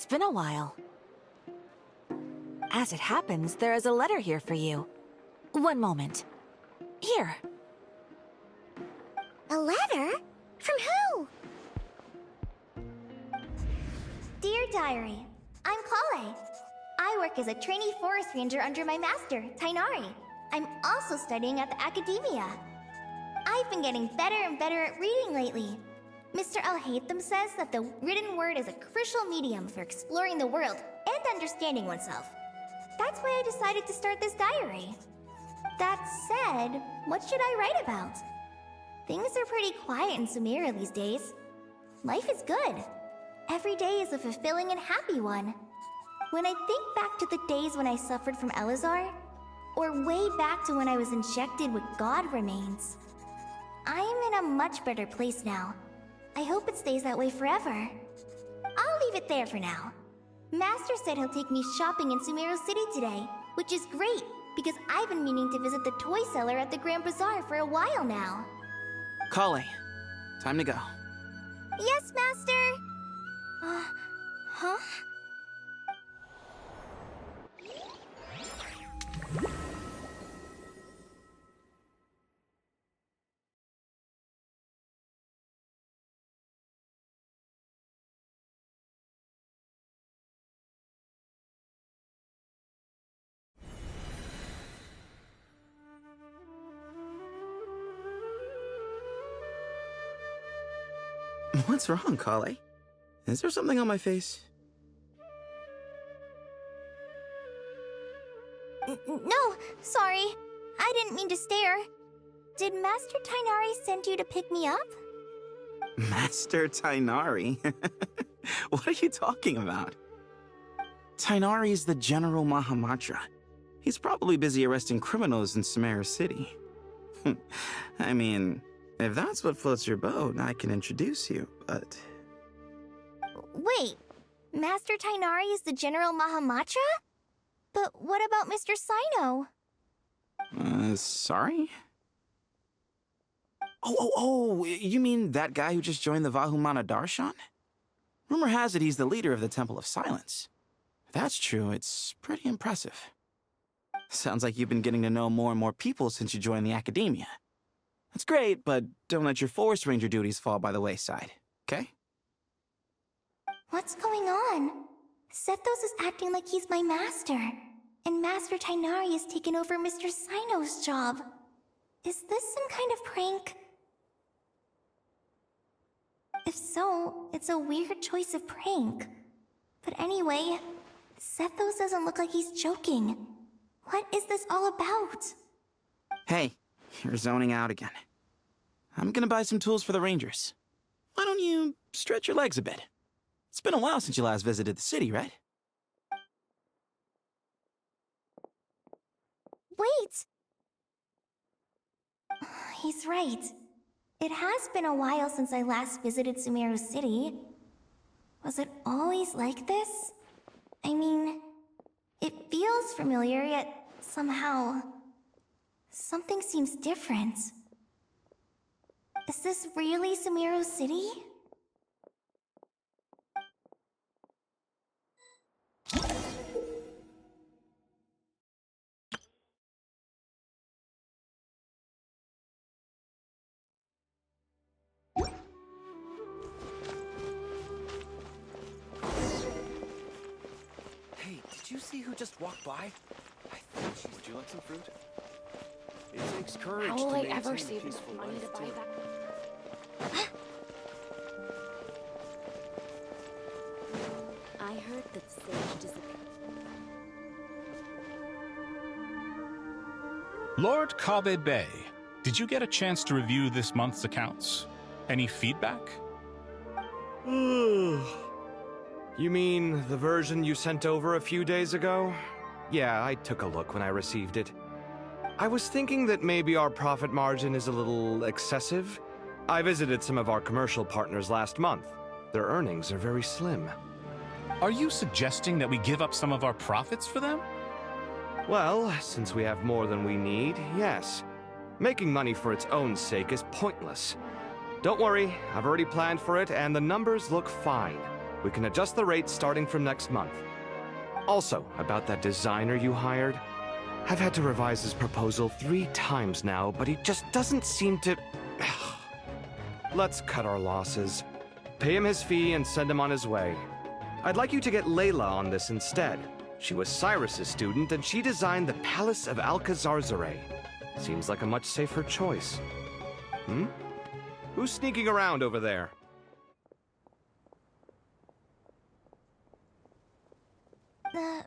been a while. As it happens, there is a letter here for you. One moment. Here. A letter? From who? Dear Diary, I'm Kale. I work as a trainee forest ranger under my master, Tighnari. I'm also studying at the academia. I've been getting better and better at reading lately. Mr. Al-Haytham says that the written word is a crucial medium for exploring the world and understanding oneself. That's why I decided to start this diary. That said, what should I write about? Things are pretty quiet in Sumeria these days. Life is good. Every day is a fulfilling and happy one. When I think back to the days when I suffered from Elazar, or way back to when I was injected with God remains, I am in a much better place now. I hope it stays that way forever. I'll leave it there for now. Master said he'll take me shopping in Sumeria City today, which is great, because I've been meaning to visit the toy seller at the Grand Bazaar for a while now. Kale, time to go. Yes, Master! Huh? What's wrong, Kale? Is there something on my face? No, sorry. I didn't mean to stare. Did Master Tighnari send you to pick me up? Master Tighnari? What are you talking about? Tighnari is the General Mahamatra. He's probably busy arresting criminals in Sumeria City. I mean, if that's what floats your boat, I can introduce you, but... Wait, Master Tighnari is the General Mahamatra? But what about Mr. Cyno? Sorry? Oh, you mean that guy who just joined the Vahumana Darshan? Rumor has it he's the leader of the Temple of Silence. If that's true, it's pretty impressive. Sounds like you've been getting to know more and more people since you joined the academia. That's great, but don't let your forest ranger duties fall by the wayside, okay? What's going on? Sethos is acting like he's my master, and Master Tighnari has taken over Mr. Cyno's job. Is this some kind of prank? If so, it's a weird choice of prank. But anyway, Sethos doesn't look like he's joking. What is this all about? Hey, you're zoning out again. I'm gonna buy some tools for the Rangers. Why don't you stretch your legs a bit? It's been a while since you last visited the city, right? Wait! He's right. It has been a while since I last visited Sumeria City. Was it always like this? I mean, it feels familiar, yet somehow... something seems different. Is this really Sumeria City? Hey, did you see who just walked by? I think she's... Would you like some fruit? It takes courage How to will I maintain ever a save enough peaceful money life, to buy too. that? I heard that Sage disappeared. Lord Kabe Bay, did you get a chance to review this month's accounts? Any feedback? You mean the version you sent over a few days ago? Yeah, I took a look when I received it. I was thinking that maybe our profit margin is a little excessive. I visited some of our commercial partners last month. Their earnings are very slim. Are you suggesting that we give up some of our profits for them? Well, since we have more than we need, yes. Making money for its own sake is pointless. Don't worry, I've already planned for it and the numbers look fine. We can adjust the rates starting from next month. Also, about that designer you hired, I've had to revise his proposal 3 times now, but he just doesn't seem to... Let's cut our losses. Pay him his fee and send him on his way. I'd like you to get Layla on this instead. She was Cyrus's student, and she designed the Palace of Alcazarzare. Seems like a much safer choice. Who's sneaking around over there?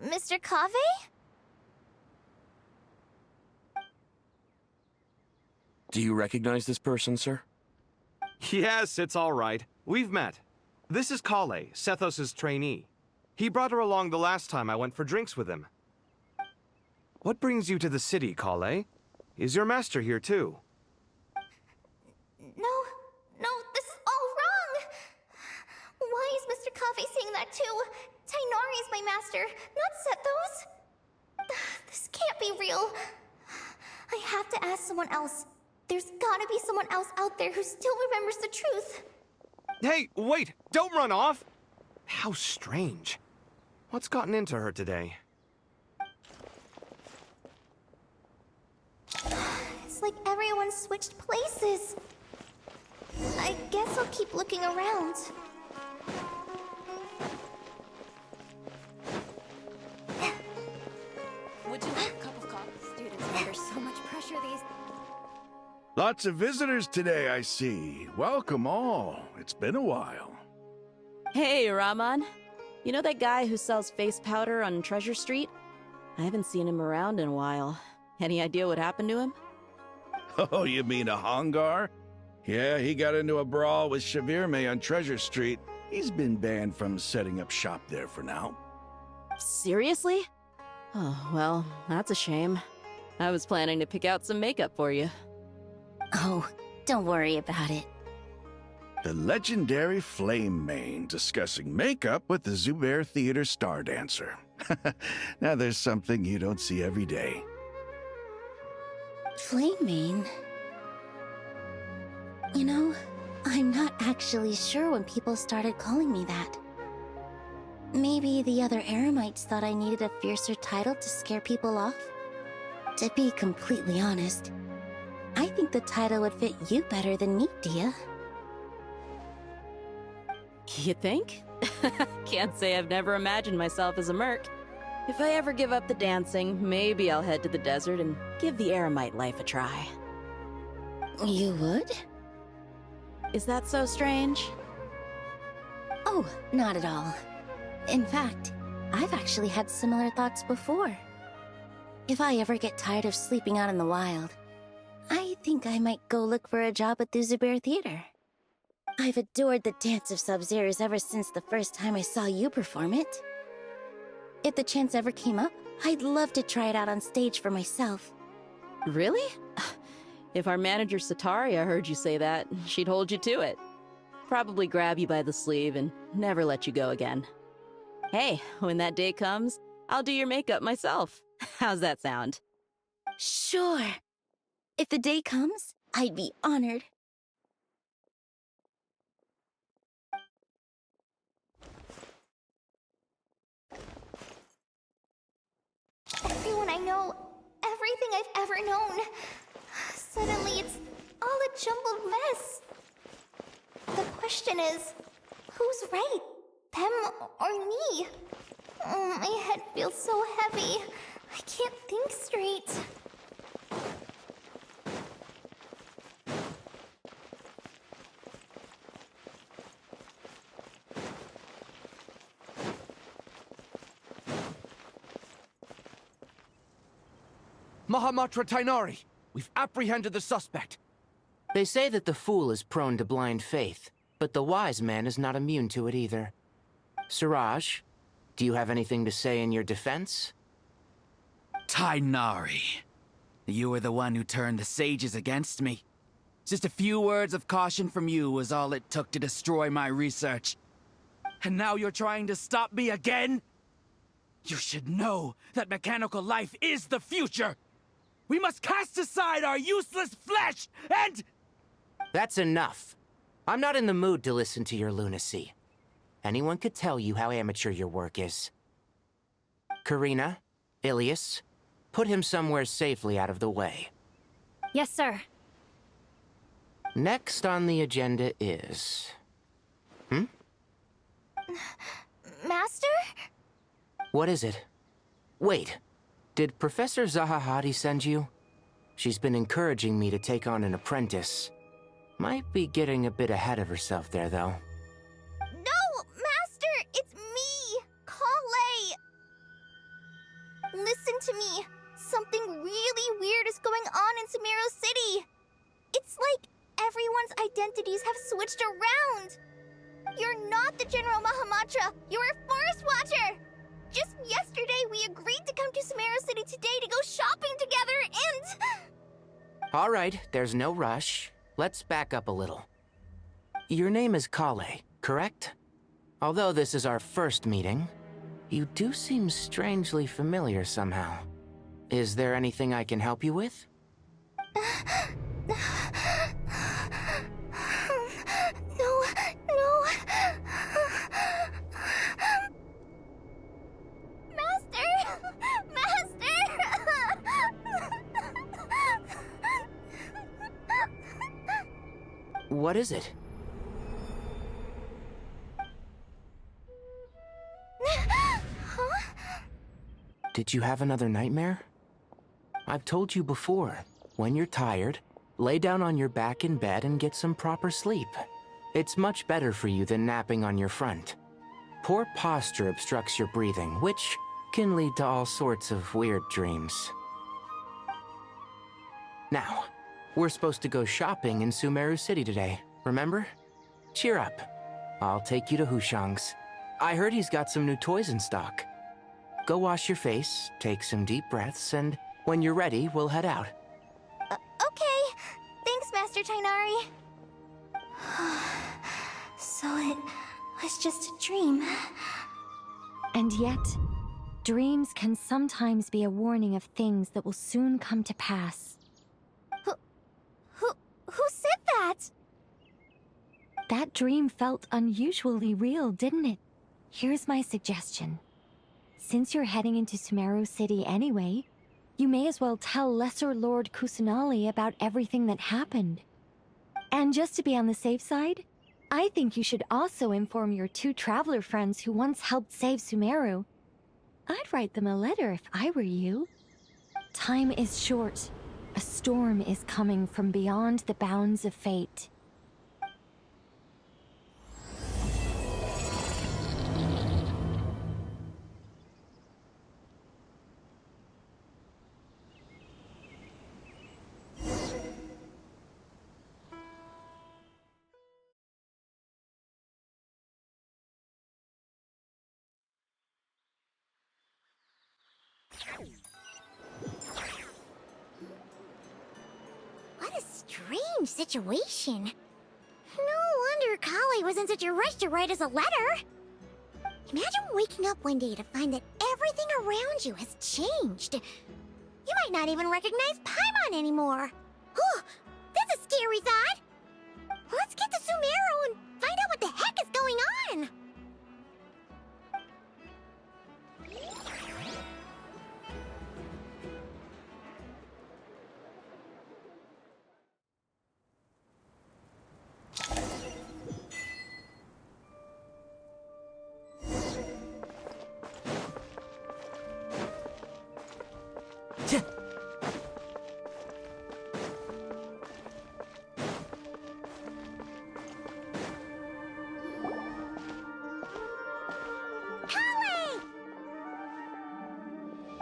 Mr. Cave? Do you recognize this person, sir? Yes, it's all right. We've met. This is Kale, Sethos' trainee. He brought her along the last time I went for drinks with him. What brings you to the city, Kale? Is your master here too? No, this is all wrong! Why is Mr. Cave saying that too? Tainari is my master, not Sethos! This can't be real. I have to ask someone else. There's gotta be someone else out there who still remembers the truth. Hey, wait! Don't run off! How strange. What's gotten into her today? It's like everyone switched places. I guess I'll keep looking around. Would you like a cup of coffee? Students are under so much pressure these... Lots of visitors today, I see. Welcome all. It's been a while. Hey, Rahman. You know that guy who sells face powder on Treasure Street? I haven't seen him around in a while. Any idea what happened to him? Oh, you mean a Hongar? Yeah, he got into a brawl with Shavirme on Treasure Street. He's been banned from setting up shop there for now. Seriously? Oh, well, that's a shame. I was planning to pick out some makeup for you. Oh, don't worry about it. The legendary Flame Mane discussing makeup with the Zubair Theater star dancer. Now there's something you don't see every day. Flame Mane? You know, I'm not actually sure when people started calling me that. Maybe the other Eremites thought I needed a fiercer title to scare people off? To be completely honest, I think the title would fit you better than me, Dia. You think? Can't say I've never imagined myself as a merc. If I ever give up the dancing, maybe I'll head to the desert and give the Eremite life a try. You would? Is that so strange? Oh, not at all. In fact, I've actually had similar thoughts before. If I ever get tired of sleeping out in the wild, I think I might go look for a job at the Zubair Theater. I've adored the dance of Sub-Zeros ever since the first time I saw you perform it. If the chance ever came up, I'd love to try it out on stage for myself. Really? If our manager Sataria heard you say that, she'd hold you to it. Probably grab you by the sleeve and never let you go again. Hey, when that day comes, I'll do your makeup myself. How's that sound? Sure. If the day comes, I'd be honored. Everyone I know, everything I've ever known. Suddenly it's all a jumbled mess. The question is, who's right? Them or me? Oh, my head feels so heavy. I can't think straight. Mahamatra Tainari, we've apprehended the suspect. They say that the fool is prone to blind faith, but the wise man is not immune to it either. Siraj, do you have anything to say in your defense? Tainari, you were the one who turned the sages against me. Just a few words of caution from you was all it took to destroy my research. And now you're trying to stop me again? You should know that mechanical life is the future! We must cast aside our useless flesh and... That's enough. I'm not in the mood to listen to your lunacy. anyone could tell you how amateur your work is. Karina, Ilias, put him somewhere safely out of the way. Yes, sir. Next on the agenda is... Master? What is it? Wait, did Professor Zahahati send you? She's been encouraging me to take on an apprentice. Might be getting a bit ahead of herself there, though. No, Master! It's me, Kale! Listen to me. Something really weird is going on in Sumeru City. It's like everyone's identities have switched around. You're not the General Mahamatra. You're a Forest Watcher. Just yesterday, we agreed to come to Sumeru City today to go shopping together, and... All right, there's no rush. Let's back up a little. Your name is Kale, correct? Although this is our first meeting, you do seem strangely familiar somehow. Is there anything I can help you with? No. What is it? Huh? Did you have another nightmare? I've told you before, when you're tired, lay down on your back in bed and get some proper sleep. It's much better for you than napping on your front. Poor posture obstructs your breathing, which can lead to all sorts of weird dreams. Now, we're supposed to go shopping in Sumeru City today, remember? Cheer up. I'll take you to Hushang's. I heard he's got some new toys in stock. Go wash your face, take some deep breaths, and when you're ready, we'll head out. Okay. Thanks, Master Tainari. So it was just a dream. And yet, dreams can sometimes be a warning of things that will soon come to pass. Who said that? That dream felt unusually real, didn't it? Here's my suggestion. Since you're heading into Sumeru City anyway, you may as well tell Lesser Lord Kusanali about everything that happened. And just to be on the safe side, I think you should also inform your 2 traveler friends who once helped save Sumeru. I'd write them a letter if I were you. Time is short. A storm is coming from beyond the bounds of fate. What a strange situation. No wonder Kale was in such a rush to write us a letter. Imagine waking up one day to find that everything around you has changed. You might not even recognize Paimon anymore. Oh, that's a scary thought. Let's get to Sumeru and find out what the heck is going on.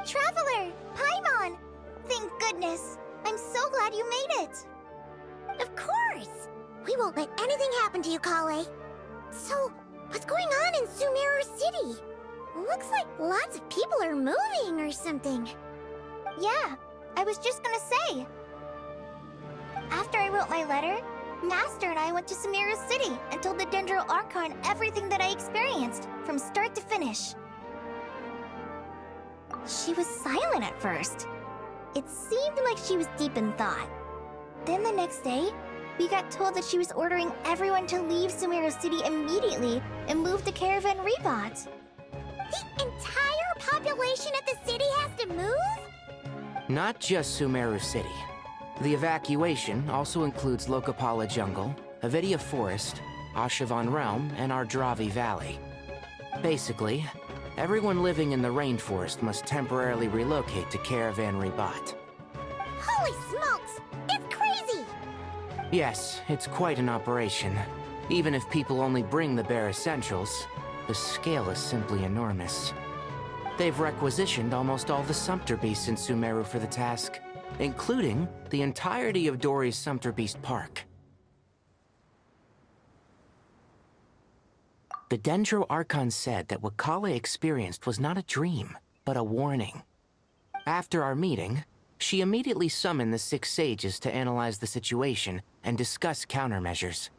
Traveler! Paimon! Thank goodness! I'm so glad you made it! Of course! We won't let anything happen to you, Kale. So, what's going on in Sumeru City? Looks like lots of people are moving or something. Yeah, I was just gonna say. After I wrote my letter, Master and I went to Sumeru City and told the Dendro Archon everything that I experienced, from start to finish. She was silent at first. It seemed like she was deep in thought. Then the next day, We got told that she was ordering everyone to leave Sumeru City immediately and move to Caravan Rebot. The entire population of the city has to move? Not just Sumeru City. The evacuation also includes Lokapala Jungle, Avidia Forest, Ashavan Realm, and Ardravi Valley. Basically, everyone living in the rainforest must temporarily relocate to Caravan Rebot. Holy smokes! It's crazy! Yes, it's quite an operation. Even if people only bring the bare essentials, the scale is simply enormous. They've requisitioned almost all the Sumpter Beasts in Sumeru for the task, including the entirety of Dory's Sumpter Beast Park. The Dendro Archon said that what Kale experienced was not a dream, but a warning. After our meeting, she immediately summoned the 6 sages to analyze the situation and discuss countermeasures.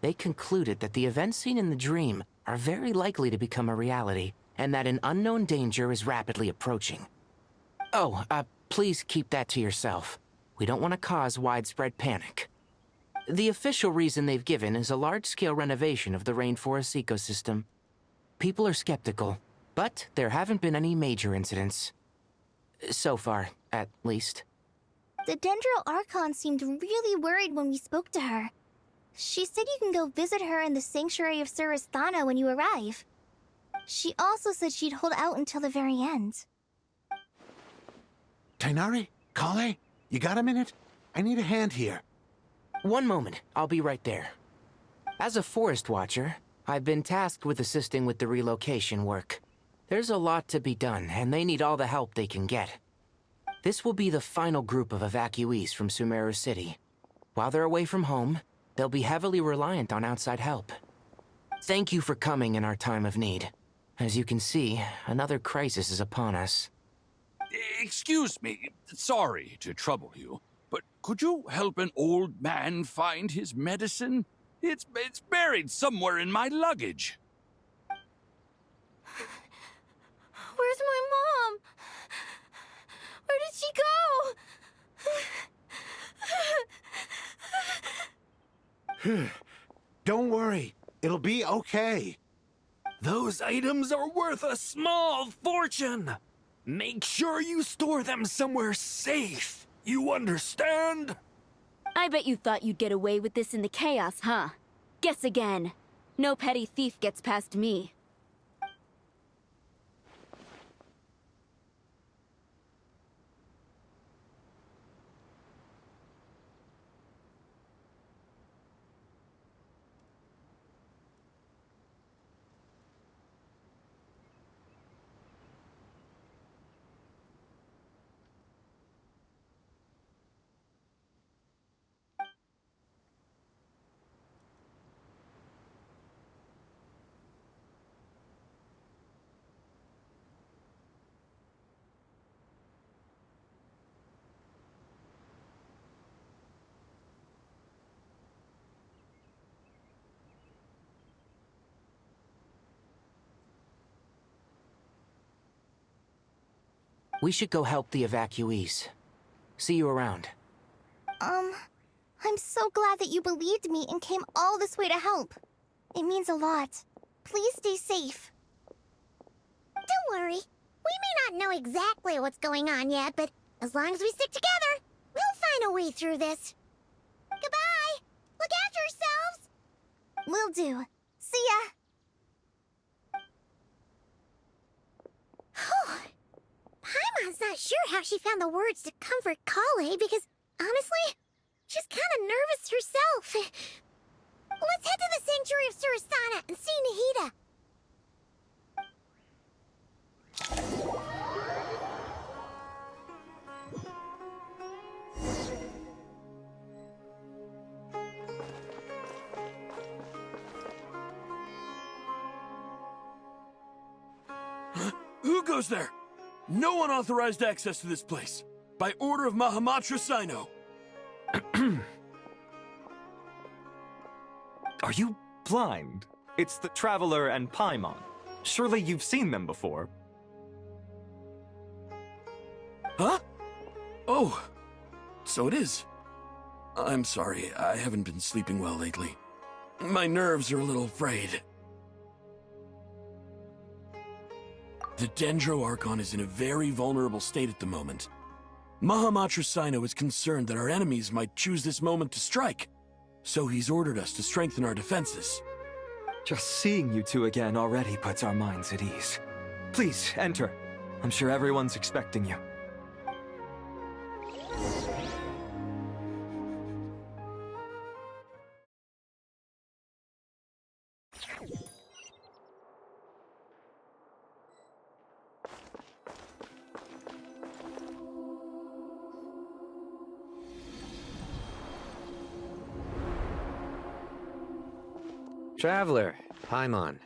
They concluded that the events seen in the dream are very likely to become a reality, and that an unknown danger is rapidly approaching. Oh, please keep that to yourself. We don't want to cause widespread panic. The official reason they've given is a large-scale renovation of the rainforest ecosystem. People are skeptical, but there haven't been any major incidents. So far, at least. The Dendro Archon seemed really worried when we spoke to her. She said you can go visit her in the Sanctuary of Surasthana when you arrive. She also said she'd hold out until the very end. Tighnari? Kale? You got a minute? I need a hand here. One moment, I'll be right there. As a forest watcher, I've been tasked with assisting with the relocation work. There's a lot to be done, and they need all the help they can get. This will be the final group of evacuees from Sumeru City. While they're away from home, they'll be heavily reliant on outside help. Thank you for coming in our time of need. As you can see, another crisis is upon us. Excuse me, sorry to trouble you, but could you help an old man find his medicine? It's buried somewhere in my luggage. Where's my mom? Where did she go? Don't worry, it'll be okay. Those items are worth a small fortune. Make sure you store them somewhere safe. You understand? I bet you thought you'd get away with this in the chaos, huh? Guess again. No petty thief gets past me. We should go help the evacuees. See you around. I'm so glad that you believed me and came all this way to help. It means a lot. Please stay safe. Don't worry. We may not know exactly what's going on yet, but as long as we stick together, we'll find a way through this. Goodbye! Look after yourselves! Will do. See ya! Paimon's not sure how she found the words to comfort Kale because, honestly, she's kind of nervous herself. Let's head to the Sanctuary of Surasthana and see Nahida. Who goes there? No unauthorized access to this place. By order of Mahamatra Sino. Are you blind? It's the Traveler and Paimon. Surely you've seen them before. Huh? Oh, so it is. I'm sorry, I haven't been sleeping well lately. My nerves are a little frayed. The Dendro Archon is in a very vulnerable state at the moment. Mahamatra Sino is concerned that our enemies might choose this moment to strike, so he's ordered us to strengthen our defenses. Just seeing you two again already puts our minds at ease. Please, enter. I'm sure everyone's expecting you. Traveler, Paimon,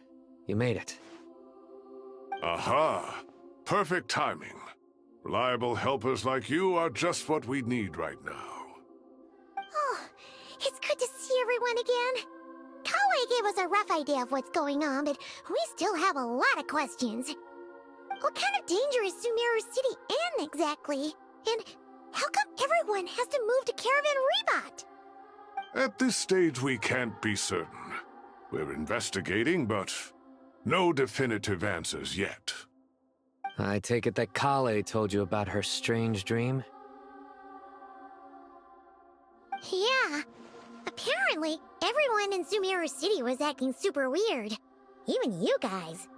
you made it. Aha! Perfect timing. Reliable helpers like you are just what we need right now. Oh, it's good to see everyone again. Kawaii gave us a rough idea of what's going on, but we still have a lot of questions. What kind of danger is Sumeru City in exactly? And how come everyone has to move to Caravan Rebot? At this stage, we can't be certain. We're investigating, but no definitive answers yet. I take it that Kale told you about her strange dream? Yeah. Apparently, everyone in Sumeru City was acting super weird. Even you guys.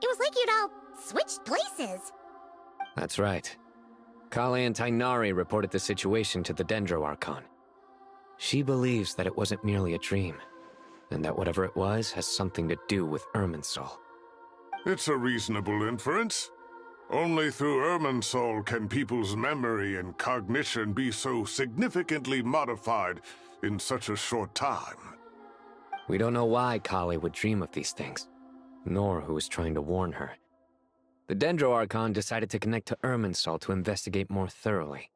It was like you'd all switched places. That's right. Kale and Tainari reported the situation to the Dendro Archon. She believes that it wasn't merely a dream, and that whatever it was has something to do with Irminsul. It's a reasonable inference. Only through Irminsul can people's memory and cognition be so significantly modified in such a short time. We don't know why Kale would dream of these things, nor who was trying to warn her. The Dendro Archon decided to connect to Irminsul to investigate more thoroughly.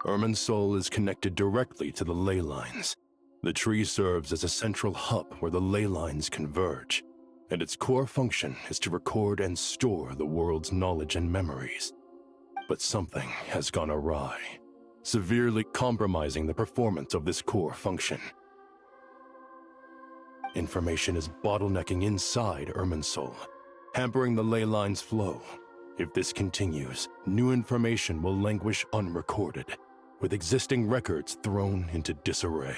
Irminsul is connected directly to the ley lines. The tree serves as a central hub where the ley lines converge, and its core function is to record and store the world's knowledge and memories. But something has gone awry, severely compromising the performance of this core function. Information is bottlenecking inside Irminsul, hampering the ley lines' flow. If this continues, new information will languish unrecorded, with existing records thrown into disarray.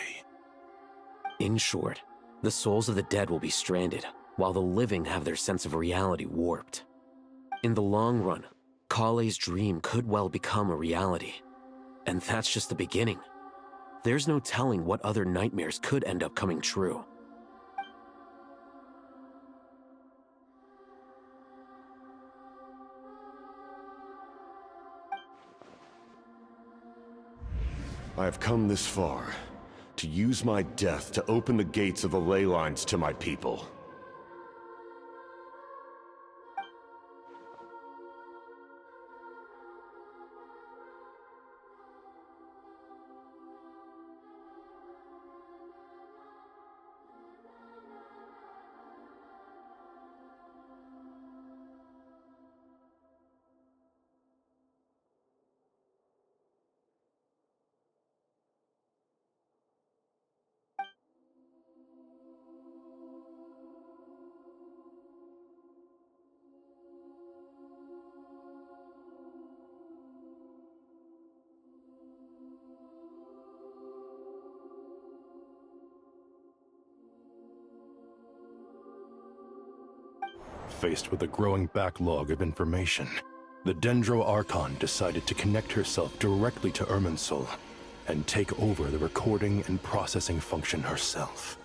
In short, the souls of the dead will be stranded, while the living have their sense of reality warped. In the long run, Kale's dream could well become a reality. And that's just the beginning. There's no telling what other nightmares could end up coming true. I have come this far, to use my death to open the gates of the ley lines to my people. Faced with a growing backlog of information, the Dendro Archon decided to connect herself directly to Irminsul and take over the recording and processing function herself.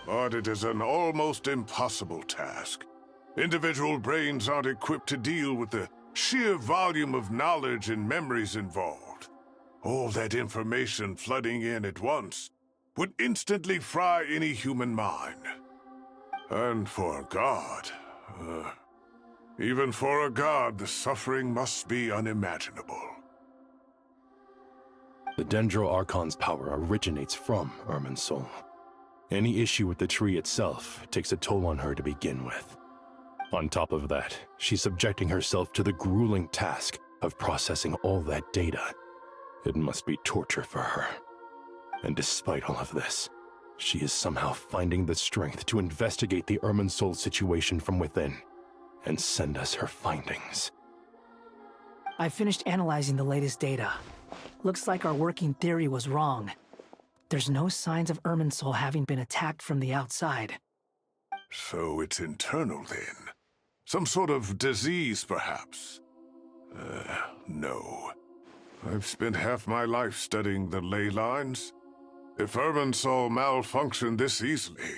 But it is an almost impossible task. Individual brains aren't equipped to deal with the sheer volume of knowledge and memories involved. All that information flooding in at once would instantly fry any human mind. And for a god, even for a god, the suffering must be unimaginable. The Dendro Archon's power originates from Irminsul. Any issue with the tree itself takes a toll on her to begin with. On top of that, she's subjecting herself to the grueling task of processing all that data. It must be torture for her. And despite all of this, she is somehow finding the strength to investigate the Irminsul situation from within and send us her findings. I finished analyzing the latest data. Looks like our working theory was wrong. There's no signs of Irminsul having been attacked from the outside. So it's internal then? Some sort of disease, perhaps? No. I've spent half my life studying the ley lines. If Irminsul malfunctioned this easily,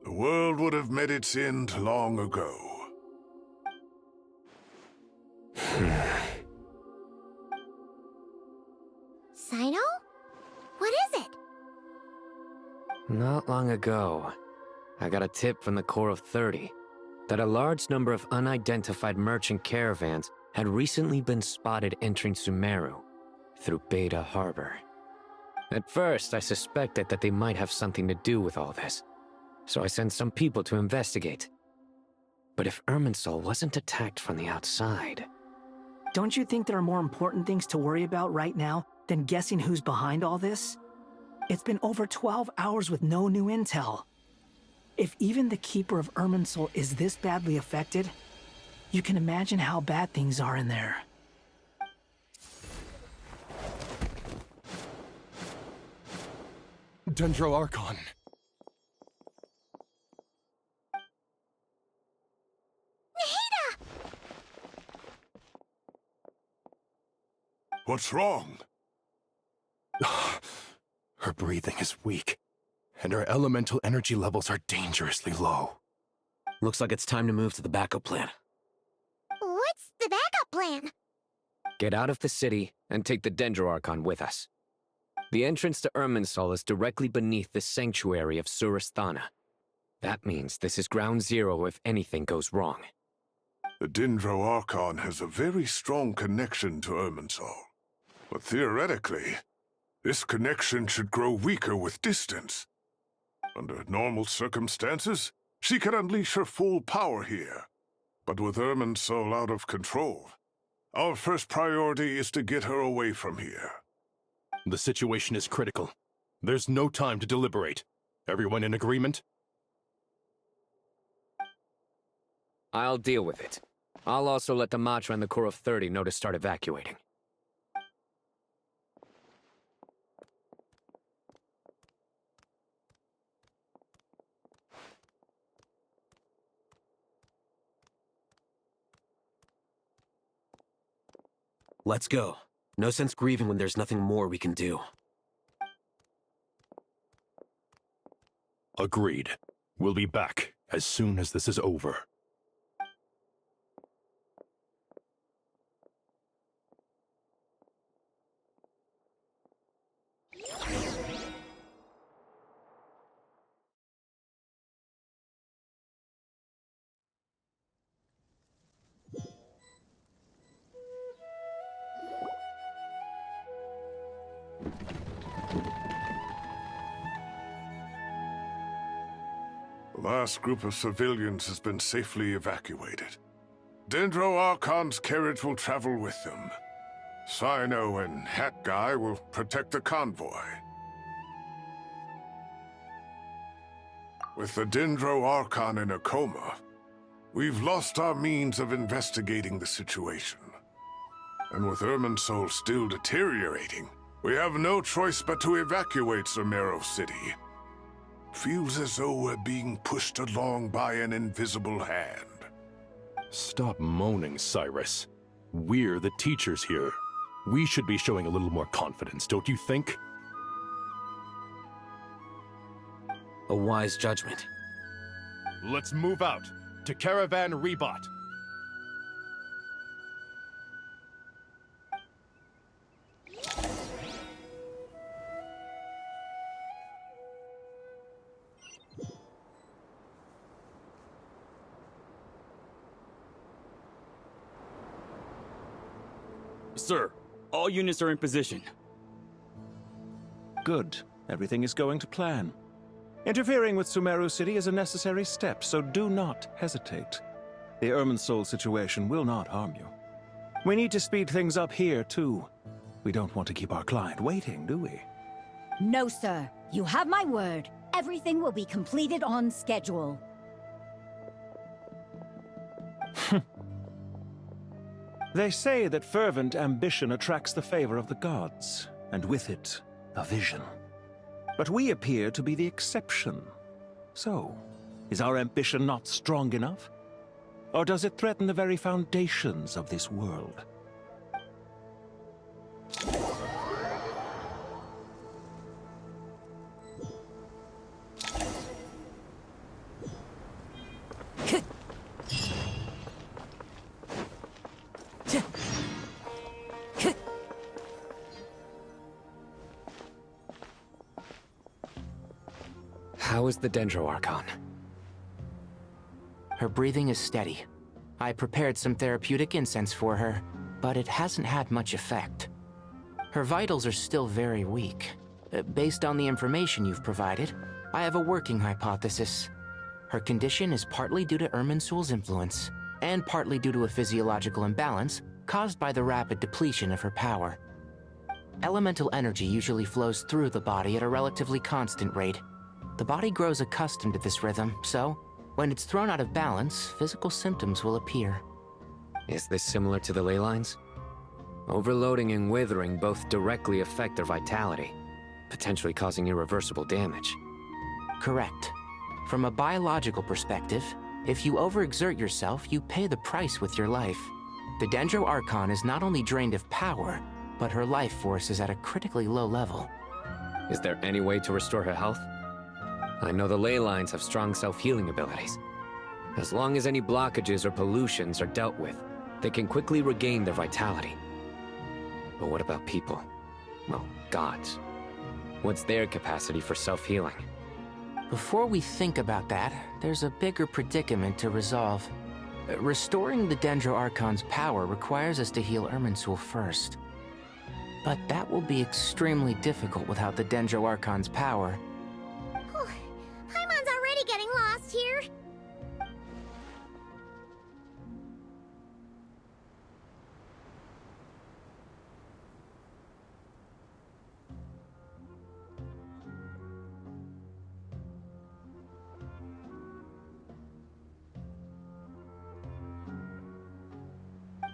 the world would have met its end long ago. Sino? What is it? Not long ago, I got a tip from the Corps of 30 that a large number of unidentified merchant caravans had recently been spotted entering Sumeru through Beta Harbor. At first, I suspected that they might have something to do with all this, so I sent some people to investigate. But if Irminsul wasn't attacked from the outside... Don't you think there are more important things to worry about right now than guessing who's behind all this? It's been over 12 hours with no new intel. If even the Keeper of Irminsul is this badly affected, you can imagine how bad things are in there. Dendro Archon. What's wrong? Her breathing is weak, and her elemental energy levels are dangerously low. Looks like it's time to move to the backup plan. What's the backup plan? Get out of the city and take the Dendro Archon with us. The entrance to Irminsul is directly beneath the sanctuary of Surasthana. That means this is ground zero if anything goes wrong. The Dendro Archon has a very strong connection to Irminsul. But theoretically, this connection should grow weaker with distance. Under normal circumstances, she could unleash her full power here. But with Irminsul out of control, our first priority is to get her away from here. The situation is critical. There's no time to deliberate. Everyone in agreement? I'll deal with it. I'll also let the Matra and the Corps of 30 know to start evacuating. Let's go. No sense grieving when there's nothing more we can do. Agreed. We'll be back as soon as this is over. The last group of civilians has been safely evacuated. Dendro Archon's carriage will travel with them. Sino and Hat Guy will protect the convoy. With the Dendro Archon in a coma, we've lost our means of investigating the situation. And with Irminsul still deteriorating, we have no choice but to evacuate Sumeru City. Feels as though we're being pushed along by an invisible hand. Stop moaning, Cyrus. We're the teachers here. We should be showing a little more confidence, don't you think? A wise judgment. Let's move out to Caravan Rebot. Sir, all units are in position. Good. Everything is going to plan. Interfering with Sumeru City is a necessary step, so do not hesitate. The Irminsul situation will not harm you. We need to speed things up here, too. We don't want to keep our client waiting, do we? No, sir. You have my word. Everything will be completed on schedule. They say that fervent ambition attracts the favor of the gods, and with it, a vision. But we appear to be the exception. So, is our ambition not strong enough? Or does it threaten the very foundations of this world? How is the Dendroarchon? Her breathing is steady. I prepared some therapeutic incense for her, but it hasn't had much effect. Her vitals are still very weak. Based on the information you've provided, I have a working hypothesis. Her condition is partly due to Irminsul's influence, and partly due to a physiological imbalance caused by the rapid depletion of her power. Elemental energy usually flows through the body at a relatively constant rate. The body grows accustomed to this rhythm, so when it's thrown out of balance, physical symptoms will appear. Is this similar to the ley lines? Overloading and withering both directly affect their vitality, potentially causing irreversible damage. Correct. From a biological perspective, if you overexert yourself, you pay the price with your life. The Dendroarchon is not only drained of power, but her life force is at a critically low level. Is there any way to restore her health? I know the ley lines have strong self-healing abilities. As long as any blockages or pollutions are dealt with, they can quickly regain their vitality. But what about people? Well, gods. What's their capacity for self-healing? Before we think about that, there's a bigger predicament to resolve. Restoring the Dendroarchon's power requires us to heal Irminsul first. But that will be extremely difficult without the Dendroarchon's power. Paimon's already getting lost here.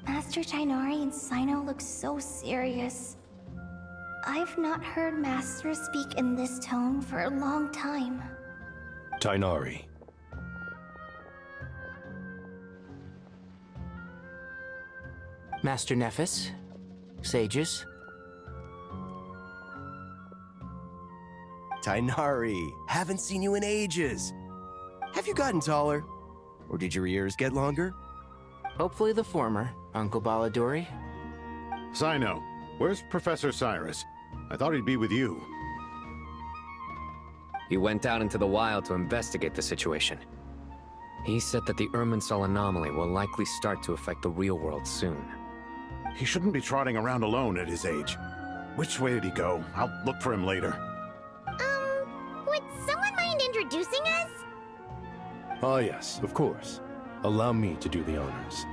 Master Tighnari and Cyno look so serious. I've not heard Master speak in this tone for a long time. Tighnari. Master Nephis, sages. Tighnari, haven't seen you in ages. Have you gotten taller? Or did your ears get longer? Hopefully the former, Uncle Baladori. Cyno, where's Professor Cyrus? I thought he'd be with you. He went out into the wild to investigate the situation. He said that the Irminsul anomaly will likely start to affect the real world soon. He shouldn't be trotting around alone at his age. Which way did he go? I'll look for him later. Would someone mind introducing us? Ah yes, of course. Allow me to do the honors.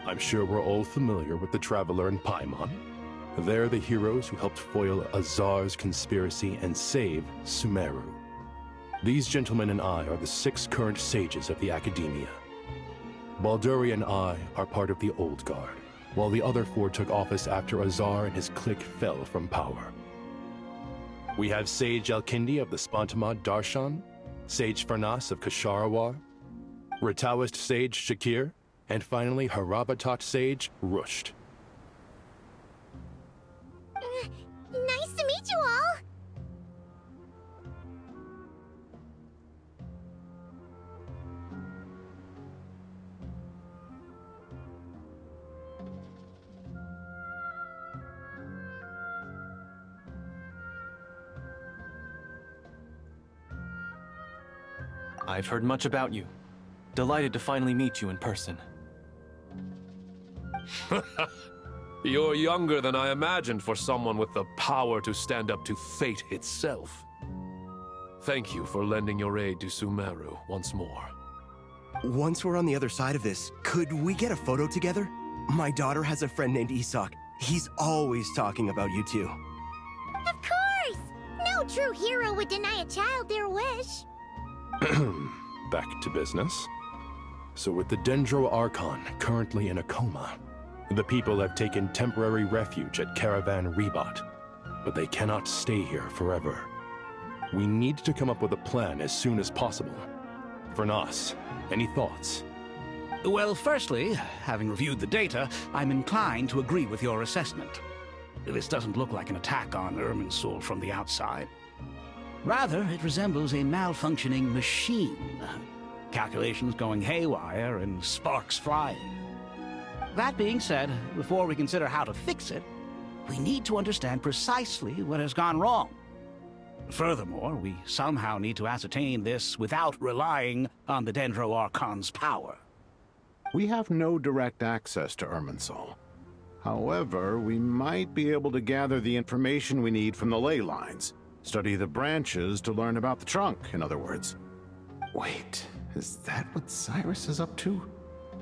I'm sure we're all familiar with the Traveler and Paimon. They're the heroes who helped foil Azar's conspiracy and save Sumeru. These gentlemen and I are the 6 current sages of the Academia. Balduri and I are part of the Old Guard, while the other 4 took office after Azar and his clique fell from power. We have Sage Alkindi of the Spontamad Darshan, Sage Farnas of Kasharawar, Rataoist Sage Shakir, and finally Harabatot Sage Rusht. Nice to meet you all. I've heard much about you. Delighted to finally meet you in person. You're younger than I imagined for someone with the power to stand up to fate itself. Thank you for lending your aid to Sumeru once more. Once we're on the other side of this, could we get a photo together? My daughter has a friend named Isak. He's always talking about you two. Of course! No true hero would deny a child their wish. Back to business. So with the Dendro Archon currently in a coma, the people have taken temporary refuge at Caravan Rebot, but they cannot stay here forever. We need to come up with a plan as soon as possible. Fernas, any thoughts? Well, firstly, having reviewed the data, I'm inclined to agree with your assessment. This doesn't look like an attack on Irminsul from the outside. Rather, it resembles a malfunctioning machine. Calculations going haywire and sparks flying. That being said, before we consider how to fix it, we need to understand precisely what has gone wrong. Furthermore, we somehow need to ascertain this without relying on the Dendro Archon's power. We have no direct access to Irminsul. However, we might be able to gather the information we need from the ley lines. Study the branches to learn about the trunk, in other words. Wait, is that what Cyrus is up to?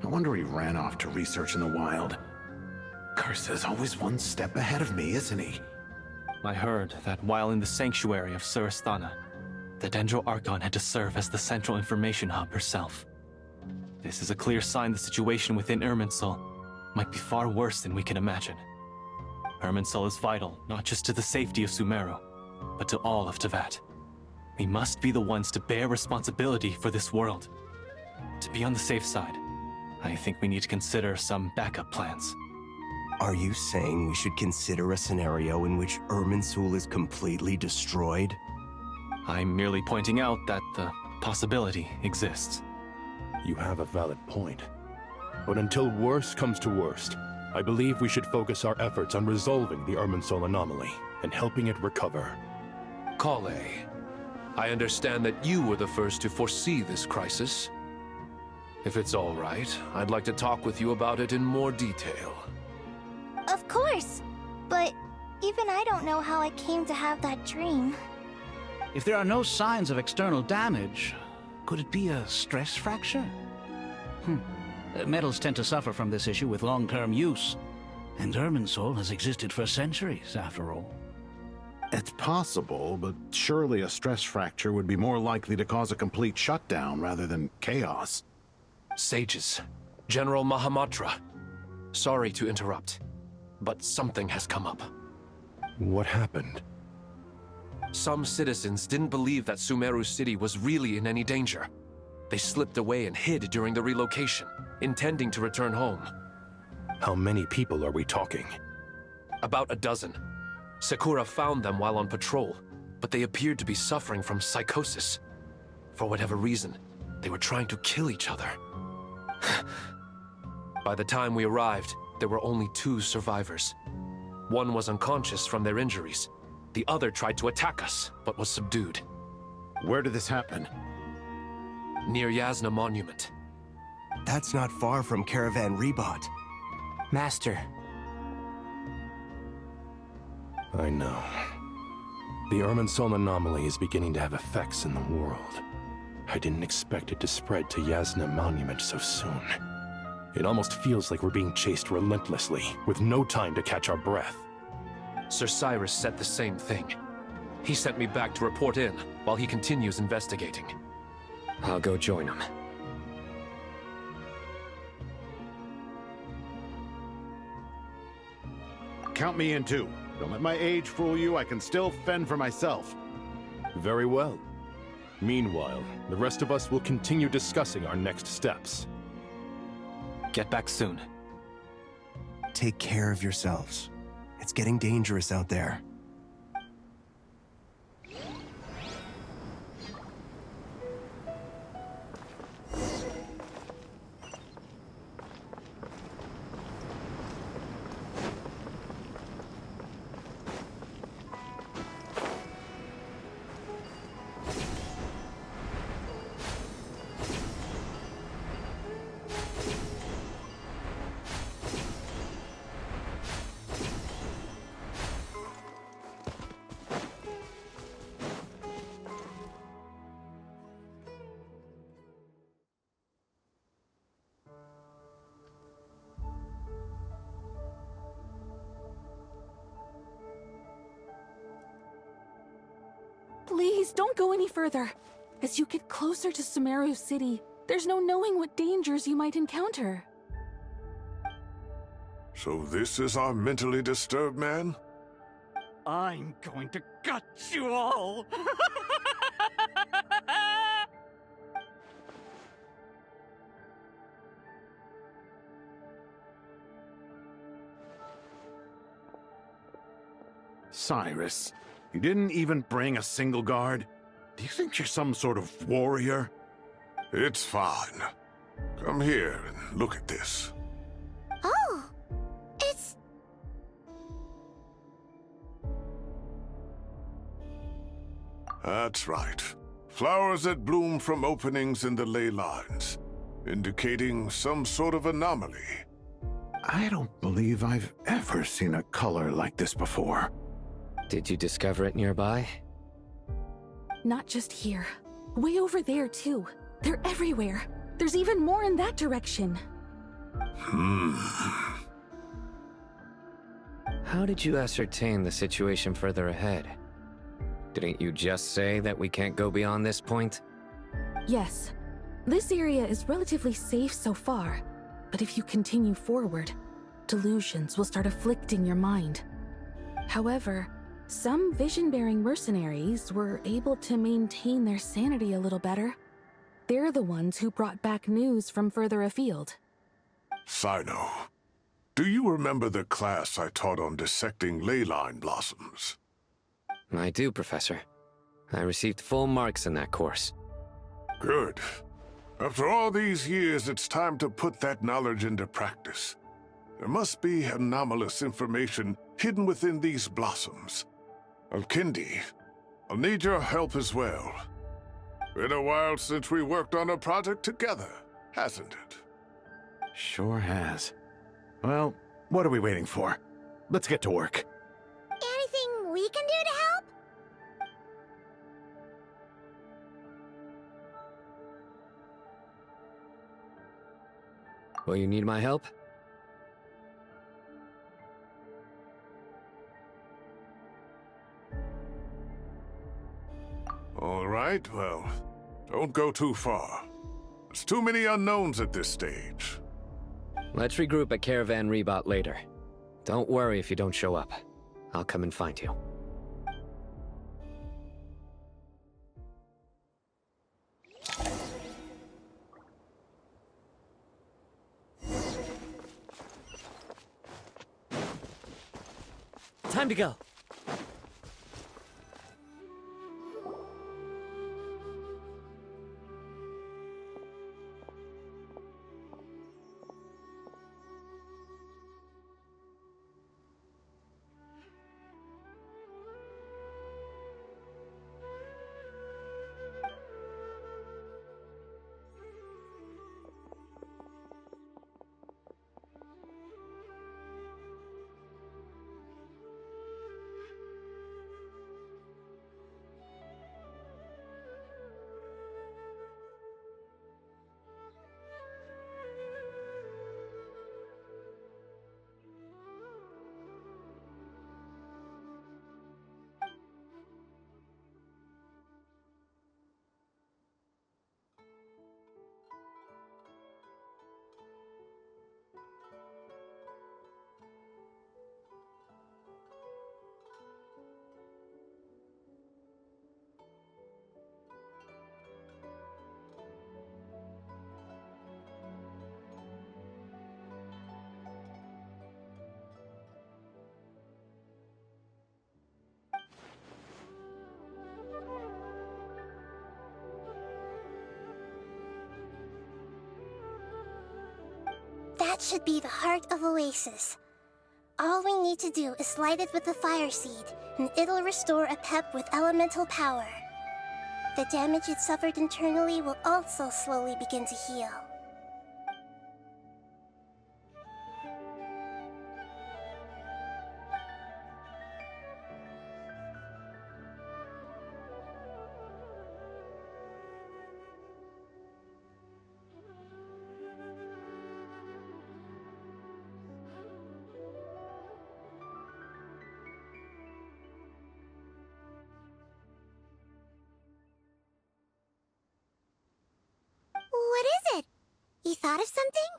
No wonder he ran off to research in the wild. Curse's always one step ahead of me, isn't he? I heard that while in the sanctuary of Surasthana, the Dendro Archon had to serve as the central information hub herself. This is a clear sign the situation within Irminsul might be far worse than we can imagine. Irminsul is vital not just to the safety of Sumeru, but to all of Teyvat. We must be the ones to bear responsibility for this world. To be on the safe side, I think we need to consider some backup plans. Are you saying we should consider a scenario in which Irminsul is completely destroyed? I'm merely pointing out that the possibility exists. You have a valid point. But until worst comes to worst, I believe we should focus our efforts on resolving the Irminsul anomaly and helping it recover. Kale, I understand that you were the first to foresee this crisis. If it's all right, I'd like to talk with you about it in more detail. Of course! But even I don't know how I came to have that dream. If there are no signs of external damage, could it be a stress fracture? Metals tend to suffer from this issue with long-term use, and Irminsul has existed for centuries, after all. It's possible, but surely a stress fracture would be more likely to cause a complete shutdown rather than chaos. Sages, General Mahamatra, sorry to interrupt, but something has come up. What happened? Some citizens didn't believe that Sumeru City was really in any danger. They slipped away and hid during the relocation, intending to return home. How many people are we talking? About a dozen. Sakura found them while on patrol, but they appeared to be suffering from psychosis. For whatever reason, they were trying to kill each other. By the time we arrived, there were only 2 survivors. One was unconscious from their injuries. The other tried to attack us, but was subdued. Where did this happen? Near Yasna Monument. That's not far from Caravan Rebot. Master. I know. The Irminsul anomaly is beginning to have effects in the world. I didn't expect it to spread to Yasna Monument so soon. It almost feels like we're being chased relentlessly, with no time to catch our breath. Sir Cyrus said the same thing. He sent me back to report in, while he continues investigating. I'll go join him. Count me in too. Don't let my age fool you, I can still fend for myself. Very well. Meanwhile, the rest of us will continue discussing our next steps. Get back soon. Take care of yourselves. It's getting dangerous out there. Please, don't go any further. As you get closer to Sumeru City, there's no knowing what dangers you might encounter. So this is our mentally disturbed man? I'm going to gut you all! Cyrus, you didn't even bring a single guard? Do you think you're some sort of warrior? It's fine. Come here and look at this. Oh, it's... That's right. Flowers that bloom from openings in the ley lines, indicating some sort of anomaly. I don't believe I've ever seen a color like this before. Did you discover it nearby? Not just here. Way over there, too. They're everywhere. There's even more in that direction. How did you ascertain the situation further ahead? Didn't you just say that we can't go beyond this point? Yes. This area is relatively safe so far, but if you continue forward, delusions will start afflicting your mind. However, some vision-bearing mercenaries were able to maintain their sanity a little better. They're the ones who brought back news from further afield. Sino, do you remember the class I taught on dissecting ley line blossoms? I do, Professor. I received full marks in that course. Good. After all these years, it's time to put that knowledge into practice. There must be anomalous information hidden within these blossoms. Alkindi, I'll need your help as well. Been a while since we worked on a project together, hasn't it? Sure has. Well, what are we waiting for? Let's get to work. Anything we can do to help? Will you need my help? All right, well, don't go too far. There's too many unknowns at this stage. Let's regroup at Caravan Rebot later. Don't worry if you don't show up. I'll come and find you. Time to go. That should be the heart of Oasis. All we need to do is light it with the fire seed, and it'll restore a pep with elemental power. The damage it suffered internally will also slowly begin to heal. What is it? You thought of something?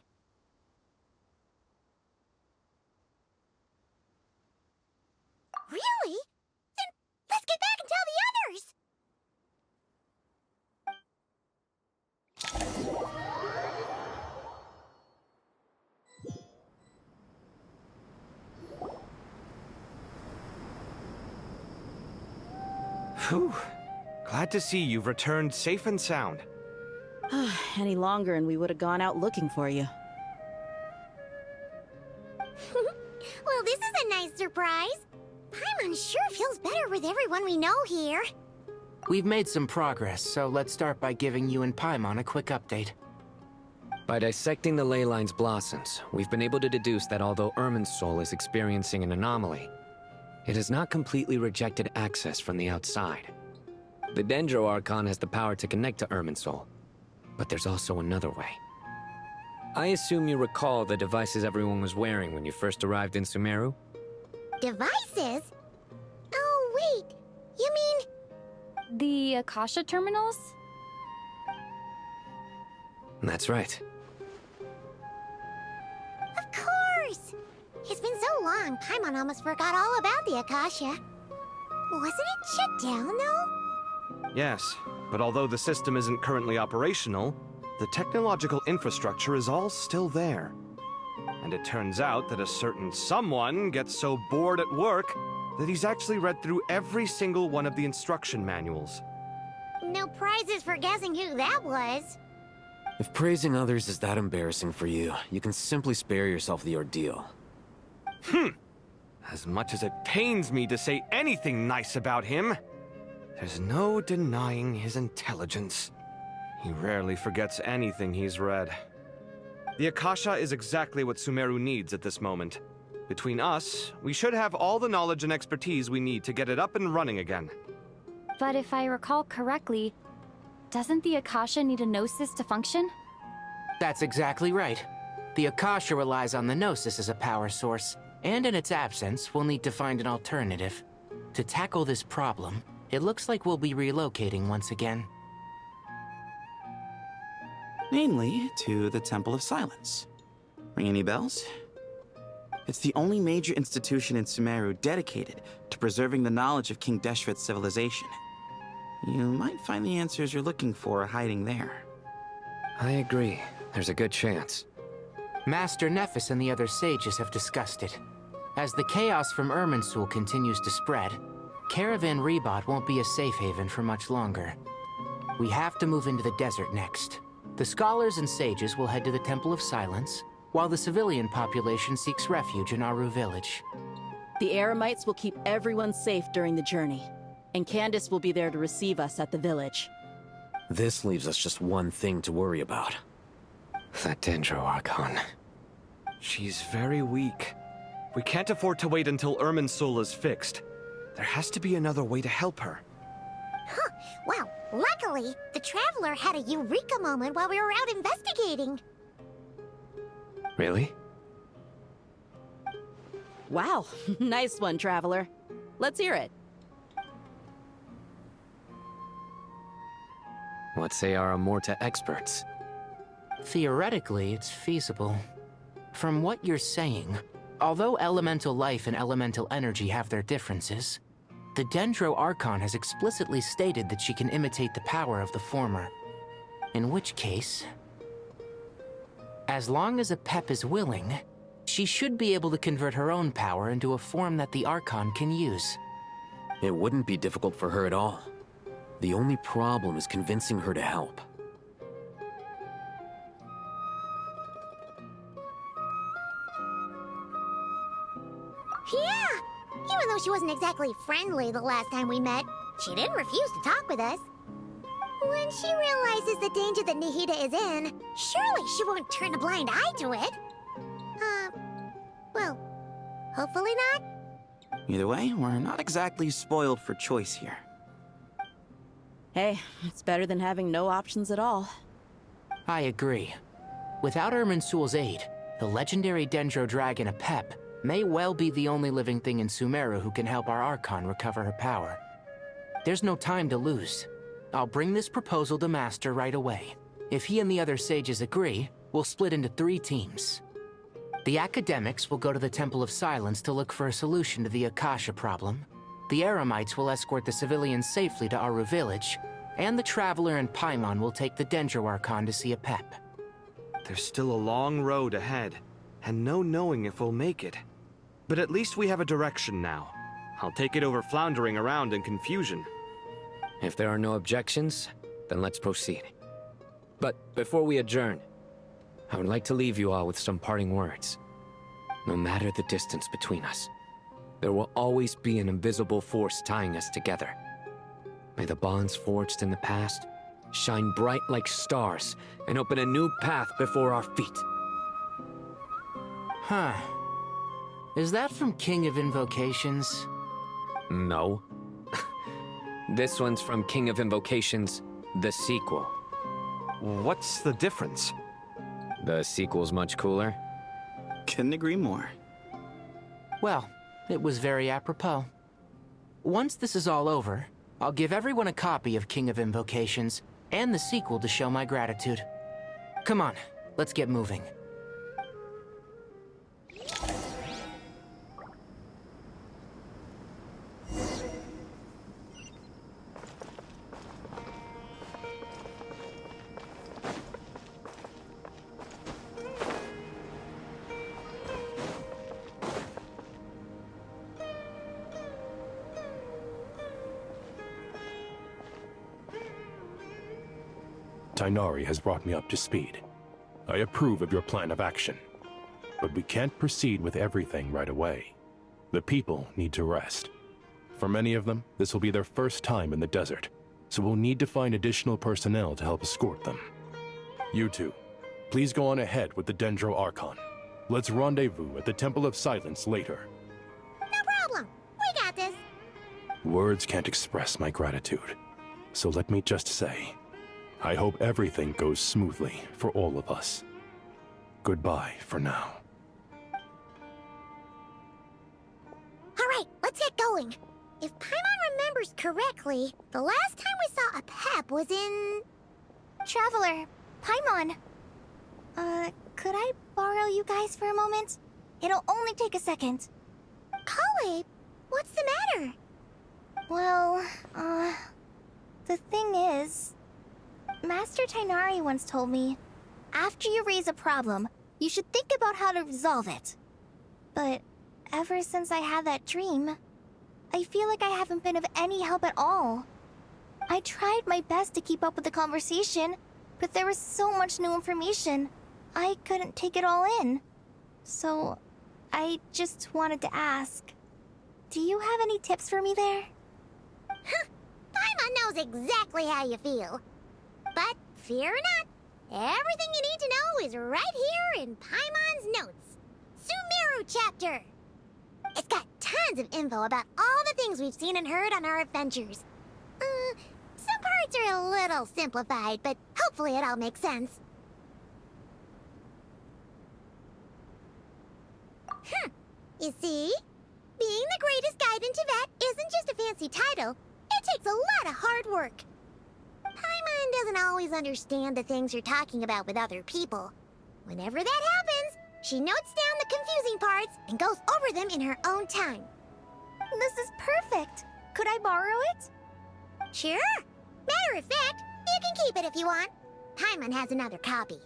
Really? Then let's get back and tell the others! Phew. Glad to see you've returned safe and sound. Any longer and we would have gone out looking for you. Well, this is a nice surprise. Paimon sure feels better with everyone we know here. We've made some progress, so let's start by giving you and Paimon a quick update. By dissecting the ley line's blossoms, we've been able to deduce that although Irminsul is experiencing an anomaly, it has not completely rejected access from the outside. The Dendro Archon has the power to connect to Irminsul, but there's also another way. I assume you recall the devices everyone was wearing when you first arrived in Sumeru? Devices? Oh, wait. You mean... The Akasha terminals? That's right. Of course! It's been so long, Paimon almost forgot all about the Akasha. Wasn't it shut down, though? Yes, but although the system isn't currently operational, the technological infrastructure is all still there. And it turns out that a certain someone gets so bored at work that he's actually read through every single one of the instruction manuals. No prizes for guessing who that was. If praising others is that embarrassing for you, you can simply spare yourself the ordeal. As much as it pains me to say anything nice about him, there's no denying his intelligence. He rarely forgets anything he's read. The Akasha is exactly what Sumeru needs at this moment. Between us, we should have all the knowledge and expertise we need to get it up and running again. But if I recall correctly, doesn't the Akasha need a Gnosis to function? That's exactly right. The Akasha relies on the Gnosis as a power source, and in its absence, we'll need to find an alternative. To tackle this problem, it looks like we'll be relocating once again. Namely, to the Temple of Silence. Ring any bells? It's the only major institution in Sumeru dedicated to preserving the knowledge of King Deshret's civilization. You might find the answers you're looking for hiding there. I agree. There's a good chance. Master Nephis and the other sages have discussed it. As the chaos from Irminsul continues to spread, Caravan Rebot won't be a safe haven for much longer. We have to move into the desert next. The scholars and sages will head to the Temple of Silence, while the civilian population seeks refuge in Aru village. The Eremites will keep everyone safe during the journey, and Candace will be there to receive us at the village. This leaves us just one thing to worry about. That Dendro Archon. She's very weak. We can't afford to wait until Irminsul is fixed. There has to be another way to help her. Huh. Well, luckily, the Traveler had a eureka moment while we were out investigating. Really? Wow, nice one, Traveler. Let's hear it. What say our Amorta experts? Theoretically, it's feasible. From what you're saying, although elemental life and elemental energy have their differences, the Dendro Archon has explicitly stated that she can imitate the power of the former. In which case, as long as a Pep is willing, she should be able to convert her own power into a form that the Archon can use. It wouldn't be difficult for her at all. The only problem is convincing her to help. Yeah! Even though she wasn't exactly friendly the last time we met, she didn't refuse to talk with us. When she realizes the danger that Nahida is in, surely she won't turn a blind eye to it. Well, hopefully not. Either way, we're not exactly spoiled for choice here. Hey, it's better than having no options at all. I agree. Without Irminsul's aid, the legendary Dendro Dragon Apep may well be the only living thing in Sumeru who can help our Archon recover her power. There's no time to lose. I'll bring this proposal to Master right away. If he and the other sages agree, we'll split into 3 teams. The academics will go to the Temple of Silence to look for a solution to the Akasha problem. The Eremites will escort the civilians safely to Aru village, and the Traveler and Paimon will take the Dendro Archon to see a pep. There's still a long road ahead, and no knowing if we'll make it. But at least we have a direction now. I'll take it over floundering around in confusion. If there are no objections, then let's proceed. But before we adjourn, I would like to leave you all with some parting words. No matter the distance between us, there will always be an invisible force tying us together. May the bonds forged in the past shine bright like stars and open a new path before our feet. Huh. Is that from King of Invocations? No. This one's from King of Invocations, the sequel. What's the difference? The sequel's much cooler. Couldn't agree more. Well, it was very apropos. Once this is all over, I'll give everyone a copy of King of Invocations and the sequel to show my gratitude. Come on, let's get moving. Tighnari has brought me up to speed. I approve of your plan of action. But we can't proceed with everything right away. The people need to rest. For many of them, this will be their first time in the desert, so we'll need to find additional personnel to help escort them. You two, please go on ahead with the Dendro Archon. Let's rendezvous at the Temple of Silence later. No problem. We got this. Words can't express my gratitude, so let me just say, I hope everything goes smoothly for all of us. Goodbye for now. All right, let's get going. If Paimon remembers correctly, the last time we saw a pep was in... Traveler, Paimon. Could I borrow you guys for a moment? It'll only take a second. Kale, what's the matter? Well, the thing is... Master Tighnari once told me, after you raise a problem, you should think about how to resolve it. But ever since I had that dream, I feel like I haven't been of any help at all. I tried my best to keep up with the conversation, but there was so much new information, I couldn't take it all in. So, I just wanted to ask, do you have any tips for me there? Huh, Paimon knows exactly how you feel. But fear not, everything you need to know is right here in Paimon's notes. Sumeru chapter. It's got tons of info about all the things we've seen and heard on our adventures. Some parts are a little simplified, but hopefully it all makes sense. You see? Being the greatest guide in Tibet isn't just a fancy title. It takes a lot of hard work. Paimon doesn't always understand the things you're talking about with other people. Whenever that happens, she notes down the confusing parts and goes over them in her own time. This is perfect. Could I borrow it? Sure. Matter of fact, you can keep it if you want. Paimon has another copy.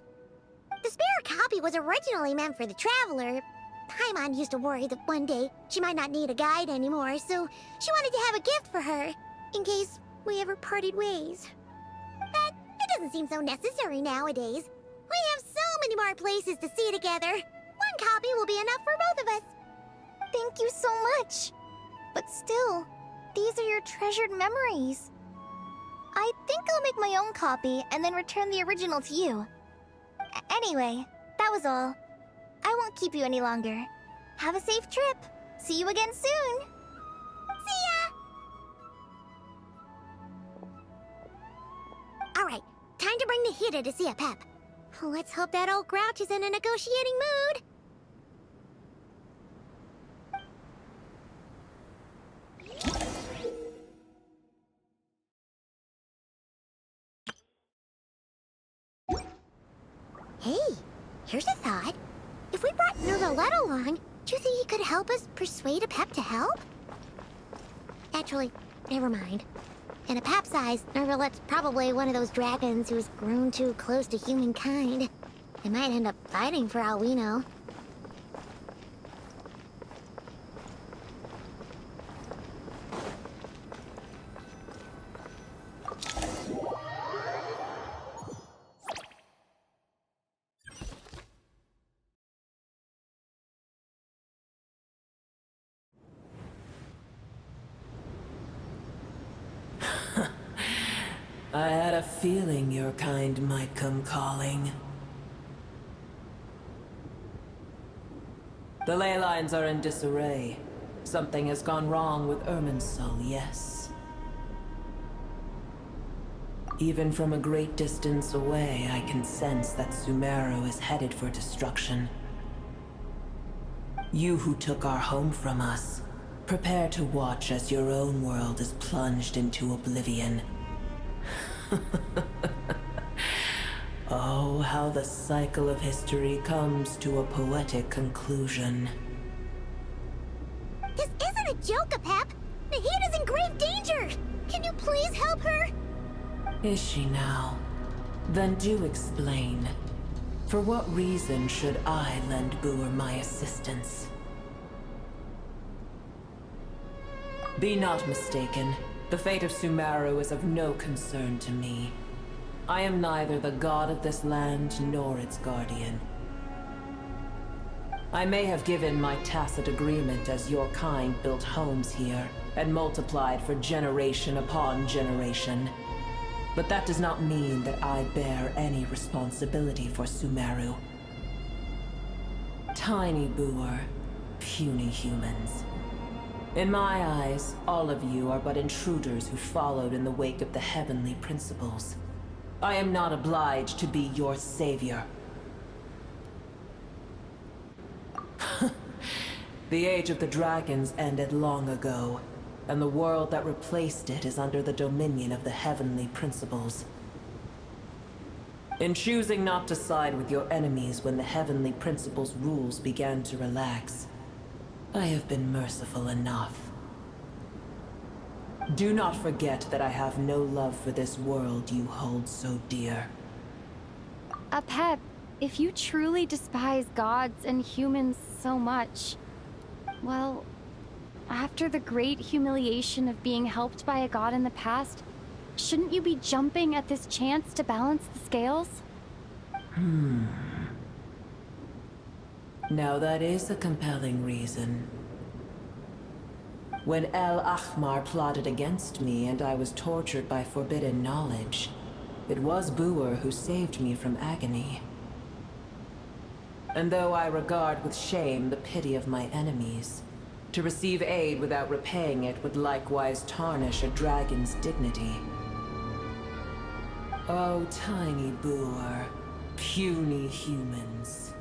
The spare copy was originally meant for the Traveler. Paimon used to worry that one day she might not need a guide anymore, so she wanted to have a gift for her, in case we ever parted ways. But it doesn't seem so necessary nowadays. We have so many more places to see together. One copy will be enough for both of us. Thank you so much. But still, these are your treasured memories. I think I'll make my own copy and then return the original to you. Anyway, that was all. I won't keep you any longer. Have a safe trip. See you again soon. See ya! Alright, time to bring the Hida to see a pep. Let's hope that old grouch is in a negotiating mood. Here's a thought. If we brought Nervalette along, do you think he could help us persuade a Pep to help? Actually, never mind. In a Pep's eyes, Nervalette's probably one of those dragons who's grown too close to humankind. They might end up fighting for all we know. I had a feeling your kind might come calling. The ley lines are in disarray. Something has gone wrong with Irminsul, yes. Even from a great distance away, I can sense that Sumeru is headed for destruction. You who took our home from us, prepare to watch as your own world is plunged into oblivion. Oh, how the cycle of history comes to a poetic conclusion. This isn't a joke, Pep! Nahida's in grave danger! Can you please help her? Is she now? Then do explain. For what reason should I lend Booer my assistance? Be not mistaken. The fate of Sumeru is of no concern to me. I am neither the god of this land nor its guardian. I may have given my tacit agreement as your kind built homes here and multiplied for generation upon generation. But that does not mean that I bear any responsibility for Sumeru. Tiny Booer, puny humans. In my eyes, all of you are but intruders who followed in the wake of the heavenly principles. I am not obliged to be your savior. The age of the dragons ended long ago, and the world that replaced it is under the dominion of the heavenly principles. In choosing not to side with your enemies when the heavenly principles' rules began to relax, I have been merciful enough. Do not forget that I have no love for this world you hold so dear. Pep, if you truly despise gods and humans so much, well, after the great humiliation of being helped by a god in the past, shouldn't you be jumping at this chance to balance the scales? Now that is a compelling reason. When El Ahmar plotted against me and I was tortured by forbidden knowledge, it was Booer who saved me from agony. And though I regard with shame the pity of my enemies, to receive aid without repaying it would likewise tarnish a dragon's dignity. Oh, tiny Booer, puny humans.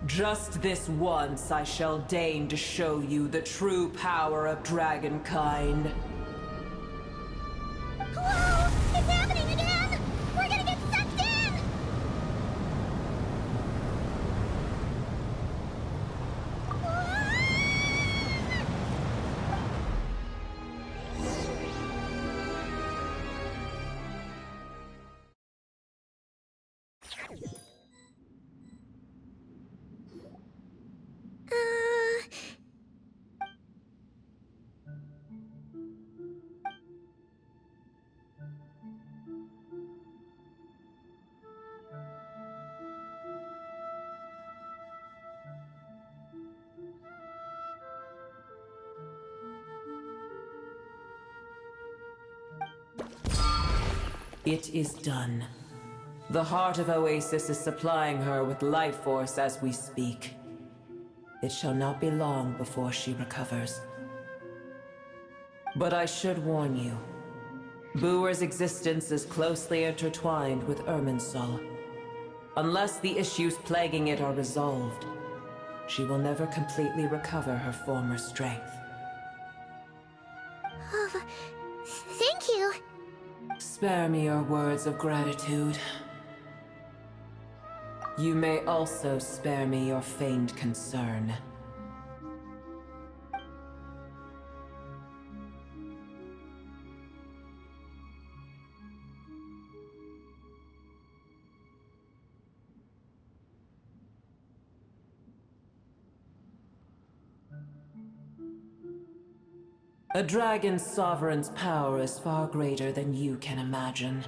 Just this once I shall deign to show you the true power of dragonkind. Whoa! It's happening again! We're gonna get sucked in! It is done. The heart of Oasis is supplying her with life force as we speak. It shall not be long before she recovers. But I should warn you. Booer's existence is closely intertwined with Irminsul. Unless the issues plaguing it are resolved, she will never completely recover her former strength. Oh, thank you. Spare me your words of gratitude. You may also spare me your feigned concern. A dragon's sovereign's power is far greater than you can imagine.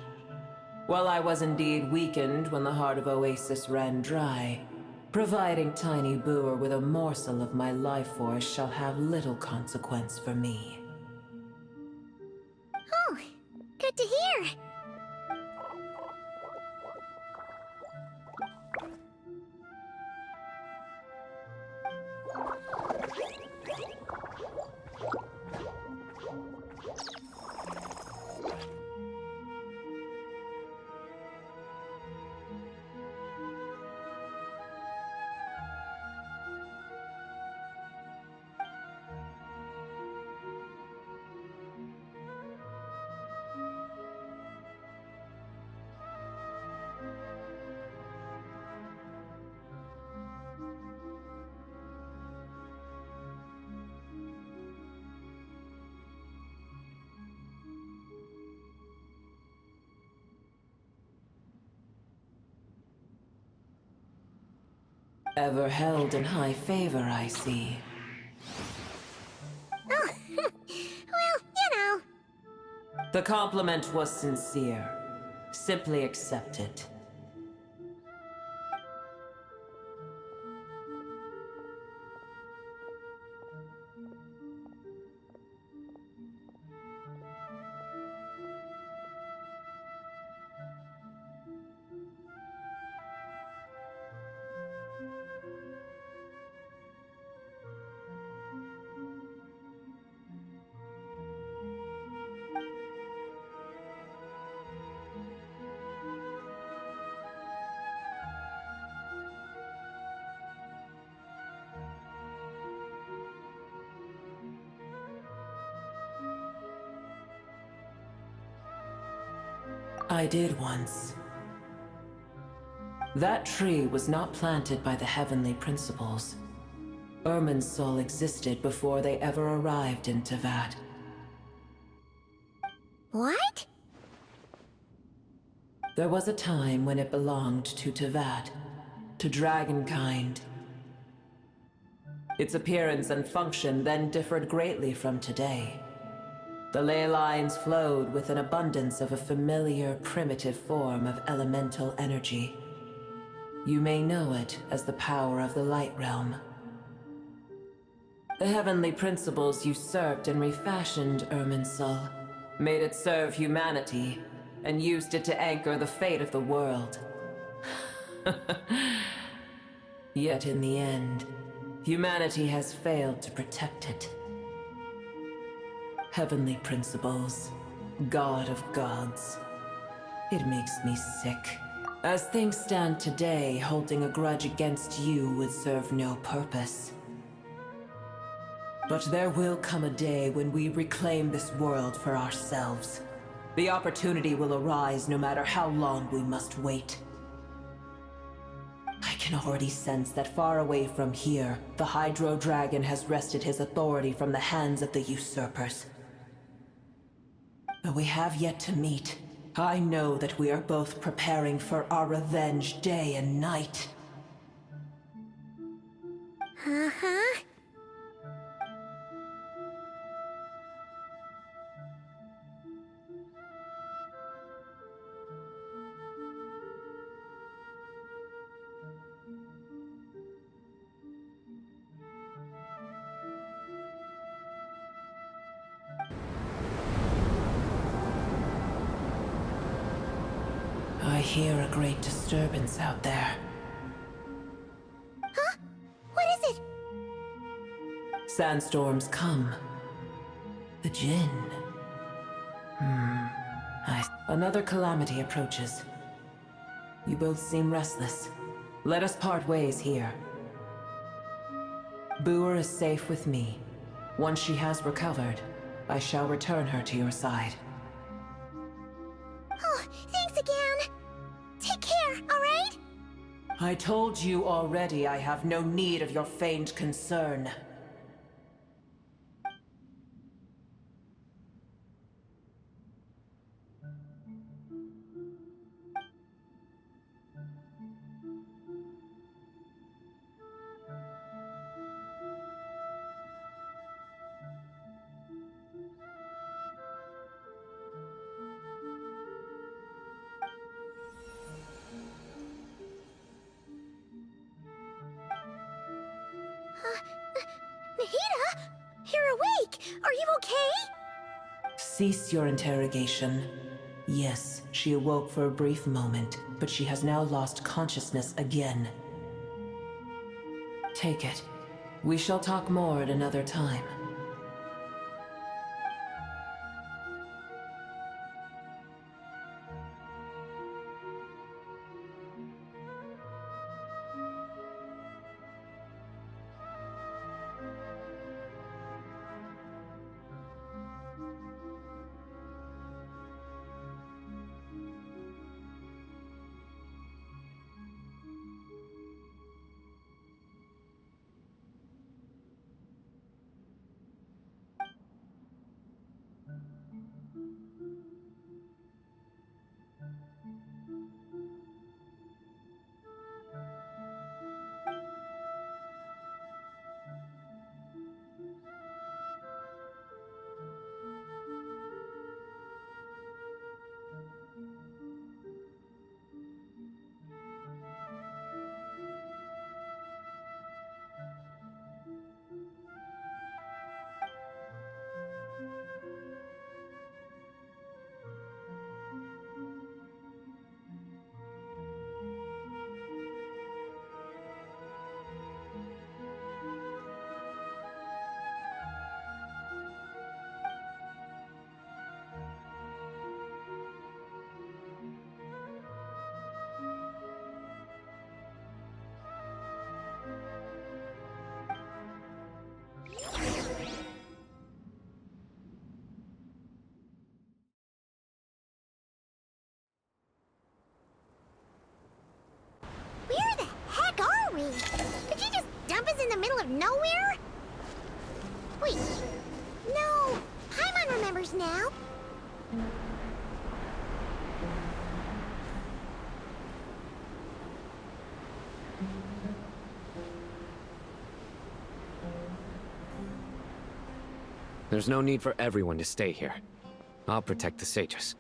While I was indeed weakened when the heart of Oasis ran dry, providing Tiny Boer with a morsel of my life force shall have little consequence for me. Oh, good to hear. Ever held in high favor, I see. Oh, well, you know. The compliment was sincere. Simply accept it. I did once. That tree was not planted by the heavenly principles. Irminsul existed before they ever arrived in Teyvat. What? There was a time when it belonged to Teyvat, to dragonkind. Its appearance and function then differed greatly from today. The ley lines flowed with an abundance of a familiar, primitive form of elemental energy. You may know it as the power of the Light Realm. The heavenly principles usurped and refashioned Irminsul, made it serve humanity, and used it to anchor the fate of the world. Yet in the end, humanity has failed to protect it. Heavenly principles, God of gods. It makes me sick. As things stand today, holding a grudge against you would serve no purpose. But there will come a day when we reclaim this world for ourselves. The opportunity will arise no matter how long we must wait. I can already sense that far away from here, the Hydro Dragon has wrested his authority from the hands of the usurpers. Though we have yet to meet, I know that we are both preparing for our revenge day and night. Uh-huh. I hear a great disturbance out there. Huh? What is it? Sandstorms come. The Jinn. Another calamity approaches. You both seem restless. Let us part ways here. Boer is safe with me. Once she has recovered, I shall return her to your side. Oh, thanks again. Take care, alright? I told you already I have no need of your feigned concern. Nahida? You're awake! Are you okay? Cease your interrogation. Yes, she awoke for a brief moment, but she has now lost consciousness again. Take it. We shall talk more at another time. Where the heck are we? Did you just dump us in the middle of nowhere? Wait. No. Paimon remembers now. There's no need for everyone to stay here. I'll protect the sages.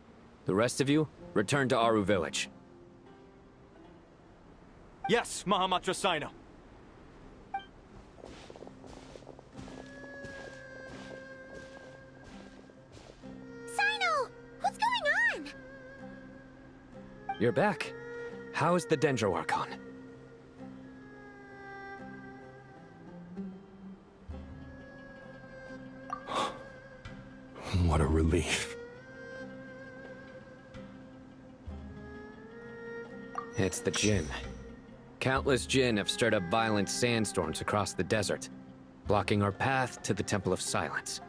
The rest of you, return to Aru Village. Yes, Mahamatra Sino. Sino! What's going on? You're back. How is the Dendro Archon? What a relief. It's the Jinn. Countless Jinn have stirred up violent sandstorms across the desert, blocking our path to the Temple of Silence.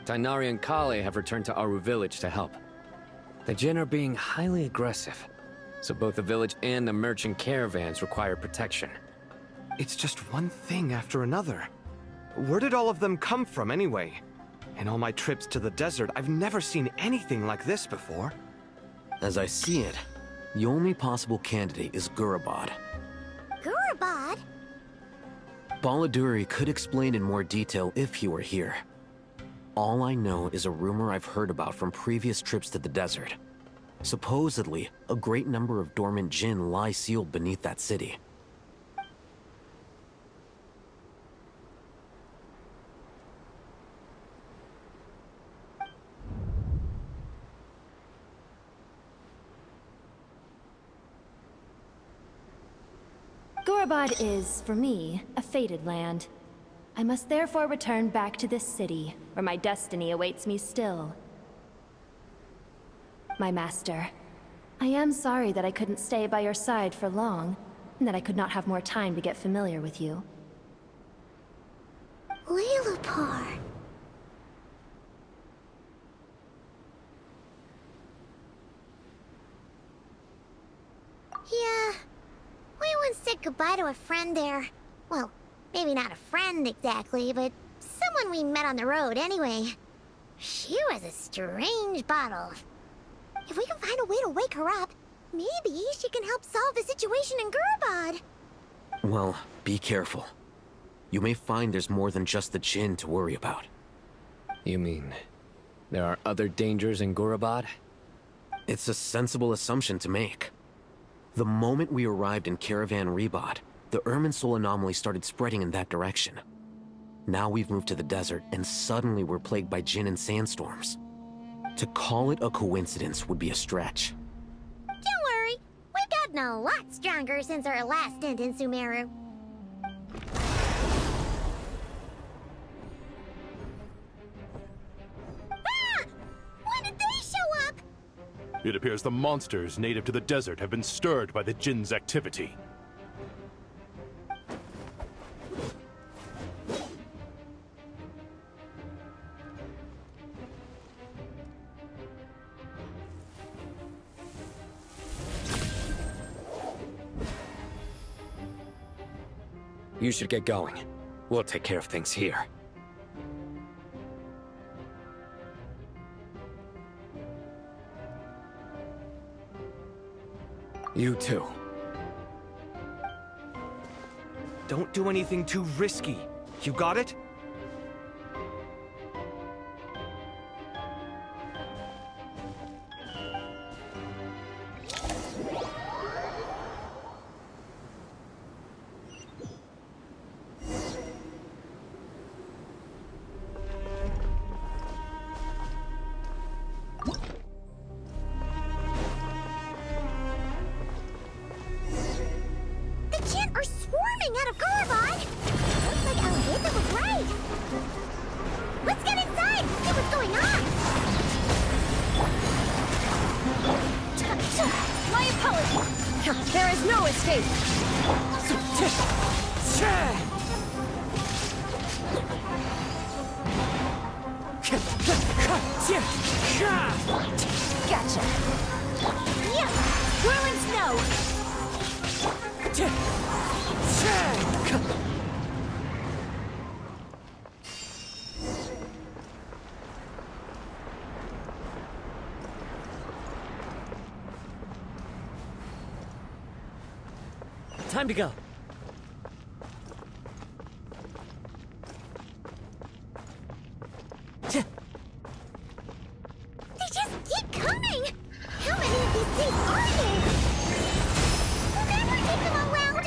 Tighnari and Kale have returned to Aru Village to help. The Jinn are being highly aggressive, so both the village and the merchant caravans require protection. It's just one thing after another. Where did all of them come from anyway? In all my trips to the desert, I've never seen anything like this before. As I see it, the only possible candidate is Gurabad. Gurabad? Baladuri could explain in more detail if he were here. All I know is a rumor I've heard about from previous trips to the desert. Supposedly, a great number of dormant Jinn lie sealed beneath that city. Gurabad is, for me, a fated land. I must therefore return back to this city, where my destiny awaits me still. My master, I am sorry that I couldn't stay by your side for long, and that I could not have more time to get familiar with you. Leelapar. Yeah, we once goodbye to a friend there. Well, maybe not a friend exactly, but someone we met on the road anyway. She was a strange bottle. If we can find a way to wake her up, maybe she can help solve the situation in Gurabad. Well, be careful. You may find there's more than just the Jinn to worry about. You mean, there are other dangers in Gurabad? It's a sensible assumption to make. The moment we arrived in Caravan Rebad, the Irminsul anomaly started spreading in that direction. Now we've moved to the desert, and suddenly we're plagued by Jinn and sandstorms. To call it a coincidence would be a stretch. Don't worry, we've gotten a lot stronger since our last stint in Sumeru. Ah! When did they show up? It appears the monsters native to the desert have been stirred by the Jinn's activity. You should get going. We'll take care of things here. You too. Don't do anything too risky. You got it? The Jinn are swarming out of Gurabad! Looks like Awaken was right! Let's get inside and see what's going on! My apologies! There is no escape! Gotcha! Yeah! Whirling snow! Time to go. They just keep coming! How many of these things are there? We'll never take them all round!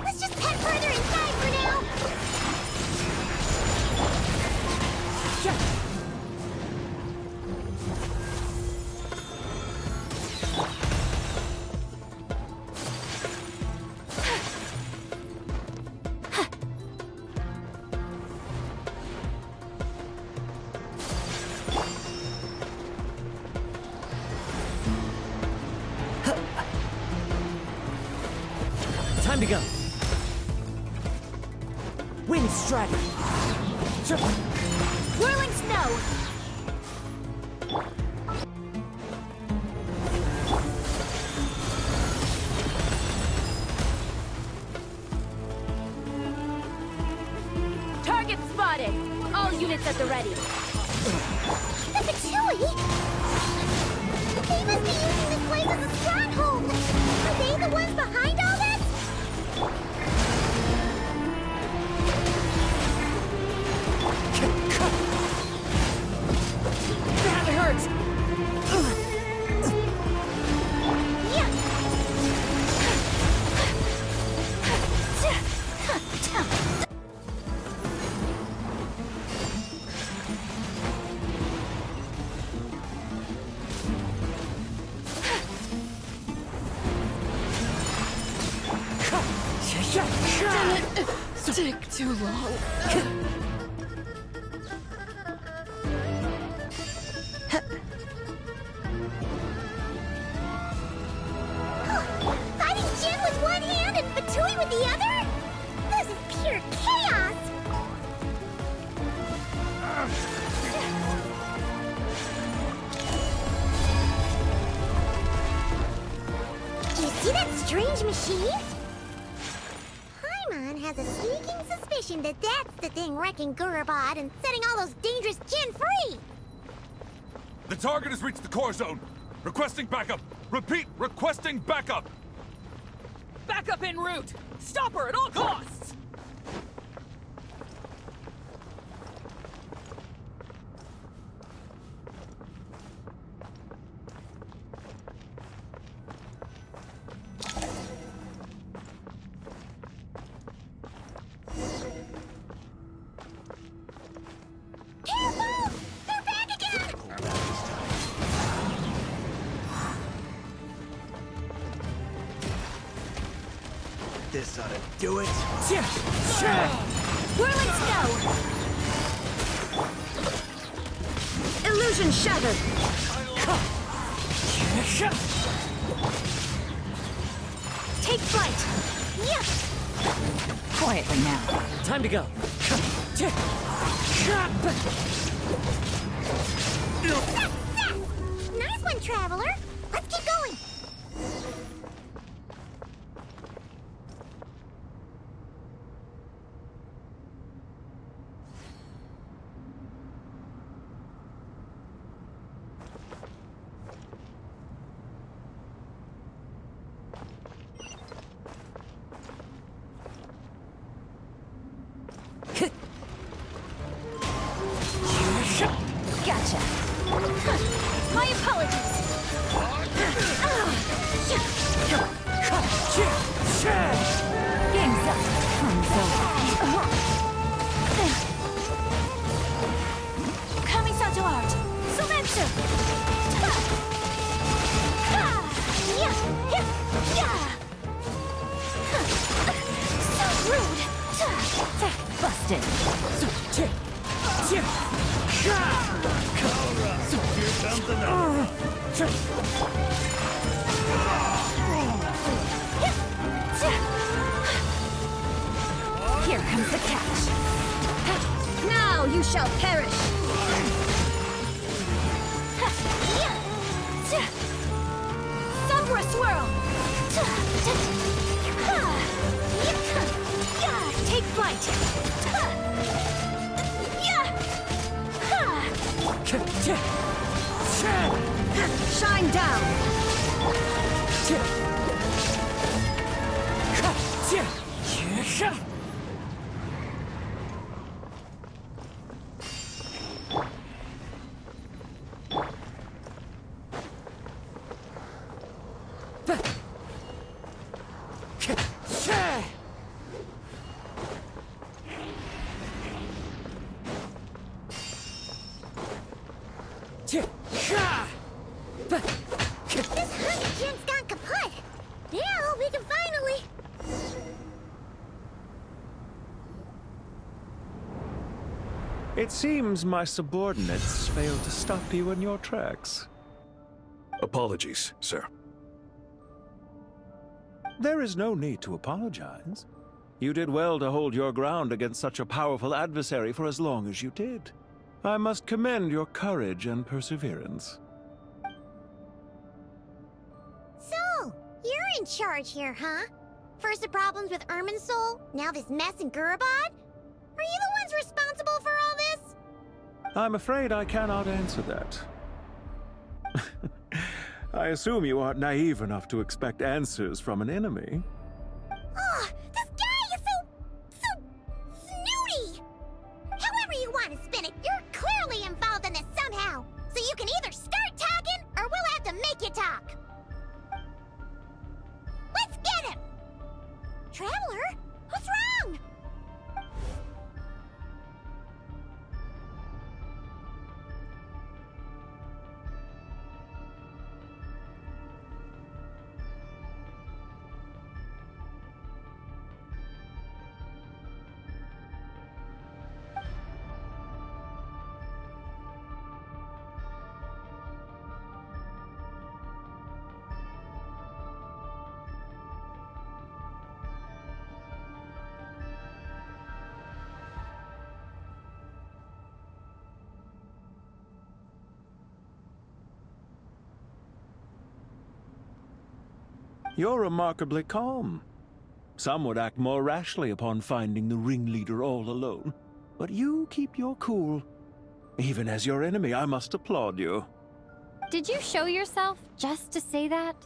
Let's just head further inside for now! Time to go. Wind strike. Whirling snow! Target spotted! All units at the ready. The Patui! They must be using this place as a stronghold! Are they the ones behind all this? That hurts! Didn't take too long. Fighting Jin with one hand and Fatui with the other? This is pure chaos! Do you see that strange machine? has a sneaking suspicion that that's the thing wrecking Gurabad and setting all those dangerous Jinn free! The target has reached the core zone. Requesting backup. Repeat, requesting backup. Backup en route! Stop her at all costs! Careful! They're back again! This ought to do it. Whirling snow! Illusion shattered! Take flight! Quietly now. Time to go. Nice one, Traveler! Let's keep going! Gotcha! My apologies! Game's up! Fun's over! Kamisato art! Sumetsu! So rude! Busted! Here comes another. Here comes the catch. Now you shall perish. Sombra swirl. Take flight. Shine down. This honey Jin's gone kaput! Now we can finally... It seems my subordinates failed to stop you in your tracks. Apologies, sir. There is no need to apologize. You did well to hold your ground against such a powerful adversary for as long as you did. I must commend your courage and perseverance. So, you're in charge here, huh? First the problems with Irminsul, now this mess in Gurabad? Are you the ones responsible for all this? I'm afraid I cannot answer that. I assume you aren't naive enough to expect answers from an enemy. Oh, this guy is so snooty! However you want to spin it, you're clearly involved in this somehow. So you can either start talking, or we'll have to make you talk. Let's get him! Traveler, what's wrong? You're remarkably calm. Some would act more rashly upon finding the ringleader all alone. But you keep your cool. Even as your enemy, I must applaud you. Did you show yourself just to say that?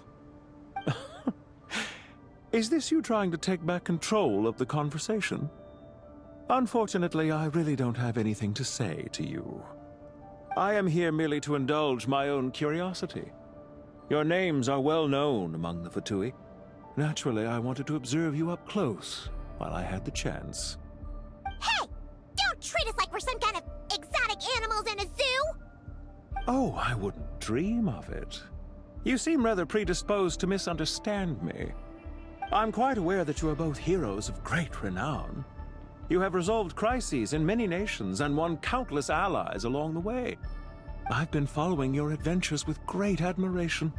Is this you trying to take back control of the conversation? Unfortunately, I really don't have anything to say to you. I am here merely to indulge my own curiosity. Your names are well known among the Fatui. Naturally, I wanted to observe you up close while I had the chance. Hey! Don't treat us like we're some kind of exotic animals in a zoo! Oh, I wouldn't dream of it. You seem rather predisposed to misunderstand me. I'm quite aware that you are both heroes of great renown. You have resolved crises in many nations and won countless allies along the way. I've been following your adventures with great admiration.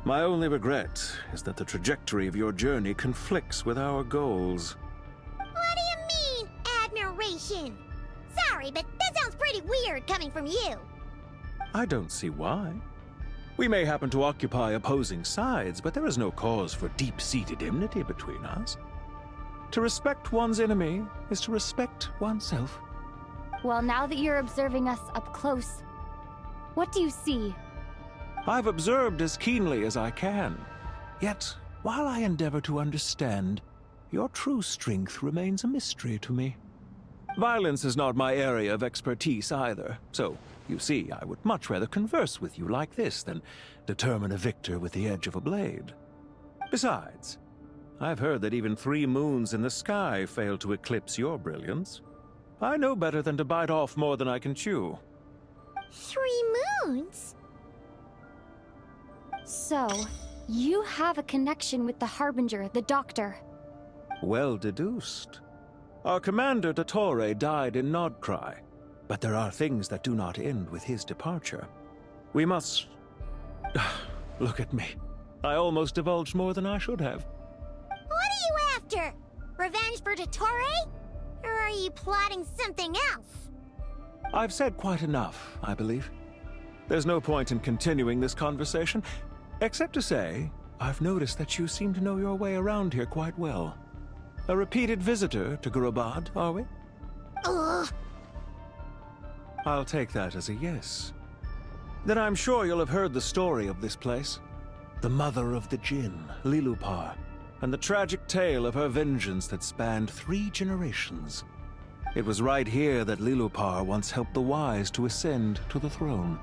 My only regret is that the trajectory of your journey conflicts with our goals. What do you mean, admiration? Sorry, but that sounds pretty weird coming from you. I don't see why. We may happen to occupy opposing sides, but there is no cause for deep-seated enmity between us. To respect one's enemy is to respect oneself. Well, now that you're observing us up close, what do you see? I've observed as keenly as I can. Yet, while I endeavor to understand, your true strength remains a mystery to me. Violence is not my area of expertise either, so, you see, I would much rather converse with you like this than determine a victor with the edge of a blade. Besides, I've heard that even 3 moons in the sky fail to eclipse your brilliance. I know better than to bite off more than I can chew. 3 moons? So, you have a connection with the Harbinger, the Doctor. Well deduced. Our commander, Dottore, died in Nodcry, but there are things that do not end with his departure. We must... Look at me. I almost divulged more than I should have. What are you after? Revenge for Dottore? Or are you plotting something else? I've said quite enough, I believe. There's no point in continuing this conversation, except to say, I've noticed that you seem to know your way around here quite well. A repeated visitor to Gurabad, are we? Ugh. I'll take that as a yes. Then I'm sure you'll have heard the story of this place. The mother of the Jinn, Lilupar, and the tragic tale of her vengeance that spanned 3 generations. It was right here that Lilupar once helped the wise to ascend to the throne.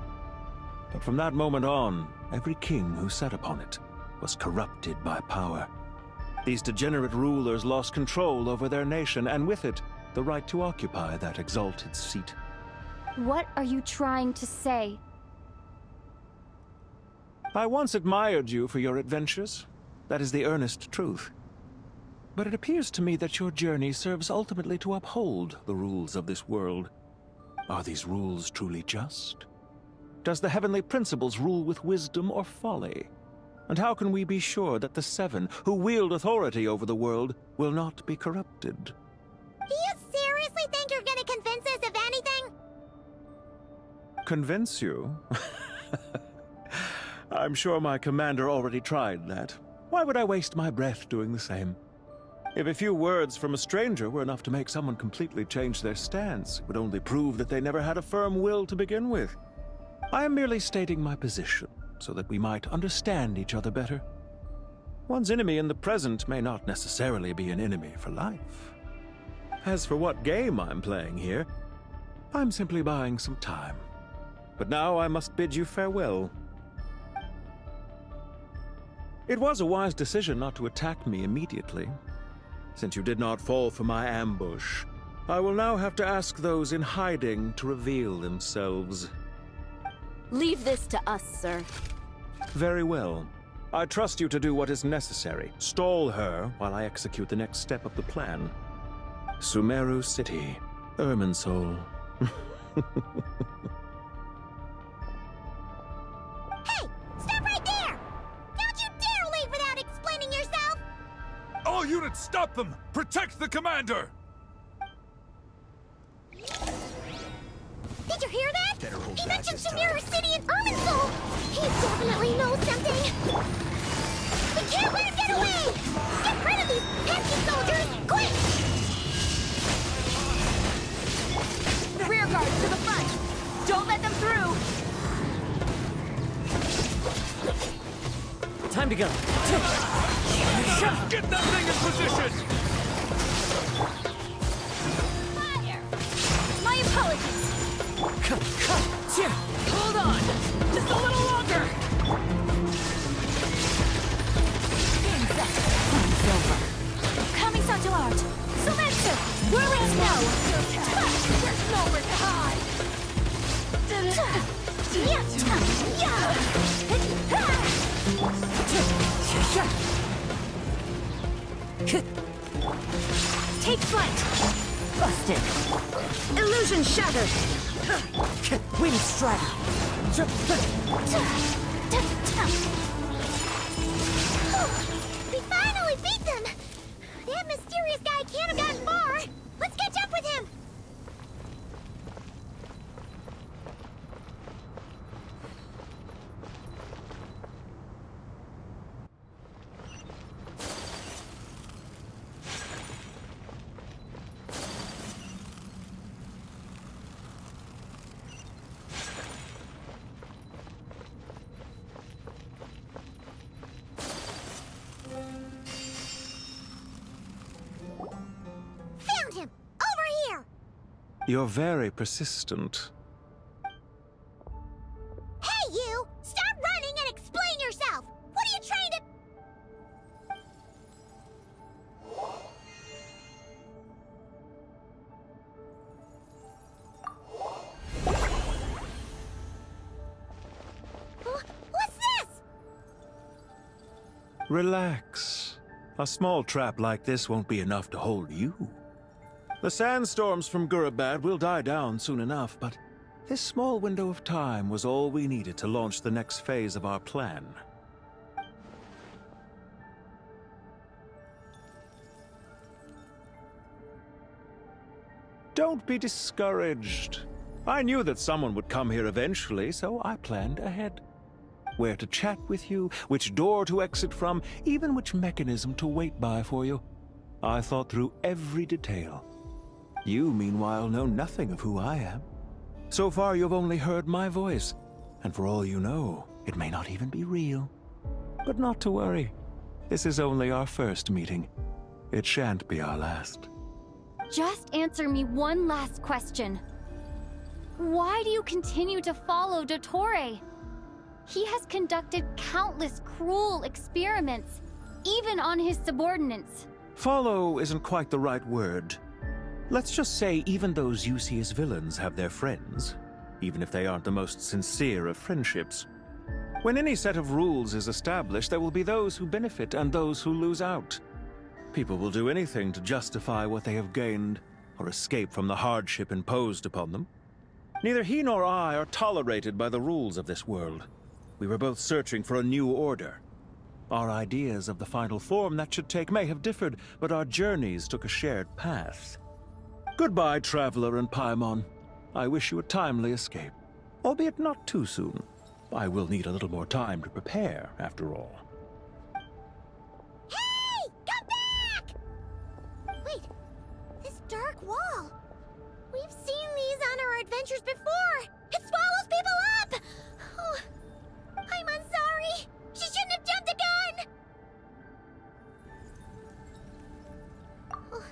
But from that moment on, every king who sat upon it was corrupted by power. These degenerate rulers lost control over their nation, and with it, the right to occupy that exalted seat. What are you trying to say? I once admired you for your adventures. That is the earnest truth. But it appears to me that your journey serves ultimately to uphold the rules of this world. Are these rules truly just? Does the heavenly principles rule with wisdom or folly? And how can we be sure that the 7 who wield authority over the world will not be corrupted? Do you seriously think you're gonna convince us of anything? Convince you? I'm sure my commander already tried that. Why would I waste my breath doing the same? If a few words from a stranger were enough to make someone completely change their stance, it would only prove that they never had a firm will to begin with. I am merely stating my position, so that we might understand each other better. One's enemy in the present may not necessarily be an enemy for life. As for what game I'm playing here, I'm simply buying some time. But now I must bid you farewell. It was a wise decision not to attack me immediately. Since you did not fall for my ambush, I will now have to ask those in hiding to reveal themselves. Leave this to us, sir. Very well. I trust you to do what is necessary. Stall her while I execute the next step of the plan. Sumeru City, Irminsul. Hey! Stop right there! Don't you dare leave without explaining yourself! All units, stop them! Protect the commander! Did you hear that? Better hold He back mentioned this time. Sumeru City and Irminsul! He definitely knows something! We can't let him get away! Get rid of down these pesky soldiers! Quick! The rear guard to the front! Don't let them through! Time to go. Get that thing in position! Fire! My apologies! Hold on! Just a little longer! Coming such large. Sylvester, where is now? There's nowhere to hide! Take flight! Busted. Illusion shattered. Wind strike. We finally beat them! That mysterious guy can't have gotten far! Let's catch up with him! Found him! Over here! You're very persistent. Hey, you! Stop running and explain yourself! What are you trying to... What's this? Relax. A small trap like this won't be enough to hold you. The sandstorms from Gurabad will die down soon enough, but this small window of time was all we needed to launch the next phase of our plan. Don't be discouraged. I knew that someone would come here eventually, so I planned ahead. Where to chat with you, which door to exit from, even which mechanism to wait by for you. I thought through every detail. You, meanwhile, know nothing of who I am. So far, you've only heard my voice, and for all you know, it may not even be real. But not to worry. This is only our first meeting. It shan't be our last. Just answer me one last question. Why do you continue to follow Dottore? He has conducted countless cruel experiments, even on his subordinates. Follow isn't quite the right word. Let's just say even those you see as villains have their friends, even if they aren't the most sincere of friendships. When any set of rules is established, there will be those who benefit and those who lose out. People will do anything to justify what they have gained, or escape from the hardship imposed upon them. Neither he nor I are tolerated by the rules of this world. We were both searching for a new order. Our ideas of the final form that should take may have differed, but our journeys took a shared path. Goodbye, Traveler and Paimon. I wish you a timely escape, albeit not too soon. I will need a little more time to prepare, after all. Hey! Come back! Wait, this dark wall. We've seen these on our adventures before. It swallows people up! Oh, I'm sorry. She shouldn't have jumped the gun! Oh,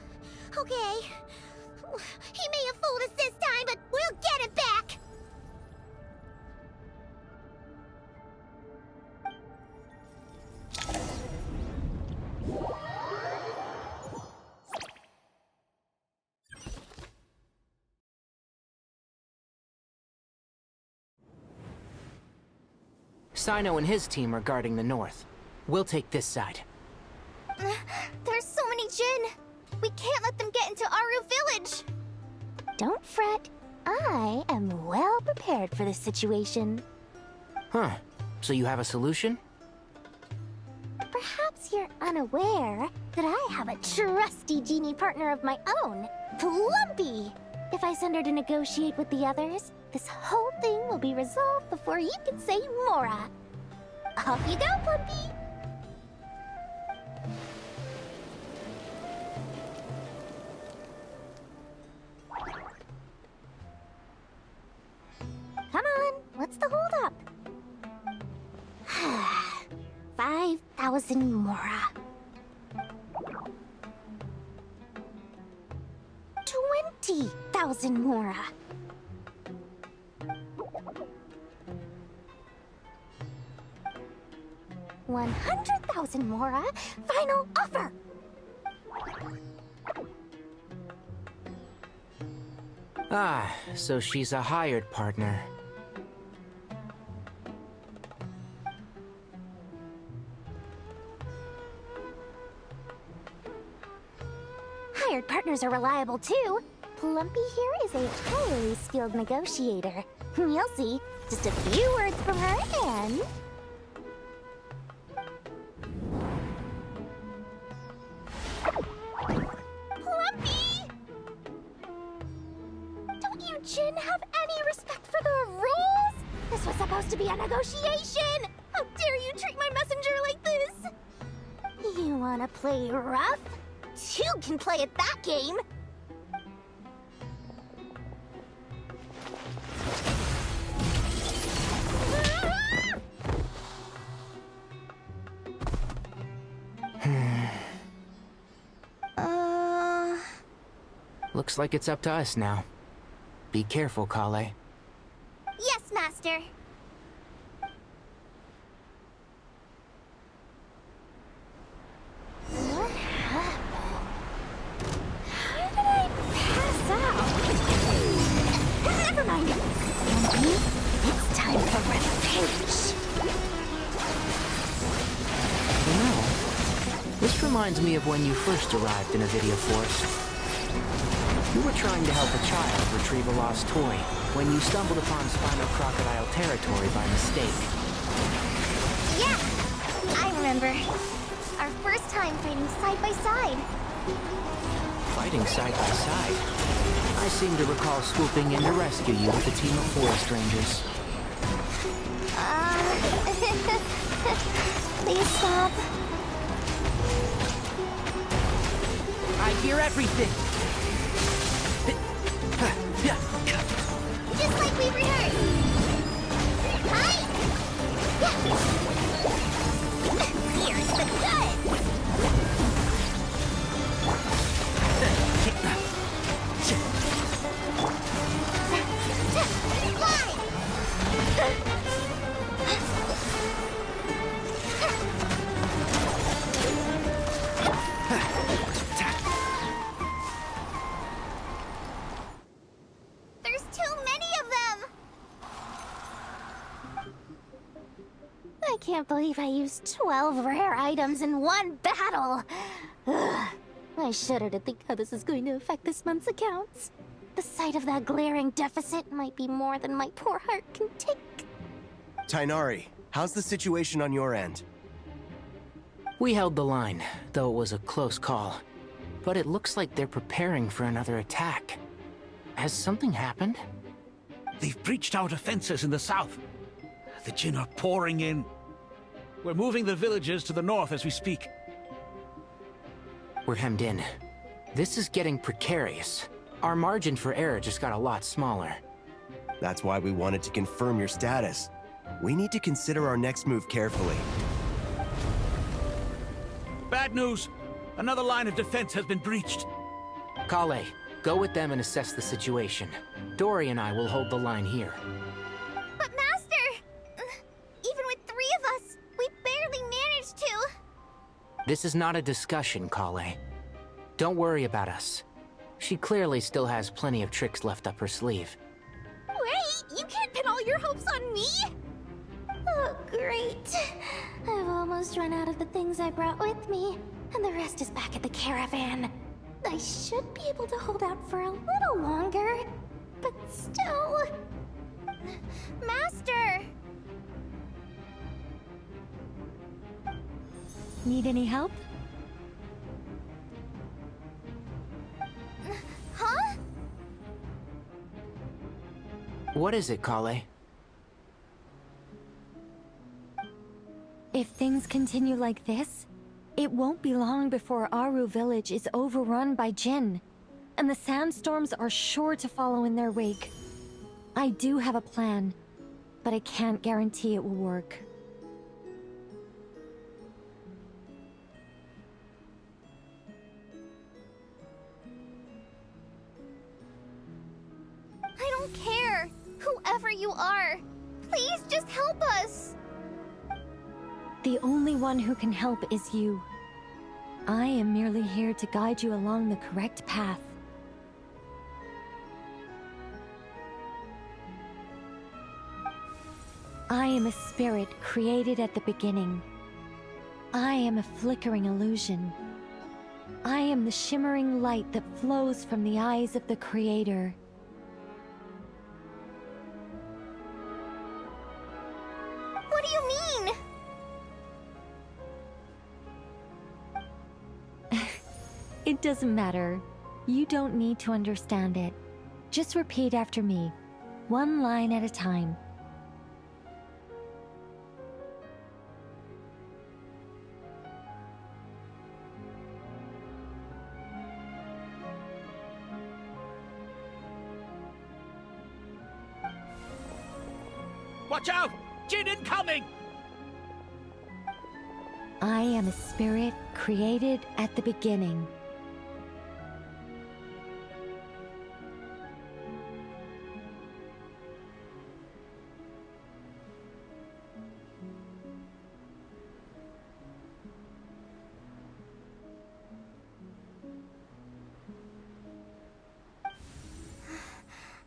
okay. He may have fooled us this time, but we'll get it back! Sino and his team are guarding the north. We'll take this side. There's so many Jin. We can't let them get into Aru Village. Don't fret. I am well prepared for this situation. Huh. So you have a solution? Perhaps you're unaware that I have a trusty genie partner of my own, Plumpy. If I send her to negotiate with the others, this whole thing will be resolved before you can say Mora. Off you go, Plumpy! 100,000 mora. 20,000 mora. 100,000 mora. Final offer. Ah, so she's a hired partner. Hired partners are reliable too. Plumpy here is a highly skilled negotiator. You'll see. Just a few words from her and... Plumpy! Don't you, Jin, have any respect for the rules? This was supposed to be a negotiation! How dare you treat my messenger like this? You wanna play rough? Two can play at that game! Looks like it's up to us now. Be careful, Kale. Yes, Master. What happened? How did I pass out? Never mind. Plumpy, it's time for revenge. You know, this reminds me of when you first arrived in Avidia Forest. You were trying to help a child retrieve a lost toy when you stumbled upon Spinal Crocodile territory by mistake. Yeah, I remember. Our first time fighting side by side. Fighting side by side? I seem to recall swooping in to rescue you with a team of forest rangers. Please stop. I hear everything! Just like we rehearsed. Hi! Here's the goods! There's too many of them! I can't believe I used 12 rare items in one battle! Ugh. I shudder to think how this is going to affect this month's accounts. The sight of that glaring deficit might be more than my poor heart can take. Tighnari, how's the situation on your end? We held the line, though it was a close call. But it looks like they're preparing for another attack. Has something happened? They've breached our defenses in the south. The Jinn are pouring in. We're moving the villagers to the north as we speak. We're hemmed in. This is getting precarious. Our margin for error just got a lot smaller. That's why we wanted to confirm your status. We need to consider our next move carefully. Bad news! Another line of defense has been breached. Kale, go with them and assess the situation. Dory and I will hold the line here. But Master! Even with 3 of us, we barely managed to. This is not a discussion, Kale. Don't worry about us. She clearly still has plenty of tricks left up her sleeve. Wait, you can't pin all your hopes on me? Oh, great. I've almost run out of the things I brought with me, and the rest is back at the caravan. I should be able to hold out for a little longer, but still... Master! Need any help? Huh? What is it, Kale? If things continue like this, it won't be long before Aru village is overrun by Jinn, and the sandstorms are sure to follow in their wake. I do have a plan, but I can't guarantee it will work. don't care. Whoever you are, please just help us. The only one who can help is you. I am merely here to guide you along the correct path. I am a spirit created at the beginning. I am a flickering illusion. I am the shimmering light that flows from the eyes of the Creator. What do you mean? It doesn't matter. You don't need to understand it. Just repeat after me, one line at a time. Watch out! Jin incoming! I am a spirit created at the beginning.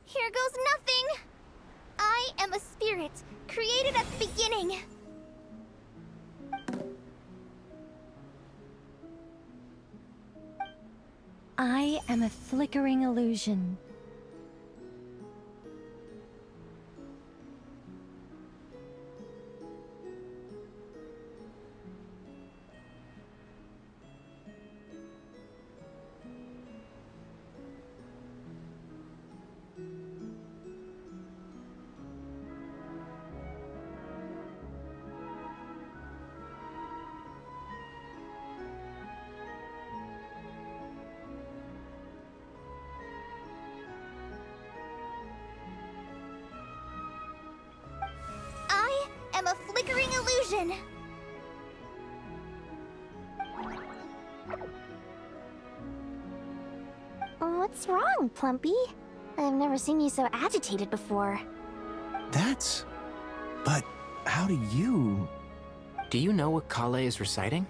Here goes nothing! I am a spirit, created at the beginning. I am a flickering illusion. I am a flickering illusion. What's wrong, Plumpy? I've never seen you so agitated before. But how do you... Do you know what Kale is reciting?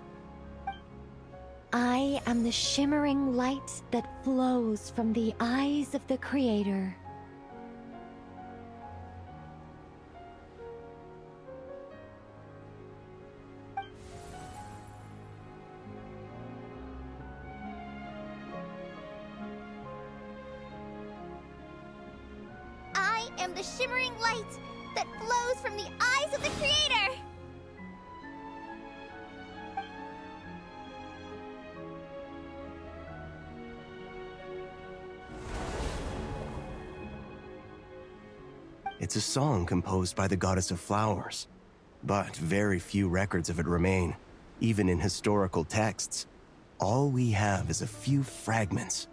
I am the shimmering light that flows from the eyes of the Creator. I am the shimmering light that flows from the eyes of the Creator! It's a song composed by the goddess of flowers, but very few records of it remain, even in historical texts. All we have is a few fragments.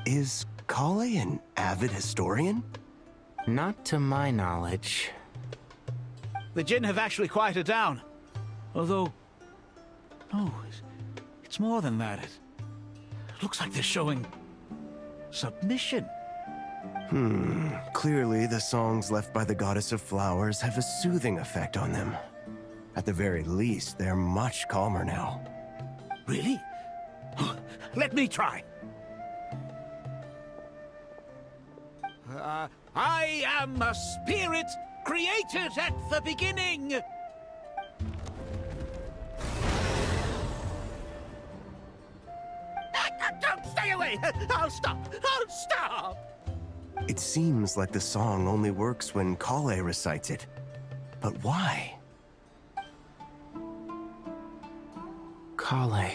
Is Kale an avid historian? Not to my knowledge. The Jinn have actually quieted down. Although... no, it's more than that. It looks like they're showing... submission. Clearly the songs left by the goddess of flowers have a soothing effect on them. At the very least, they're much calmer now. Really? Let me try. I am a spirit created at the beginning. Don't stay away! I'll stop! I'll stop! It seems like the song only works when Kale recites it. But why? Kale.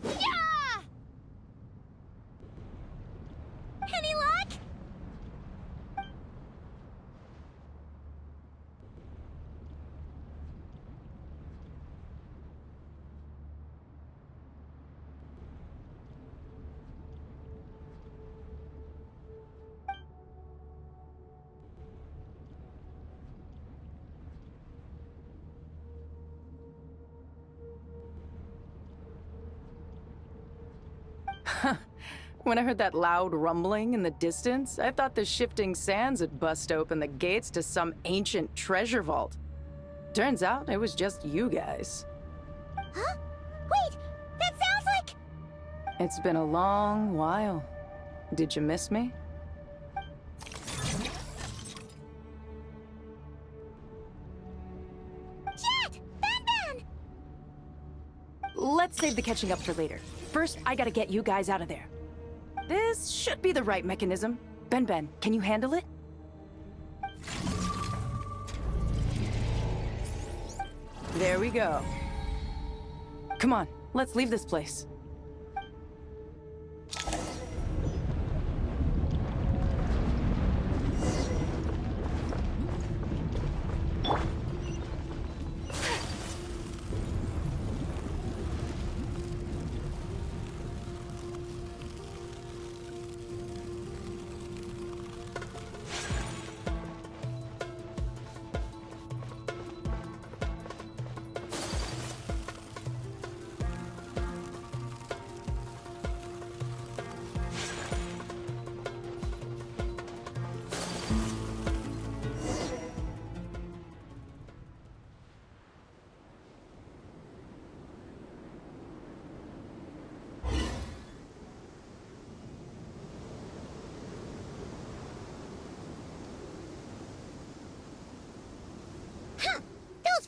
Yeah! Any luck? When I heard that loud rumbling in the distance, I thought the shifting sands had bust open the gates to some ancient treasure vault. Turns out it was just you guys. Huh? Wait, that sounds like... It's been a long while. Did you miss me? Jet! Ben! Let's save the catching up for later. First, I gotta get you guys out of there. This should be the right mechanism. Ben, can you handle it? There we go. Come on, let's leave this place.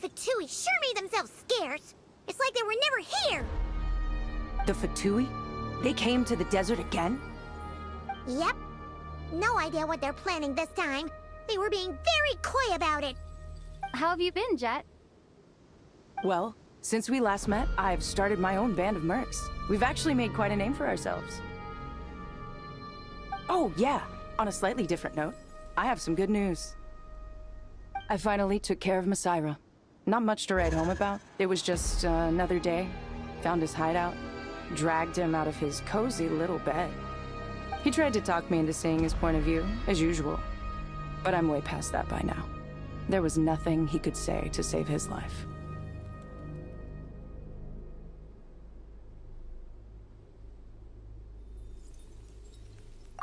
Fatui sure made themselves scarce. It's like they were never here. The Fatui? They came to the desert again? Yep. No idea what they're planning this time. They were being very coy about it. How have you been, Jet? Well, since we last met, I've started my own band of mercs. We've actually made quite a name for ourselves. Oh, yeah. On a slightly different note, I have some good news. I finally took care of Masaira. Not much to write home about. It was just another day. Found his hideout. Dragged him out of his cozy little bed. He tried to talk me into seeing his point of view, as usual. But I'm way past that by now. There was nothing he could say to save his life.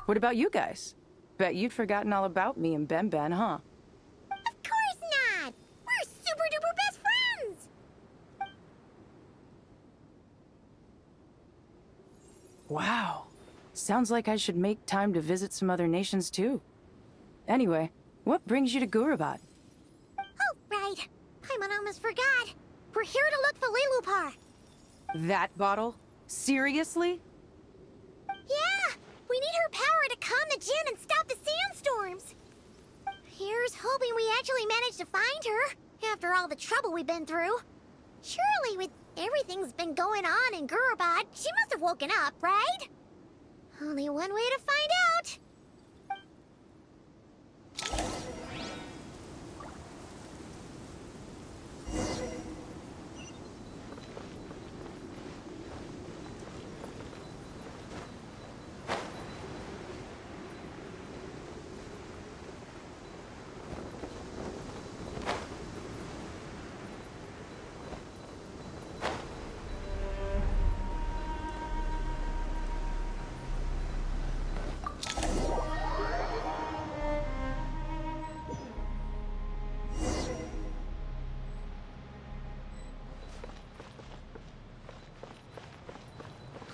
What about you guys? Bet you'd forgotten all about me and Ben, huh? Of course not! We're super duper best friends! Wow. Sounds like I should make time to visit some other nations too. Anyway, what brings you to Gurabat? Oh, right. I almost forgot. We're here to look for Lilupar. That bottle? Seriously? Yeah! We need her power to calm the Jinn and stop the sandstorms. Here's hoping we actually manage to find her, after all the trouble we've been through. Surely with everything's been going on in Gurabat, she must have woken up, right? Only one way to find out.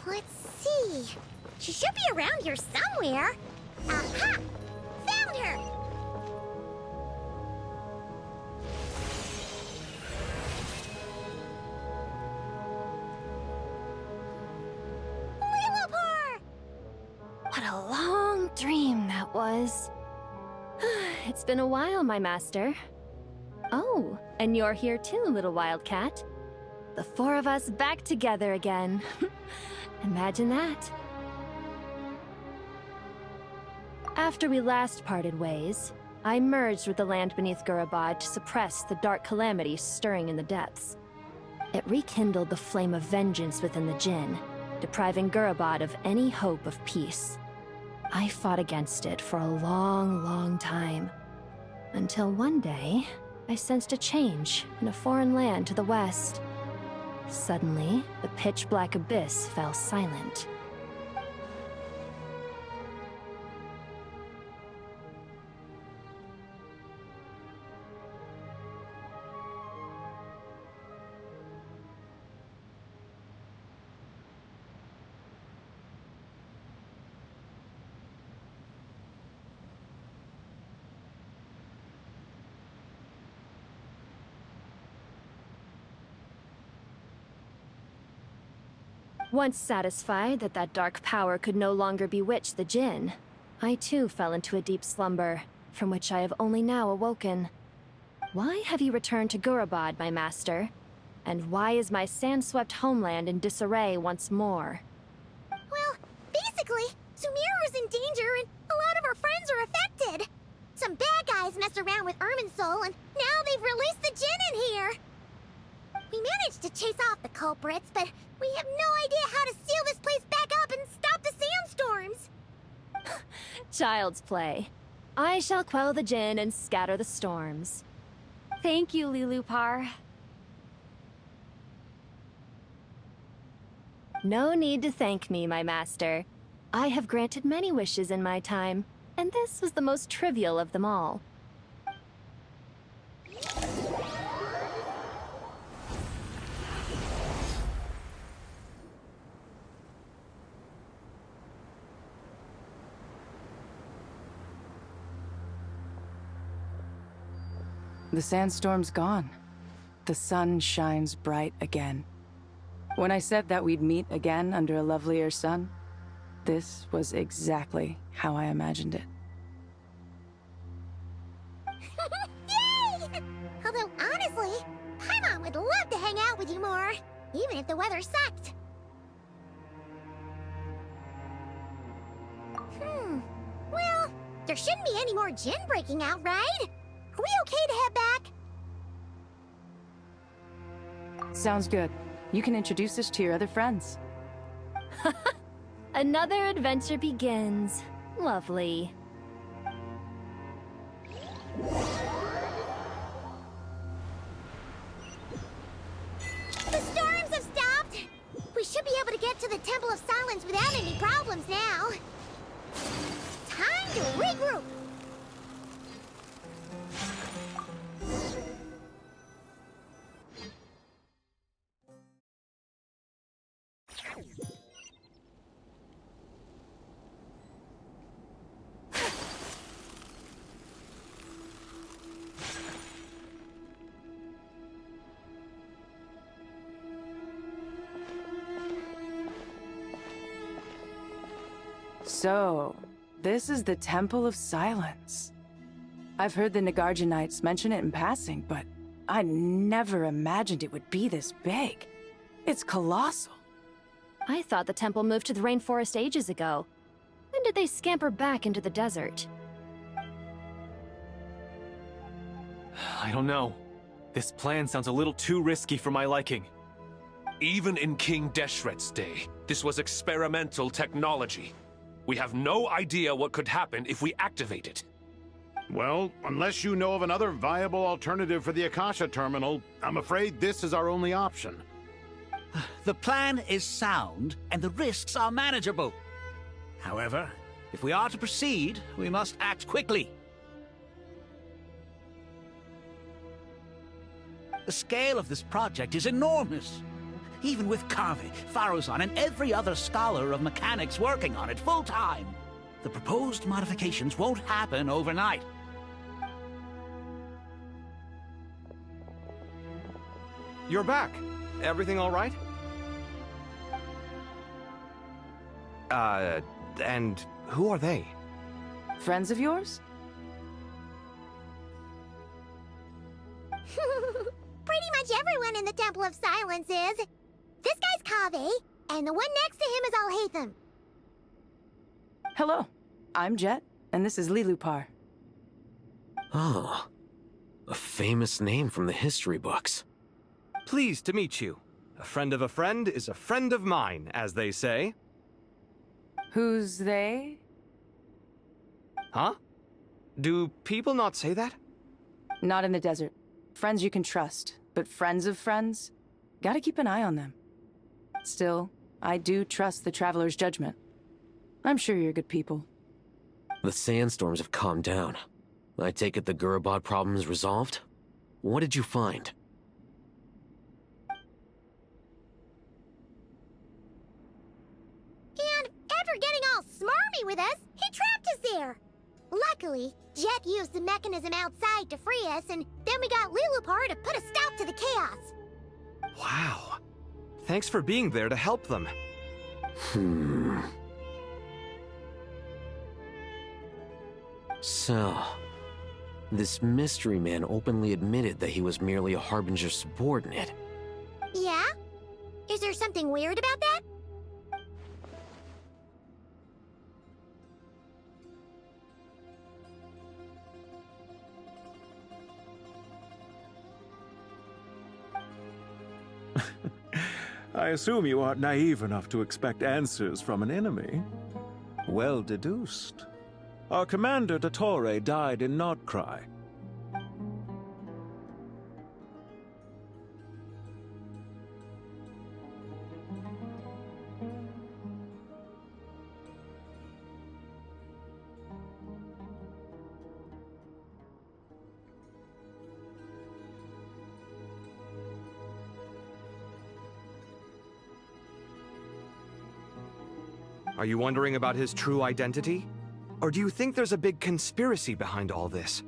Let's see. She should be around here somewhere. Aha! Found her! Lilupar! What a long dream that was. It's been a while, my master. Oh, and you're here too, little wildcat. The four of us back together again. Imagine that. After we last parted ways, I merged with the land beneath Gurabad to suppress the dark calamity stirring in the depths. It rekindled the flame of vengeance within the Jinn, depriving Gurabad of any hope of peace. I fought against it for a long, long time. Until one day, I sensed a change in a foreign land to the west. Suddenly, the pitch-black abyss fell silent. Once satisfied that that dark power could no longer bewitch the Jinn, I too fell into a deep slumber, from which I have only now awoken. Why have you returned to Gurabad, my master? And why is my sand-swept homeland in disarray once more? Well, basically, Sumeru is in danger and a lot of our friends are affected. Some bad guys messed around with Irminsul and now they've released the Jinn in here. We managed to chase off the culprits, but we have no idea how to seal this place back up and stop the sandstorms. Child's play. I shall quell the Jinn and scatter the storms. Thank you, Lilupar. No need to thank me, my master. I have granted many wishes in my time, and this was the most trivial of them all. The sandstorm's gone. The sun shines bright again. When I said that we'd meet again under a lovelier sun, this was exactly how I imagined it. Yay! Although, honestly, Paimon would love to hang out with you more, even if the weather sucked. Well, there shouldn't be any more Jinn breaking out, right? Are we okay to head back? Sounds good. You can introduce us to your other friends. Another adventure begins. Lovely. The storms have stopped! We should be able to get to the Temple of Silence without any problems now. Time to regroup! So, this is the Temple of Silence. I've heard the Nagarjanites mention it in passing, but I never imagined it would be this big. It's colossal. I thought the temple moved to the rainforest ages ago. When did they scamper back into the desert? I don't know. This plan sounds a little too risky for my liking. Even in King Deshret's day, this was experimental technology. We have no idea what could happen if we activate it. Well, unless you know of another viable alternative for the Akasha terminal, I'm afraid this is our only option. The plan is sound, and the risks are manageable. However, if we are to proceed, we must act quickly. The scale of this project is enormous. Even with Kaveh, Faruzan, and every other scholar of mechanics working on it full-time, the proposed modifications won't happen overnight. You're back. Everything all right? And who are they? Friends of yours? Pretty much everyone in the Temple of Silence is. This guy's Kaveh, and the one next to him is Alhaitham. Hello, I'm Jet, and this is Lilupar. Oh, a famous name from the history books. Pleased to meet you. A friend of a friend is a friend of mine, as they say. Who's they? Huh? Do people not say that? Not in the desert. Friends you can trust, but friends of friends? Gotta keep an eye on them. Still, I do trust the Traveler's judgment. I'm sure you're good people. The sandstorms have calmed down. I take it the Gurabad problem is resolved? What did you find? And after getting all smarmy with us, he trapped us there. Luckily, Jet used the mechanism outside to free us, and then we got Lilupar to put a stop to the chaos. Wow. Thanks for being there to help them. So, this mystery man openly admitted that he was merely a Harbinger subordinate. Yeah? Is there something weird about that? I assume you aren't naive enough to expect answers from an enemy. Well deduced. Our commander, Dottore, died in Nordcry. Are you wondering about his true identity? Or do you think there's a big conspiracy behind all this?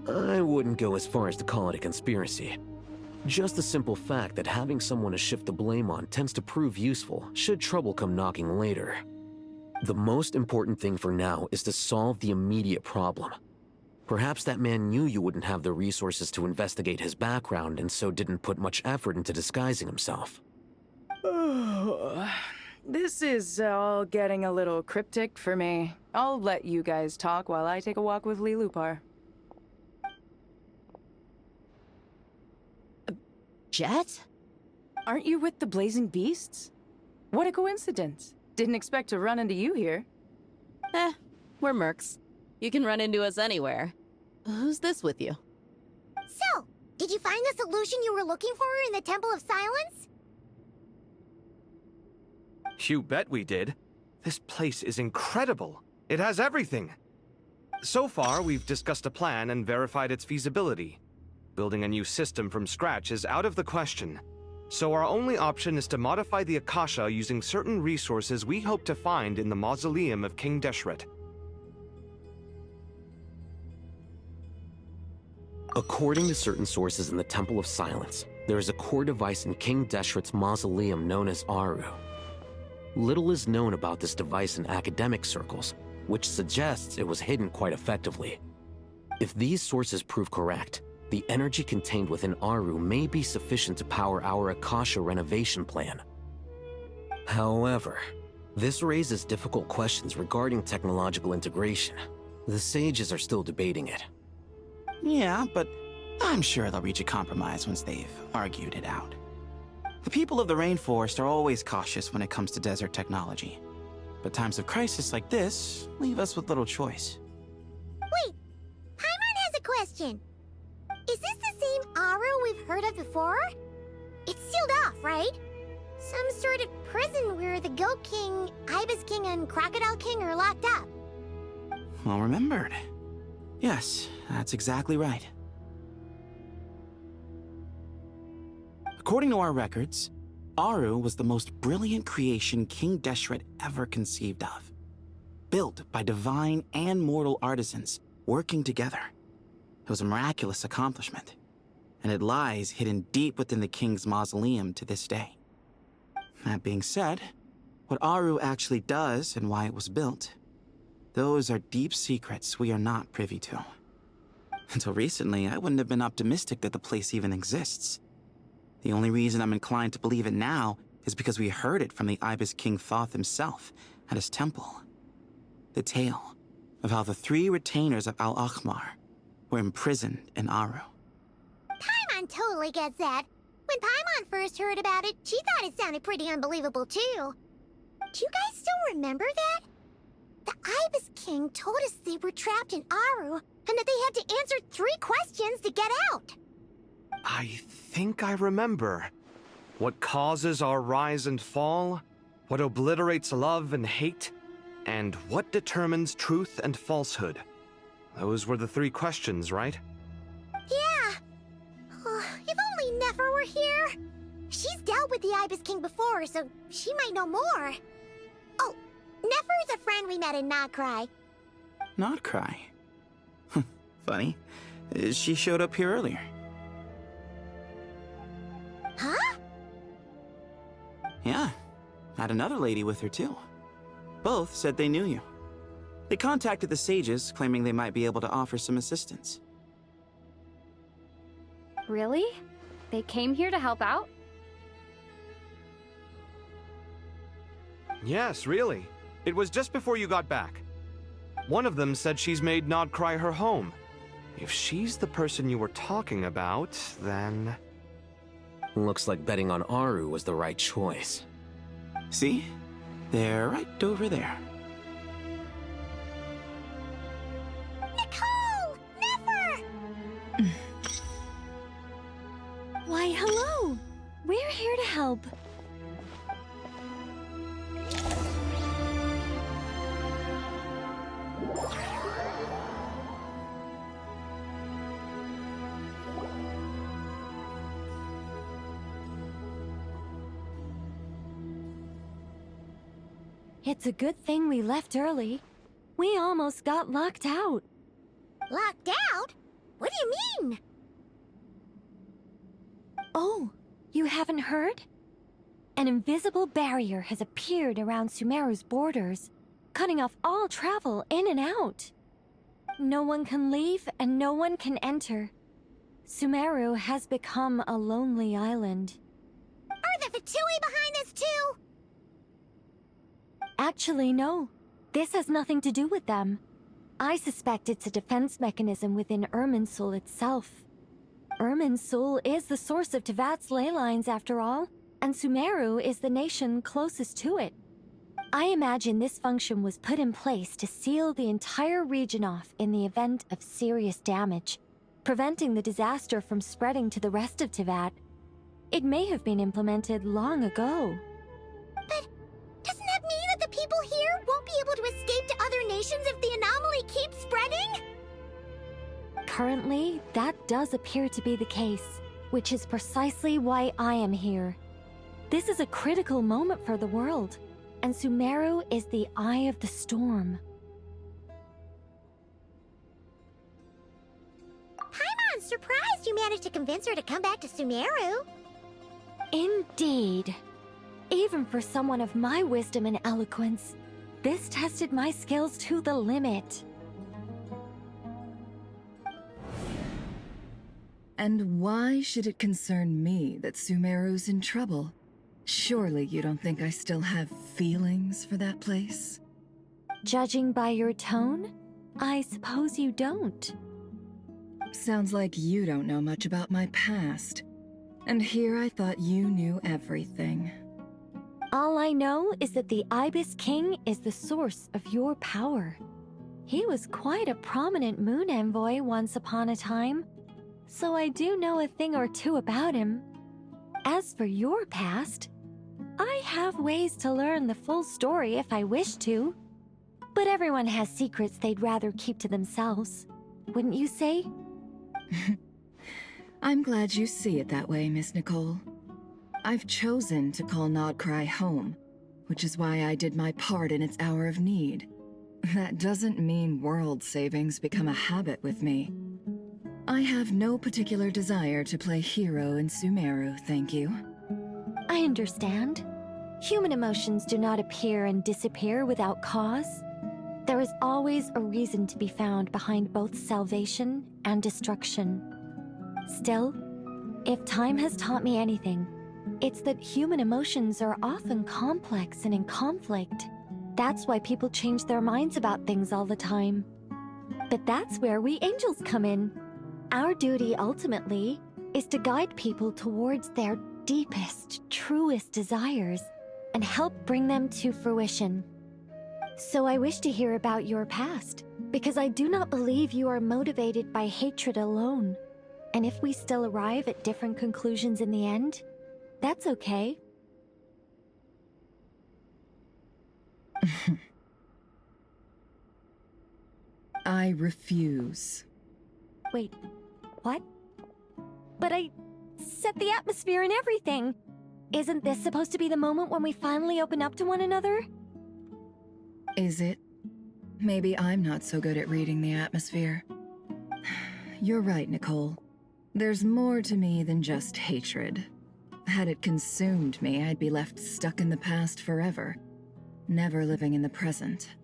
I wouldn't go as far as to call it a conspiracy. Just the simple fact that having someone to shift the blame on tends to prove useful should trouble come knocking later. The most important thing for now is to solve the immediate problem. Perhaps that man knew you wouldn't have the resources to investigate his background and so didn't put much effort into disguising himself. This is all getting a little cryptic for me. I'll let you guys talk while I take a walk with Lilupar. Jet? Aren't you with the Blazing Beasts? What a coincidence. Didn't expect to run into you here. We're mercs. You can run into us anywhere. Who's this with you? So, did you find the solution you were looking for in the Temple of Silence? You bet we did. This place is incredible. It has everything. So far, we've discussed a plan and verified its feasibility. Building a new system from scratch is out of the question. So our only option is to modify the Akasha using certain resources we hope to find in the mausoleum of King Deshret. According to certain sources in the Temple of Silence, there is a core device in King Deshret's mausoleum known as Aru. Little is known about this device in academic circles, which suggests it was hidden quite effectively. If these sources prove correct, the energy contained within Aru may be sufficient to power our Akasha renovation plan. However, this raises difficult questions regarding technological integration. The sages are still debating it. Yeah, but I'm sure they'll reach a compromise once they've argued it out. The people of the rainforest are always cautious when it comes to desert technology. But times of crisis like this leave us with little choice. Wait, Paimon has a question. Is this the same Aru we've heard of before? It's sealed off, right? Some sort of prison where the Goat King, Ibis King, and Crocodile King are locked up. Well remembered. Yes, that's exactly right. According to our records, Aru was the most brilliant creation King Deshret ever conceived of. Built by divine and mortal artisans working together. It was a miraculous accomplishment, and it lies hidden deep within the king's mausoleum to this day. That being said, what Aru actually does and why it was built, those are deep secrets we are not privy to. Until recently, I wouldn't have been optimistic that the place even exists. The only reason I'm inclined to believe it now is because we heard it from the Ibis King Thoth himself at his temple. The tale of how the 3 retainers of Al-Akhmar were imprisoned in Aru. Paimon totally gets that. When Paimon first heard about it, she thought it sounded pretty unbelievable too. Do you guys still remember that? The Ibis King told us they were trapped in Aru and that they had to answer 3 questions to get out. I think I remember. What causes our rise and fall? What obliterates love and hate? And what determines truth and falsehood? Those were the 3 questions, right? Yeah. Oh, if only Nefer were here. She's dealt with the Ibis King before, so she might know more. Oh, Nefer's a friend we met in Nordcry. Nordcry? Funny. She showed up here earlier. Huh? Yeah. Had another lady with her too. Both said they knew you. They contacted the sages, claiming they might be able to offer some assistance. Really? They came here to help out? Yes, really. It was just before you got back. One of them said she's made Nod Cry her home. If she's the person you were talking about, then... Looks like betting on Aru was the right choice. See? They're right over there. Nicole! Never! Why, hello! We're here to help. It's a good thing we left early. We almost got locked out. Locked out? What do you mean? Oh, you haven't heard? An invisible barrier has appeared around Sumeru's borders, cutting off all travel in and out. No one can leave and no one can enter. Sumeru has become a lonely island. Are the Fatui behind this too? Actually, no. This has nothing to do with them. I suspect it's a defense mechanism within Irminsul itself. Irminsul is the source of Tevat's ley lines, after all, and Sumeru is the nation closest to it. I imagine this function was put in place to seal the entire region off in the event of serious damage, preventing the disaster from spreading to the rest of Tevat. It may have been implemented long ago. But doesn't that mean that the people here won't be able to escape to other nations if the anomaly keeps spreading? Currently, that does appear to be the case, which is precisely why I am here. This is a critical moment for the world, and Sumeru is the eye of the storm. Paimon's surprised you managed to convince her to come back to Sumeru. Indeed. Even for someone of my wisdom and eloquence, this tested my skills to the limit. And why should it concern me that Sumeru's in trouble? Surely you don't think I still have feelings for that place? Judging by your tone, I suppose you don't. Sounds like you don't know much about my past. And here I thought you knew everything. All I know is that the Ibis King is the source of your power. He was quite a prominent moon envoy once upon a time, so I do know a thing or two about him. As for your past, I have ways to learn the full story if I wish to. But everyone has secrets they'd rather keep to themselves, wouldn't you say? I'm glad you see it that way, Miss Nicole. I've chosen to call Nod Cry home, which is why I did my part in its hour of need. That doesn't mean world savings become a habit with me. I have no particular desire to play hero in Sumeru, thank you. I understand. Human emotions do not appear and disappear without cause. There is always a reason to be found behind both salvation and destruction. Still, if time has taught me anything, it's that human emotions are often complex and in conflict. That's why people change their minds about things all the time. But that's where we angels come in. Our duty, ultimately, is to guide people towards their deepest, truest desires and help bring them to fruition. So I wish to hear about your past, because I do not believe you are motivated by hatred alone. And if we still arrive at different conclusions in the end, that's okay. I refuse. Wait, what? But I set the atmosphere and everything. Isn't this supposed to be the moment when we finally open up to one another? Is it? Maybe I'm not so good at reading the atmosphere. You're right, Nicole. There's more to me than just hatred. Had it consumed me, I'd be left stuck in the past forever, never living in the present.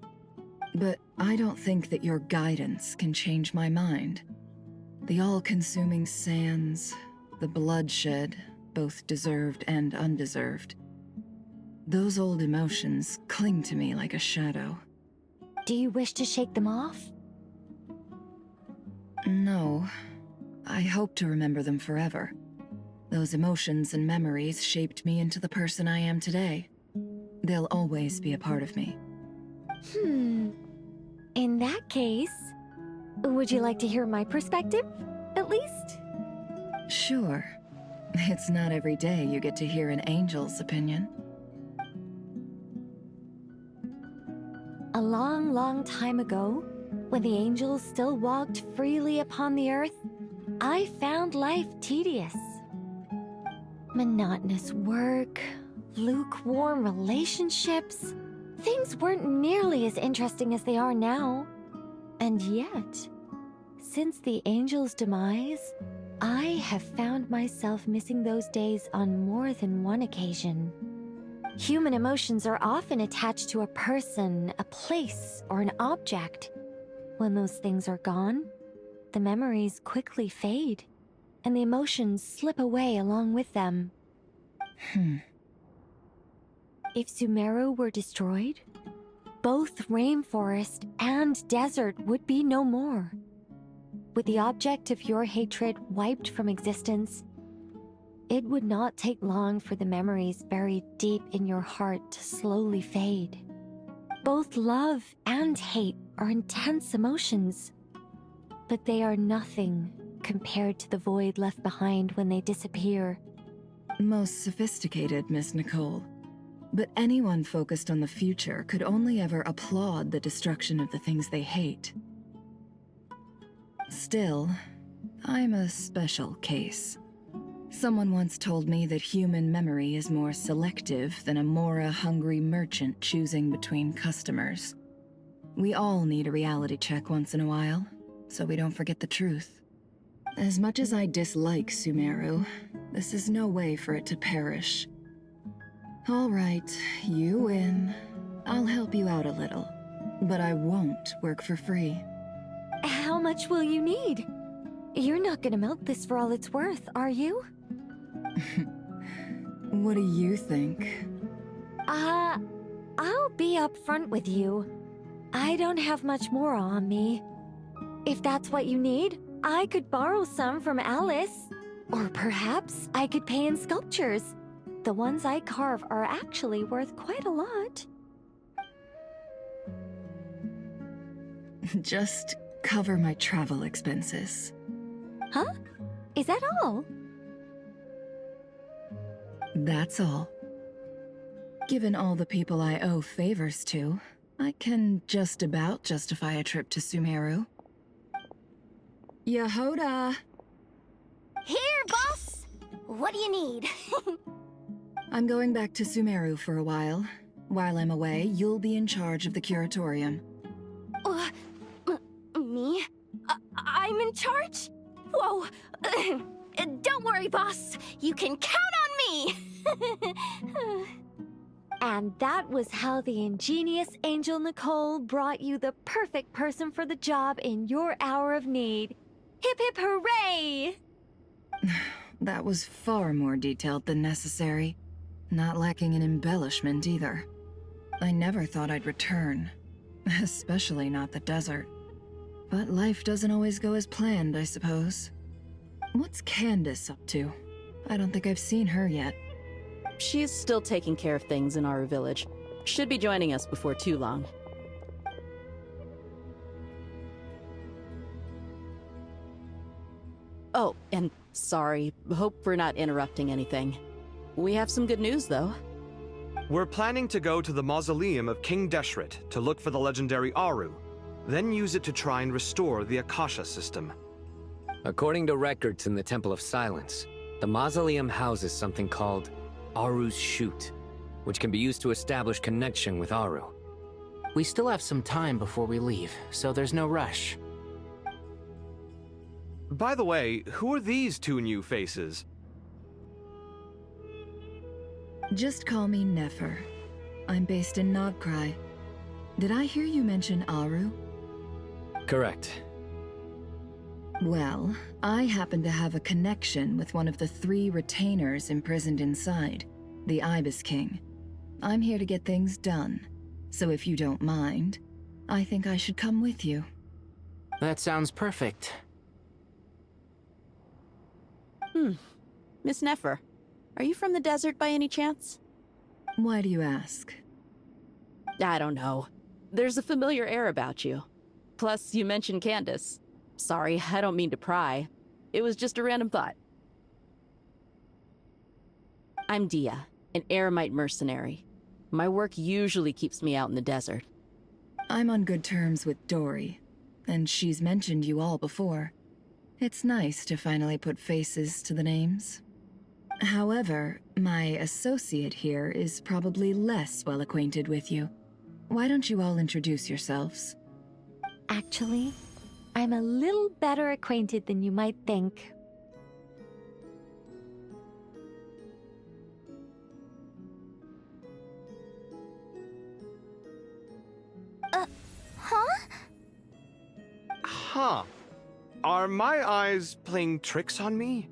But I don't think that your guidance can change my mind. The all-consuming sands, the bloodshed, both deserved and undeserved. Those old emotions cling to me like a shadow. Do you wish to shake them off? No. I hope to remember them forever. Those emotions and memories shaped me into the person I am today. They'll always be a part of me. In that case, would you like to hear my perspective, at least? Sure. It's not every day you get to hear an angel's opinion. A long, long time ago, when the angels still walked freely upon the earth, I found life tedious. Monotonous work, lukewarm relationships. Things weren't nearly as interesting as they are now. And yet, since the angels' demise, I have found myself missing those days on more than one occasion. Human emotions are often attached to a person, a place, or an object. When those things are gone, the memories quickly fade, and the emotions slip away along with them. If Sumeru were destroyed, both rainforest and desert would be no more. With the object of your hatred wiped from existence, it would not take long for the memories buried deep in your heart to slowly fade. Both love and hate are intense emotions, but they are nothing compared to the void left behind when they disappear. Most sophisticated, Miss Nicole. But anyone focused on the future could only ever applaud the destruction of the things they hate. Still, I'm a special case. Someone once told me that human memory is more selective than a Mora-hungry merchant choosing between customers. We all need a reality check once in a while, so we don't forget the truth. As much as I dislike Sumeru, this is no way for it to perish. All right, you win. I'll help you out a little, but I won't work for free. How much will you need? You're not gonna milk this for all it's worth, are you? What do you think? I'll be upfront with you. I don't have much more on me. If that's what you need, I could borrow some from Alice. Or perhaps I could pay in sculptures. The ones I carve are actually worth quite a lot. Just cover my travel expenses. Huh? Is that all? That's all. Given all the people I owe favors to, I can just about justify a trip to Sumeru. Yehoda! Here, boss! What do you need? I'm going back to Sumeru for a while. While I'm away, you'll be in charge of the curatorium. Me? I'm in charge? Whoa! Don't worry, boss. You can count on me! And that was how the ingenious Angel Nicole brought you the perfect person for the job in your hour of need. Hip hip hooray! That was far more detailed than necessary. Not lacking in embellishment either. I never thought I'd return. Especially not the desert. But life doesn't always go as planned, I suppose. What's Candace up to? I don't think I've seen her yet. She's still taking care of things in our village. Should be joining us before too long. Oh, and sorry. Hope we're not interrupting anything. We have some good news, though. We're planning to go to the mausoleum of King Deshret to look for the legendary Aru, then use it to try and restore the Akasha system. According to records in the Temple of Silence, the mausoleum houses something called Aru's Chute, which can be used to establish connection with Aru. We still have some time before we leave, so there's no rush. By the way, who are these two new faces? Just call me Nefer. I'm based in Nodcry. Did I hear you mention Aru? Correct. Well, I happen to have a connection with one of the 3 retainers imprisoned inside, the Ibis King. I'm here to get things done, so if you don't mind, I think I should come with you. That sounds perfect. Miss Nefer, are you from the desert by any chance? Why do you ask? I don't know. There's a familiar air about you. Plus, you mentioned Candace. Sorry, I don't mean to pry. It was just a random thought. I'm Dia, an eremite mercenary. My work usually keeps me out in the desert. I'm on good terms with Dory, and she's mentioned you all before. It's nice to finally put faces to the names. However, my associate here is probably less well acquainted with you. Why don't you all introduce yourselves? Actually, I'm a little better acquainted than you might think. Huh. Are my eyes playing tricks on me?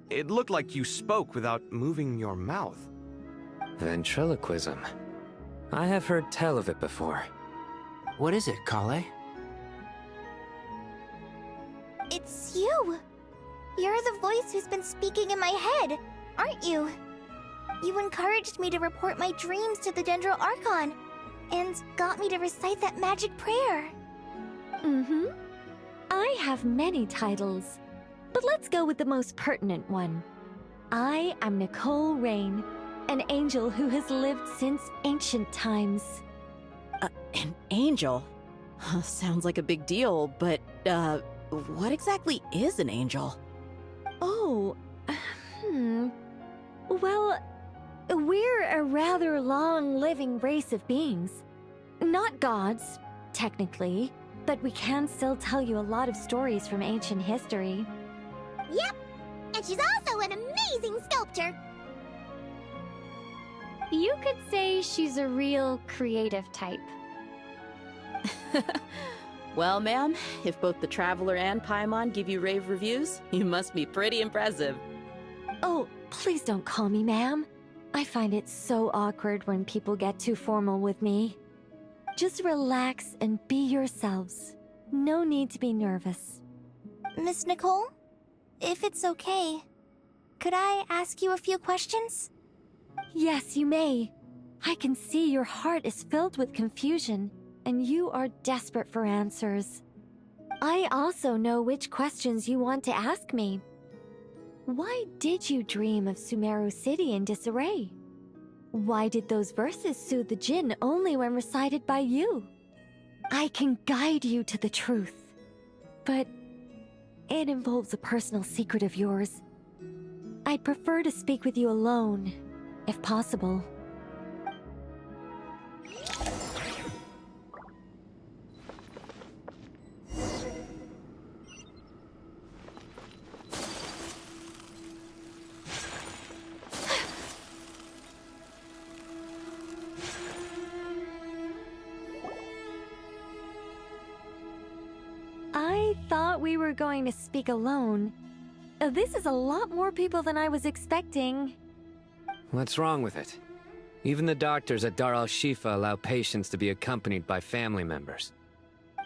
It looked like you spoke without moving your mouth. Ventriloquism. I have heard tell of it before. What is it, Kale? It's you! You're the voice who's been speaking in my head, aren't you? You encouraged me to report my dreams to the Dendro Archon, and got me to recite that magic prayer. Mm-hmm. I have many titles, but let's go with the most pertinent one. I am Nicole Rain, an angel who has lived since ancient times. An angel? Sounds like a big deal, but, what exactly is an angel? Oh, Well, we're a rather long-living race of beings. Not gods, technically, but we can still tell you a lot of stories from ancient history. Yep, and she's also an amazing sculptor. You could say she's a real creative type. Well, ma'am, if both the Traveler and Paimon give you rave reviews, you must be pretty impressive. Oh, please don't call me ma'am. I find it so awkward when people get too formal with me. Just relax and be yourselves. No need to be nervous. Miss Nicole, if it's okay, could I ask you a few questions? Yes, you may. I can see your heart is filled with confusion, and you are desperate for answers. I also know which questions you want to ask me. Why did you dream of Sumeru City in disarray? Why did those verses soothe the Jinn only when recited by you? I can guide you to the truth, but it involves a personal secret of yours. I'd prefer to speak with you alone, if possible. I thought we were going to speak alone. This is a lot more people than I was expecting. What's wrong with it? Even the doctors at Dar al-Shifa allow patients to be accompanied by family members.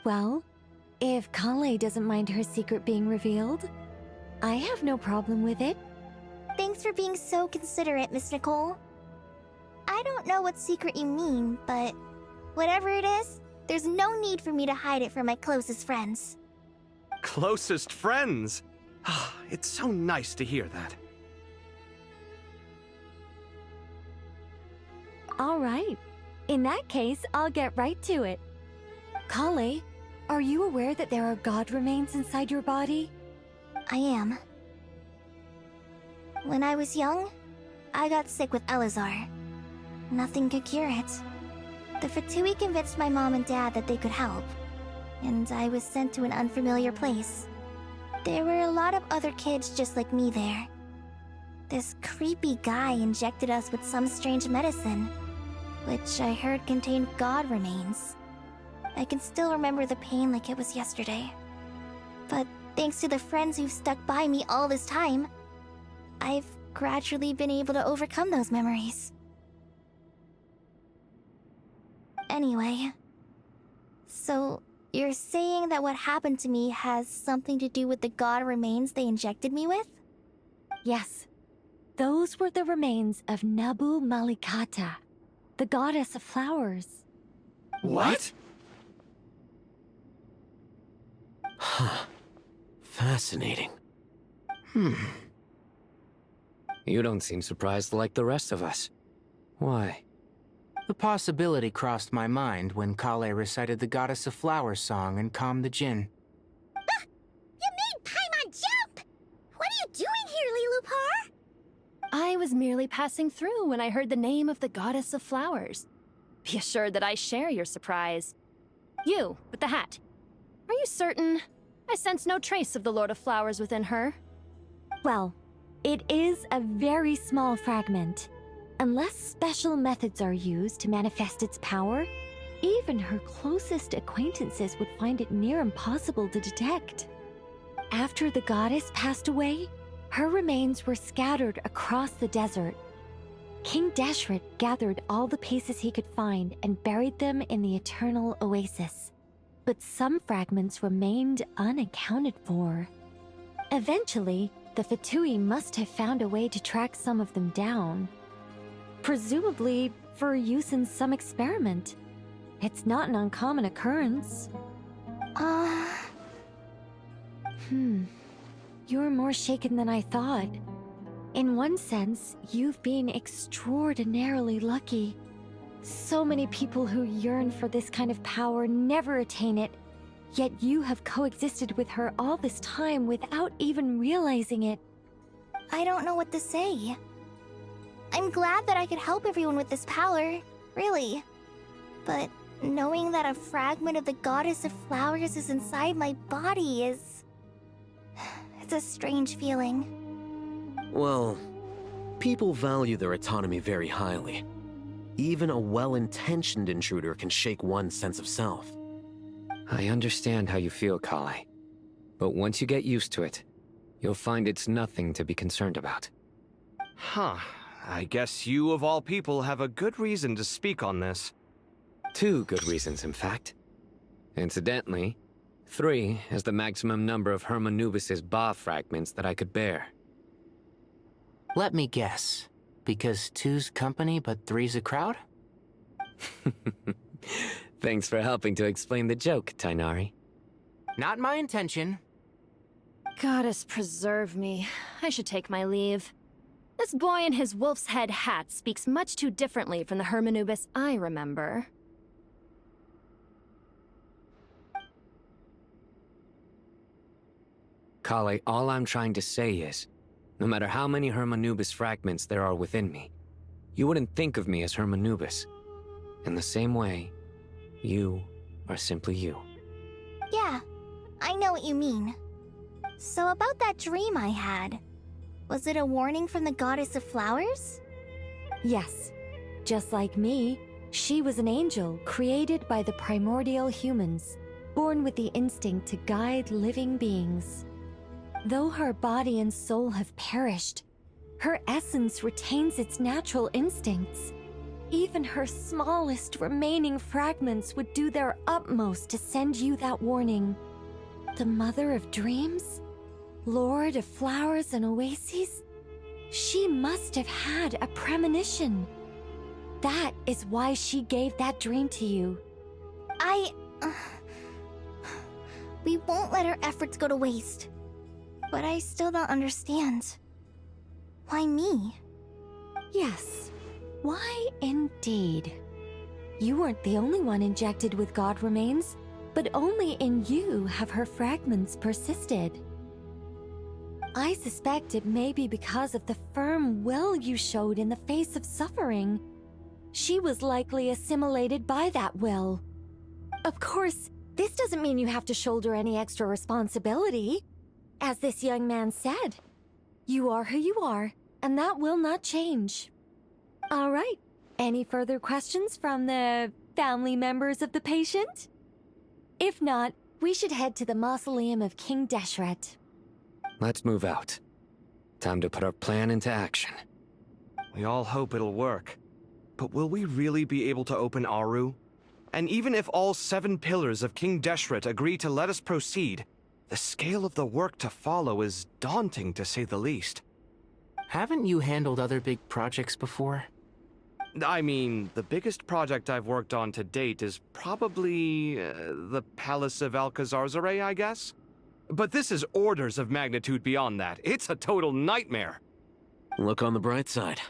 Well, if Kale doesn't mind her secret being revealed, I have no problem with it. Thanks for being so considerate, Miss Nicole. I don't know what secret you mean, but whatever it is, there's no need for me to hide it from my closest friends. Closest friends? It's so nice to hear that. All right. In that case, I'll get right to it. Kale, are you aware that there are god remains inside your body? I am. When I was young, I got sick with Elazar. Nothing could cure it. The Fatui convinced my mom and dad that they could help, and I was sent to an unfamiliar place. There were a lot of other kids just like me there. This creepy guy injected us with some strange medicine, which I heard contained god remains. I can still remember the pain like it was yesterday. But thanks to the friends who've stuck by me all this time, I've gradually been able to overcome those memories. Anyway, so you're saying that what happened to me has something to do with the god remains they injected me with? Yes. Those were the remains of Nabu Malikata, the goddess of flowers. What? Huh. Fascinating. You don't seem surprised like the rest of us. Why? The possibility crossed my mind when Kale recited the Goddess of Flowers song and calmed the Jinn. Ah! You made Paimon jump! What are you doing here, Lilupar? I was merely passing through when I heard the name of the Goddess of Flowers. Be assured that I share your surprise. You, with the hat. Are you certain? I sense no trace of the Lord of Flowers within her. Well, it is a very small fragment. Unless special methods are used to manifest its power, even her closest acquaintances would find it near impossible to detect. After the goddess passed away, her remains were scattered across the desert. King Deshret gathered all the pieces he could find and buried them in the eternal oasis. But some fragments remained unaccounted for. Eventually, the Fatui must have found a way to track some of them down. Presumably for use in some experiment. It's not an uncommon occurrence. You're more shaken than I thought. In one sense, you've been extraordinarily lucky. So many people who yearn for this kind of power never attain it, yet you have coexisted with her all this time without even realizing it. I don't know what to say. I'm glad that I could help everyone with this power, really. But knowing that a fragment of the Goddess of Flowers is inside my body is... it's a strange feeling. Well, people value their autonomy very highly. Even a well-intentioned intruder can shake one's sense of self. I understand how you feel, Kale. But once you get used to it, you'll find it's nothing to be concerned about. Huh. I guess you, of all people, have a good reason to speak on this. 2 good reasons, in fact. Incidentally, 3 is the maximum number of Hermanubis' Ba fragments that I could bear. Let me guess. Because 2's company, but 3's a crowd? Thanks for helping to explain the joke, Tighnari. Not my intention. Goddess preserve me. I should take my leave. This boy in his wolf's head hat speaks much too differently from the Hermanubis I remember. Kale, all I'm trying to say is, no matter how many Hermanubis fragments there are within me, you wouldn't think of me as Hermanubis. In the same way, you are simply you. Yeah, I know what you mean. So about that dream I had, was it a warning from the Goddess of Flowers? Yes. Just like me, she was an angel created by the primordial humans, born with the instinct to guide living beings. Though her body and soul have perished, her essence retains its natural instincts. Even her smallest remaining fragments would do their utmost to send you that warning. The Mother of Dreams? Lord of Flowers and Oases? She must have had a premonition. That is why she gave that dream to you. We won't let our efforts go to waste. But I still don't understand. Why me? Yes. Why indeed? You weren't the only one injected with god remains, but only in you have her fragments persisted. I suspect it may be because of the firm will you showed in the face of suffering. She was likely assimilated by that will. Of course, this doesn't mean you have to shoulder any extra responsibility. As this young man said, you are who you are, and that will not change. All right. Any further questions from the family members of the patient? If not, we should head to the mausoleum of King Deshret. Let's move out. Time to put our plan into action. We all hope it'll work. But will we really be able to open Aru? And even if all 7 pillars of King Deshret agree to let us proceed, the scale of the work to follow is daunting, to say the least. Haven't you handled other big projects before? I mean, the biggest project I've worked on to date is probably the Palace of Alcazarzaray, I guess? But this is orders of magnitude beyond that. It's a total nightmare. Look on the bright side.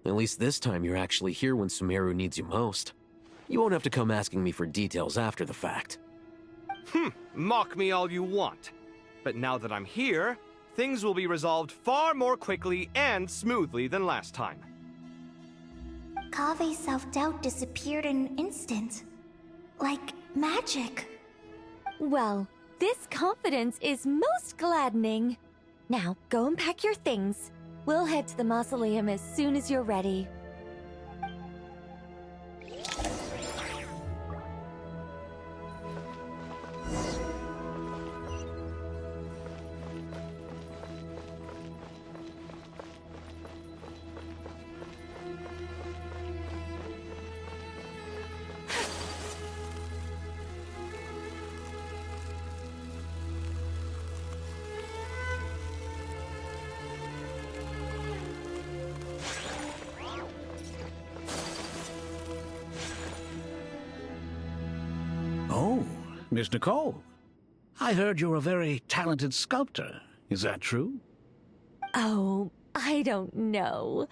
At least this time you're actually here when Sumeru needs you most. You won't have to come asking me for details after the fact. Mock me all you want. But now that I'm here, things will be resolved far more quickly and smoothly than last time. Kave's self-doubt disappeared in an instant. Like magic. Well, this confidence is most gladdening. Now, go and pack your things. We'll head to the mausoleum as soon as you're ready. Oh, Miss Nicole. I heard you're a very talented sculptor. Is that true? Oh, I don't know.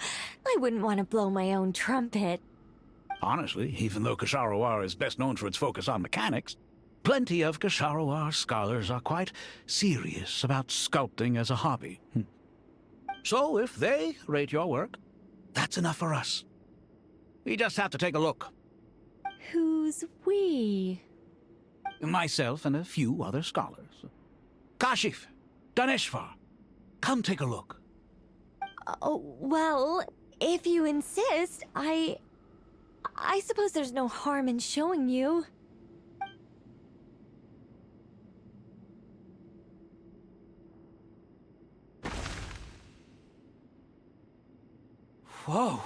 I wouldn't want to blow my own trumpet. Honestly, even though Kasharawar is best known for its focus on mechanics, plenty of Kasharawar scholars are quite serious about sculpting as a hobby. So if they rate your work, that's enough for us. We just have to take a look. Who's we? Myself and a few other scholars. Kashif, Daneshvar, come take a look. Oh, well, if you insist, I suppose there's no harm in showing you. Whoa!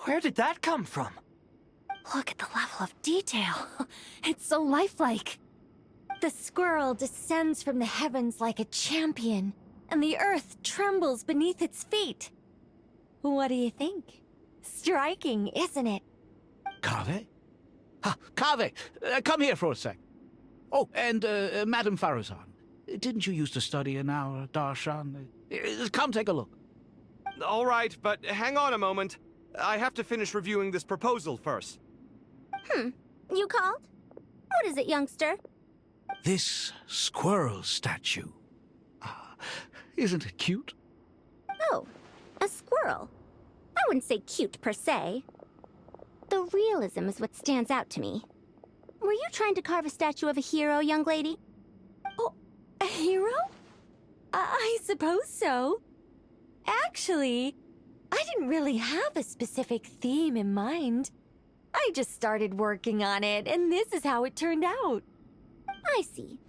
Where did that come from? Look at the level of detail. It's so lifelike. The squirrel descends from the heavens like a champion, and the earth trembles beneath its feet. What do you think? Striking, isn't it? Kaveh? Kaveh, come here for a sec. Oh, and Madame Farazan, didn't you used to study in our darshan? Come take a look. All right, but hang on a moment. I have to finish reviewing this proposal first. You called? What is it, youngster? This squirrel statue. Isn't it cute? Oh, a squirrel. I wouldn't say cute per se. The realism is what stands out to me. Were you trying to carve a statue of a hero, young lady? Oh, a hero? I suppose so. Actually, I didn't really have a specific theme in mind. I just started working on it, and this is how it turned out. I see.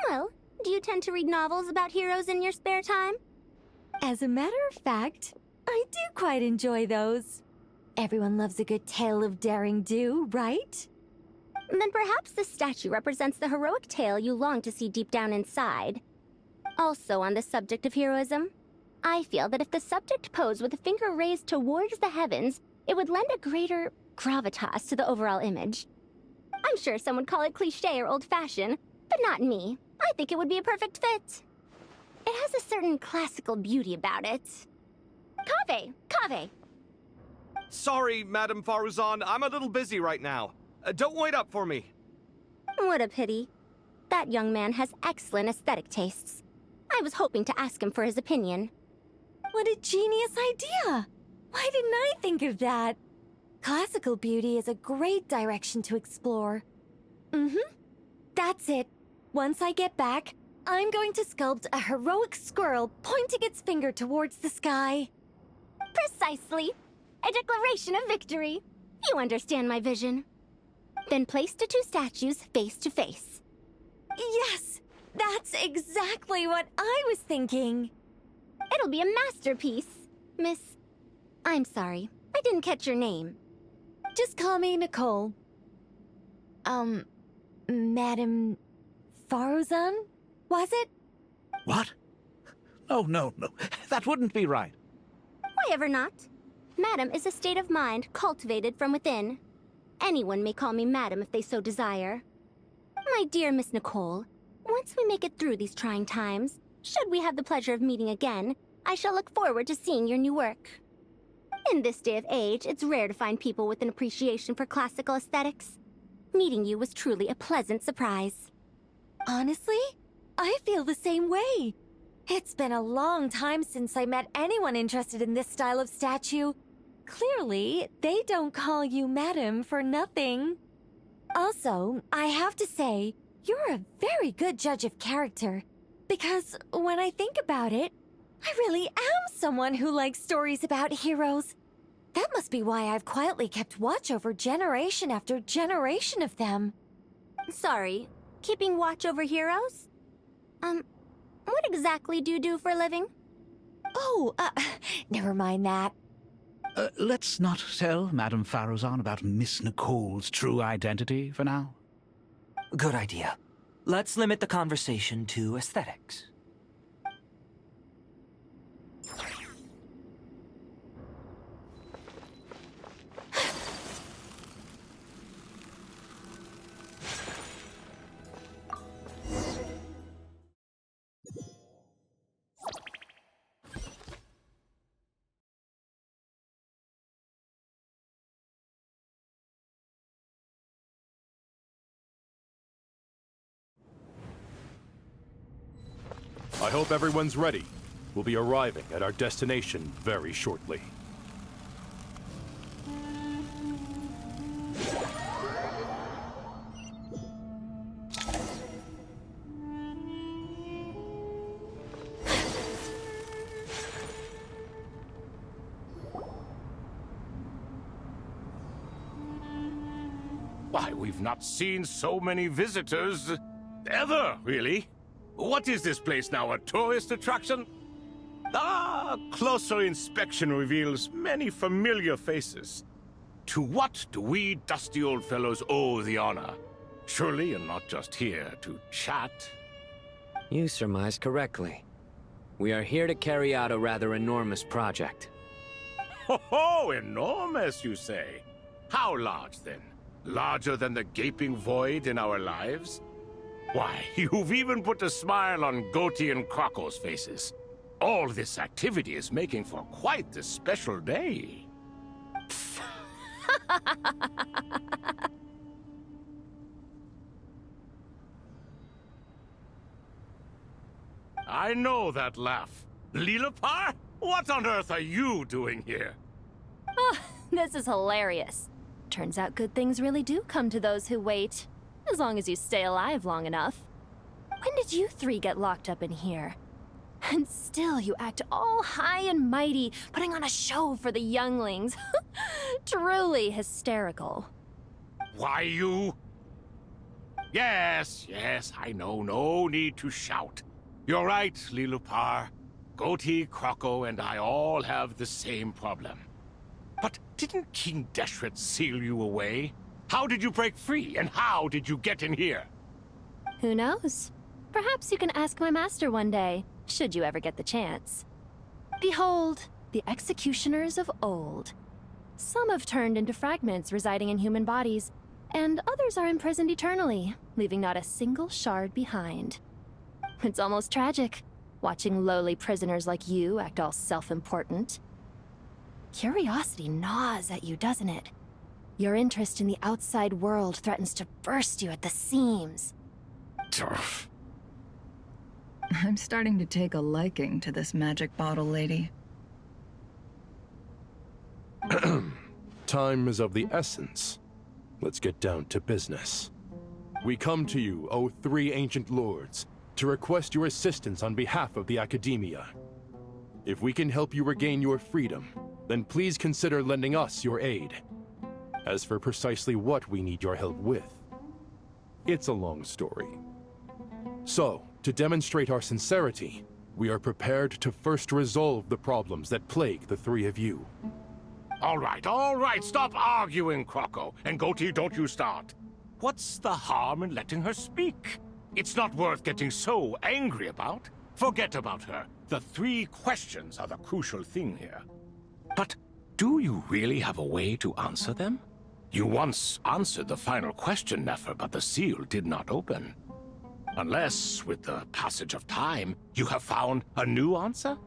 Well, do you tend to read novels about heroes in your spare time? As a matter of fact, I do quite enjoy those. Everyone loves a good tale of daring do, right? Then perhaps this statue represents the heroic tale you long to see deep down inside. Also on the subject of heroism, I feel that if the subject posed with a finger raised towards the heavens, it would lend a greater gravitas to the overall image. I'm sure some would call it cliché or old-fashioned, but not me. I think it would be a perfect fit. It has a certain classical beauty about it. Kaveh! Sorry, Madame Faruzan, I'm a little busy right now. Don't wait up for me. What a pity. That young man has excellent aesthetic tastes. I was hoping to ask him for his opinion. What a genius idea! Why didn't I think of that? Classical beauty is a great direction to explore. That's it. Once I get back, I'm going to sculpt a heroic squirrel pointing its finger towards the sky. Precisely. A declaration of victory. You understand my vision. Then place the two statues face to face. Yes! That's exactly what I was thinking. It'll be a masterpiece. Miss... I'm sorry. I didn't catch your name. Just call me Nicole. Madam... Faruzan? Was it? What? Oh, no. That wouldn't be right. Why ever not? Madam is a state of mind cultivated from within. Anyone may call me Madam if they so desire. My dear Miss Nicole, once we make it through these trying times, should we have the pleasure of meeting again, I shall look forward to seeing your new work. In this day of age, it's rare to find people with an appreciation for classical aesthetics. Meeting you was truly a pleasant surprise. Honestly, I feel the same way. It's been a long time since I met anyone interested in this style of statue. Clearly, they don't call you Madam for nothing. Also, I have to say, you're a very good judge of character. Because when I think about it, I really am someone who likes stories about heroes. That must be why I've quietly kept watch over generation after generation of them. Sorry, keeping watch over heroes? What exactly do you do for a living? Oh, never mind that. Let's not tell Madame Faruzan about Miss Nicole's true identity for now. Good idea. Let's limit the conversation to aesthetics. I hope everyone's ready. We'll be arriving at our destination very shortly. Why, we've not seen so many visitors ever, really. What is this place now, a tourist attraction? Ah, closer inspection reveals many familiar faces. To what do we dusty old fellows owe the honor? Surely you're not just here to chat. You surmised correctly. We are here to carry out a rather enormous project. Ho, enormous, you say? How large, then? Larger than the gaping void in our lives? Why, you've even put a smile on Goatee and Crocco's faces. All this activity is making for quite the special day. I know that laugh. Lilipar? What on earth are you doing here? Oh, this is hilarious. Turns out good things really do come to those who wait. As long as you stay alive long enough. When did you three get locked up in here? And still you act all high and mighty, putting on a show for the younglings. Truly hysterical. Why, you... Yes, I know. No need to shout. You're right, Lilipar. Goatee, Crocco, and I all have the same problem. But didn't King Deshret seal you away? How did you break free, and how did you get in here? Who knows? Perhaps you can ask my master one day, should you ever get the chance. Behold, the executioners of old. Some have turned into fragments residing in human bodies, and others are imprisoned eternally, leaving not a single shard behind. It's almost tragic, watching lowly prisoners like you act all self-important. Curiosity gnaws at you, doesn't it? Your interest in the outside world threatens to burst you at the seams. I'm starting to take a liking to this magic bottle lady. Time is of the essence. Let's get down to business. We come to you, O three ancient lords, to request your assistance on behalf of the Academia. If we can help you regain your freedom, then please consider lending us your aid. As for precisely what we need your help with, it's a long story. So, to demonstrate our sincerity, we are prepared to first resolve the problems that plague the three of you. All right, stop arguing, Croco. And Goatee, don't you start. What's the harm in letting her speak? It's not worth getting so angry about. Forget about her. The 3 questions are the crucial thing here. But do you really have a way to answer them? You once answered the final question, Nefer, but the seal did not open. Unless, with the passage of time, you have found a new answer?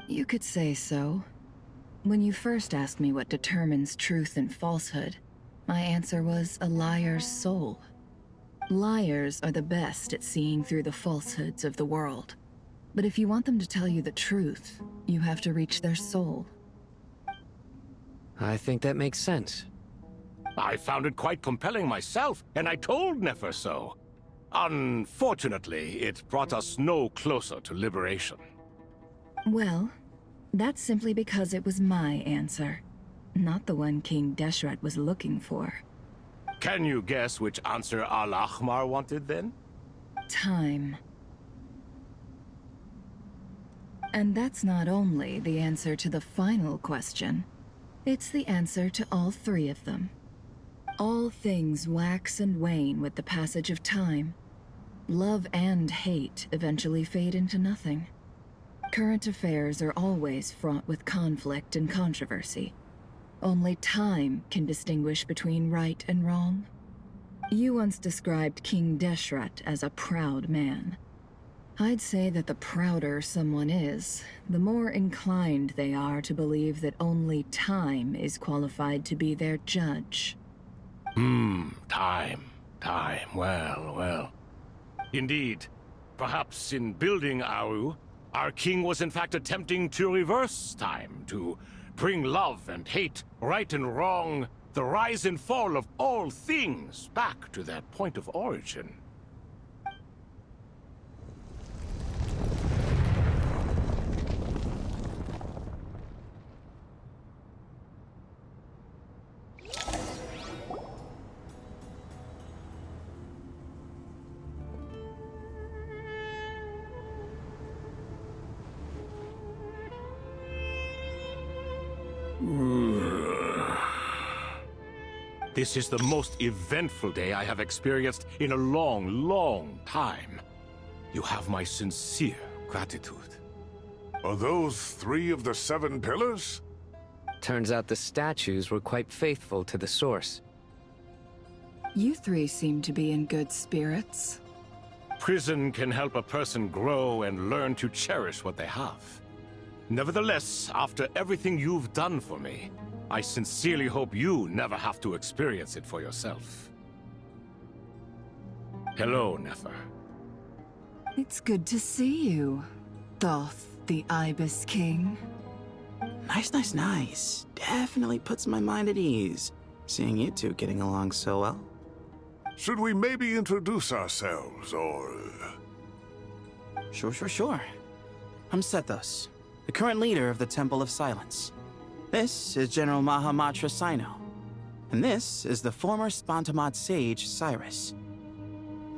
You could say so. When you first asked me what determines truth and falsehood, my answer was a liar's soul. Liars are the best at seeing through the falsehoods of the world. But if you want them to tell you the truth, you have to reach their soul. I think that makes sense. I found it quite compelling myself, and I told Nefer so. Unfortunately, it brought us no closer to liberation. Well, that's simply because it was my answer, not the one King Deshret was looking for. Can you guess which answer Al-Ahmar wanted then? Time. And that's not only the answer to the final question, it's the answer to all 3 of them. All things wax and wane with the passage of time. Love and hate eventually fade into nothing. Current affairs are always fraught with conflict and controversy. Only time can distinguish between right and wrong. You once described King Deshret as a proud man. I'd say that the prouder someone is, the more inclined they are to believe that only time is qualified to be their judge. Time. Well. Indeed. Perhaps in building Aru, our king was in fact attempting to reverse time, to bring love and hate, right and wrong, the rise and fall of all things back to their point of origin. This is the most eventful day I have experienced in a long time. You have my sincere gratitude. Are those 3 of the 7 pillars? Turns out the statues were quite faithful to the source. You 3 seem to be in good spirits. Prison can help a person grow and learn to cherish what they have. Nevertheless, after everything you've done for me, I sincerely hope you never have to experience it for yourself. Hello, Nefer. It's good to see you, Thoth the Ibis King. Nice. Definitely puts my mind at ease, seeing you 2 getting along so well. Should we maybe introduce ourselves, or... Sure. I'm Sethos, the current leader of the Temple of Silence. This is General Mahamatra Sino, and this is the former Spantamad sage, Cyrus.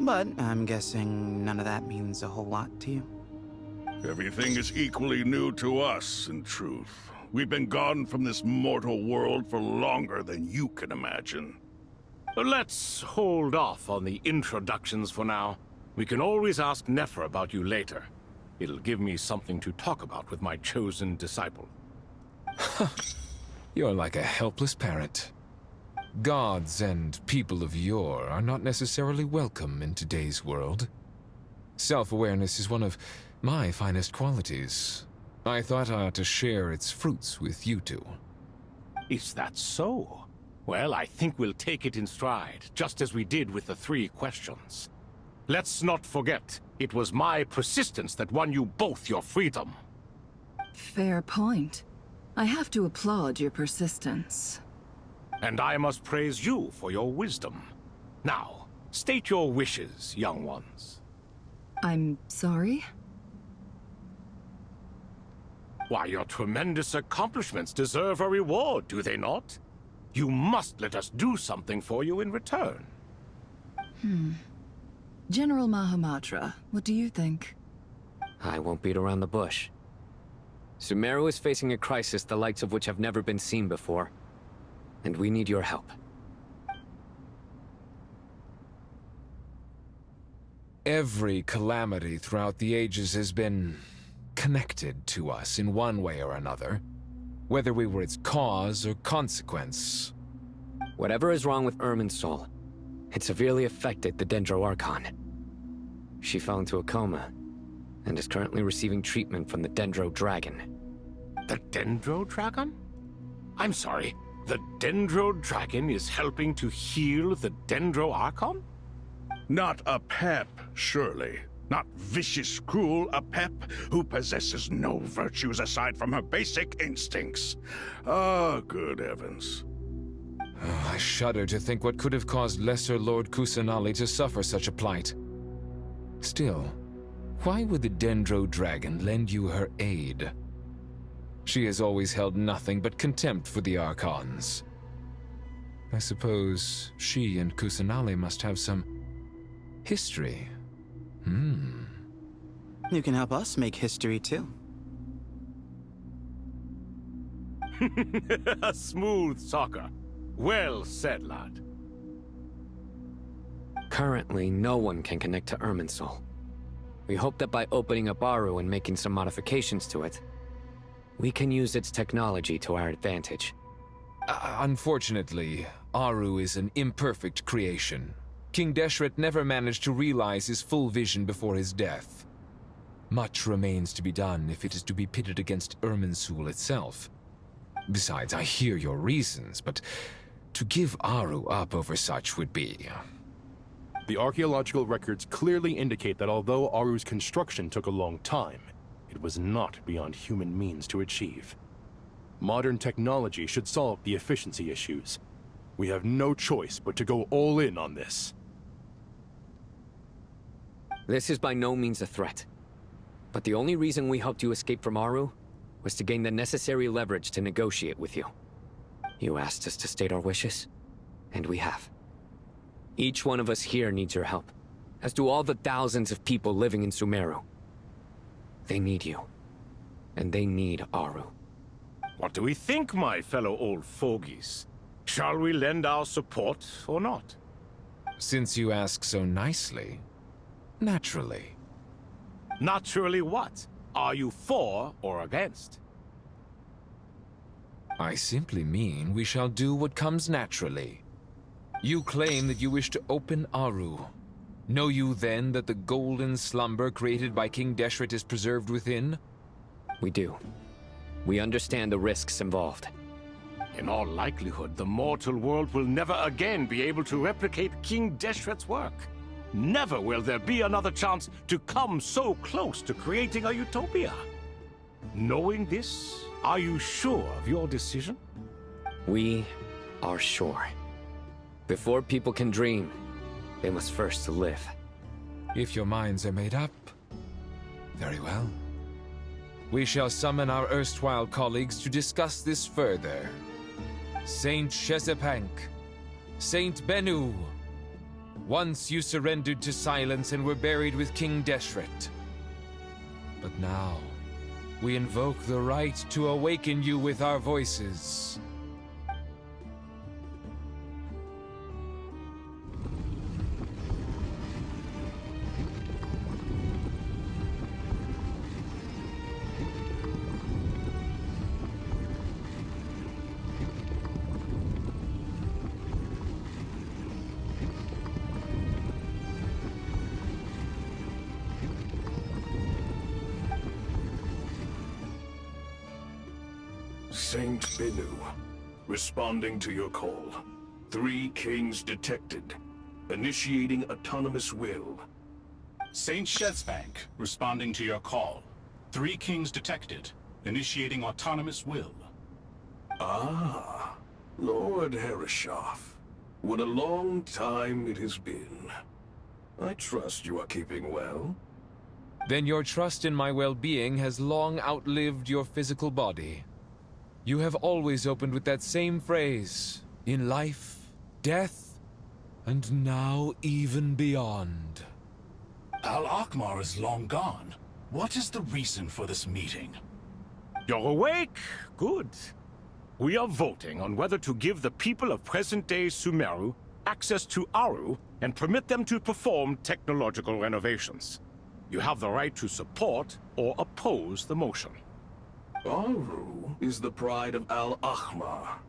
But I'm guessing none of that means a whole lot to you. Everything is equally new to us, in truth. We've been gone from this mortal world for longer than you can imagine. Let's hold off on the introductions for now. We can always ask Nefer about you later. It'll give me something to talk about with my chosen disciple. You're like a helpless parrot. Gods and people of yore are not necessarily welcome in today's world. Self-awareness is one of my finest qualities. I thought I ought to share its fruits with you 2. Is that so? Well, I think we'll take it in stride, just as we did with the 3 questions. Let's not forget, it was my persistence that won you both your freedom. Fair point. I have to applaud your persistence. And I must praise you for your wisdom. Now, state your wishes, young ones. I'm sorry? Why, your tremendous accomplishments deserve a reward, do they not? You must let us do something for you in return. General Mahamatra, what do you think? I won't beat around the bush. Sumeru is facing a crisis the likes of which have never been seen before. And we need your help. Every calamity throughout the ages has been connected to us in one way or another, whether we were its cause or consequence. Whatever is wrong with Irminsul, it severely affected the Dendro Archon. She fell into a coma and is currently receiving treatment from the Dendro Dragon. The Dendro Dragon? I'm sorry, the Dendro Dragon is helping to heal the Dendro Archon? Not a pep, surely. Not vicious, cruel a pep who possesses no virtues aside from her basic instincts. Ah, good heavens. Oh, I shudder to think what could have caused Lesser Lord Kusanali to suffer such a plight. Still, why would the Dendro Dragon lend you her aid? She has always held nothing but contempt for the Archons. I suppose she and Kusanali must have some history. You can help us make history too. A smooth talker. Well said, lad. Currently, no one can connect to Irminsul. We hope that by opening up Aru and making some modifications to it, we can use its technology to our advantage. Unfortunately, Aru is an imperfect creation. King Deshret never managed to realize his full vision before his death. Much remains to be done if it is to be pitted against Irminsul itself. Besides, I hear your reasons, but to give Aru up over such would be... The archaeological records clearly indicate that although Aru's construction took a long time, it was not beyond human means to achieve. Modern technology should solve the efficiency issues. We have no choice but to go all in on this. This is by no means a threat. But the only reason we helped you escape from Aru was to gain the necessary leverage to negotiate with you. You asked us to state our wishes, and we have. Each one of us here needs your help, as do all the thousands of people living in Sumeru. They need you, and they need Aru. What do we think, my fellow old fogies? Shall we lend our support or not? Since you ask so nicely, naturally. Naturally what? Are you for or against? I simply mean we shall do what comes naturally. You claim that you wish to open Aru. Know you then that the golden slumber created by King Deshret is preserved within? We do. We understand the risks involved. In all likelihood, the mortal world will never again be able to replicate King Deshret's work. Never will there be another chance to come so close to creating a utopia. Knowing this, are you sure of your decision? We are sure. Before people can dream, they must first live. If your minds are made up, very well. We shall summon our erstwhile colleagues to discuss this further. Saint Shezepank, Saint Bennu, once you surrendered to silence and were buried with King Deshret. But now, we invoke the right to awaken you with our voices. Saint Bennu, responding to your call. 3 kings detected. Initiating autonomous will. Saint Shezepank, responding to your call. 3 kings detected. Initiating autonomous will. Ah, Lord Herreshoff. What a long time it has been. I trust you are keeping well. Then your trust in my well-being has long outlived your physical body. You have always opened with that same phrase, in life, death, and now even beyond. Al-Akhmar is long gone. What is the reason for this meeting? You're awake? Good. We are voting on whether to give the people of present-day Sumeru access to Aru and permit them to perform technological renovations. You have the right to support or oppose the motion. Aru is the pride of Al-Akhmar.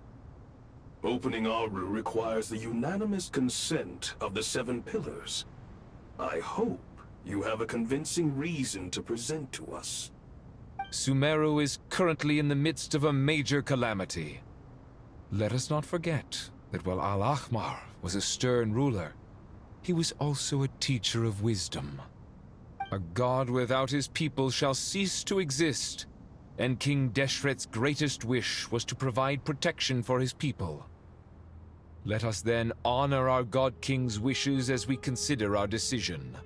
Opening Aru requires the unanimous consent of the 7 pillars. I hope you have a convincing reason to present to us. Sumeru is currently in the midst of a major calamity. Let us not forget that while Al-Akhmar was a stern ruler, he was also a teacher of wisdom. A god without his people shall cease to exist, and King Deshret's greatest wish was to provide protection for his people. Let us then honor our God King's wishes as we consider our decision.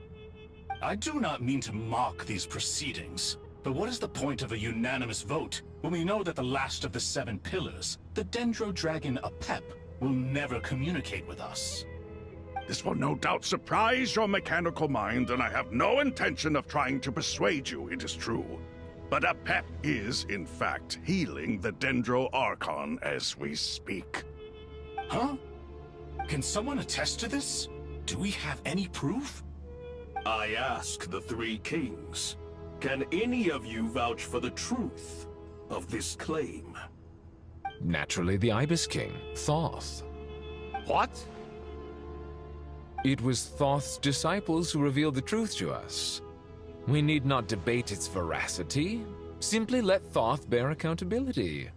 I do not mean to mock these proceedings, but what is the point of a unanimous vote when we know that the last of the 7 pillars, the Dendro Dragon Apep, will never communicate with us? This will no doubt surprise your mechanical mind, and I have no intention of trying to persuade you it is true. But Apep is, in fact, healing the Dendro Archon as we speak. Huh? Can someone attest to this? Do we have any proof? I ask the 3 kings, can any of you vouch for the truth of this claim? Naturally, the Ibis King, Thoth. What? It was Thoth's disciples who revealed the truth to us. We need not debate its veracity. Simply let Thoth bear accountability.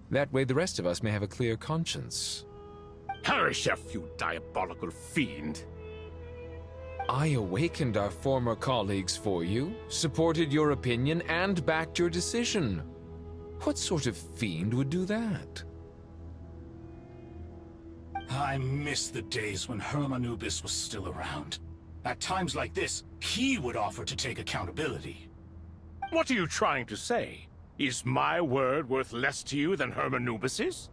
That way the rest of us may have a clear conscience. Harishef, you diabolical fiend! I awakened our former colleagues for you, supported your opinion, and backed your decision. What sort of fiend would do that? I miss the days when Hermanubis was still around. At times like this, he would offer to take accountability. What are you trying to say? Is my word worth less to you than Hermanubis's?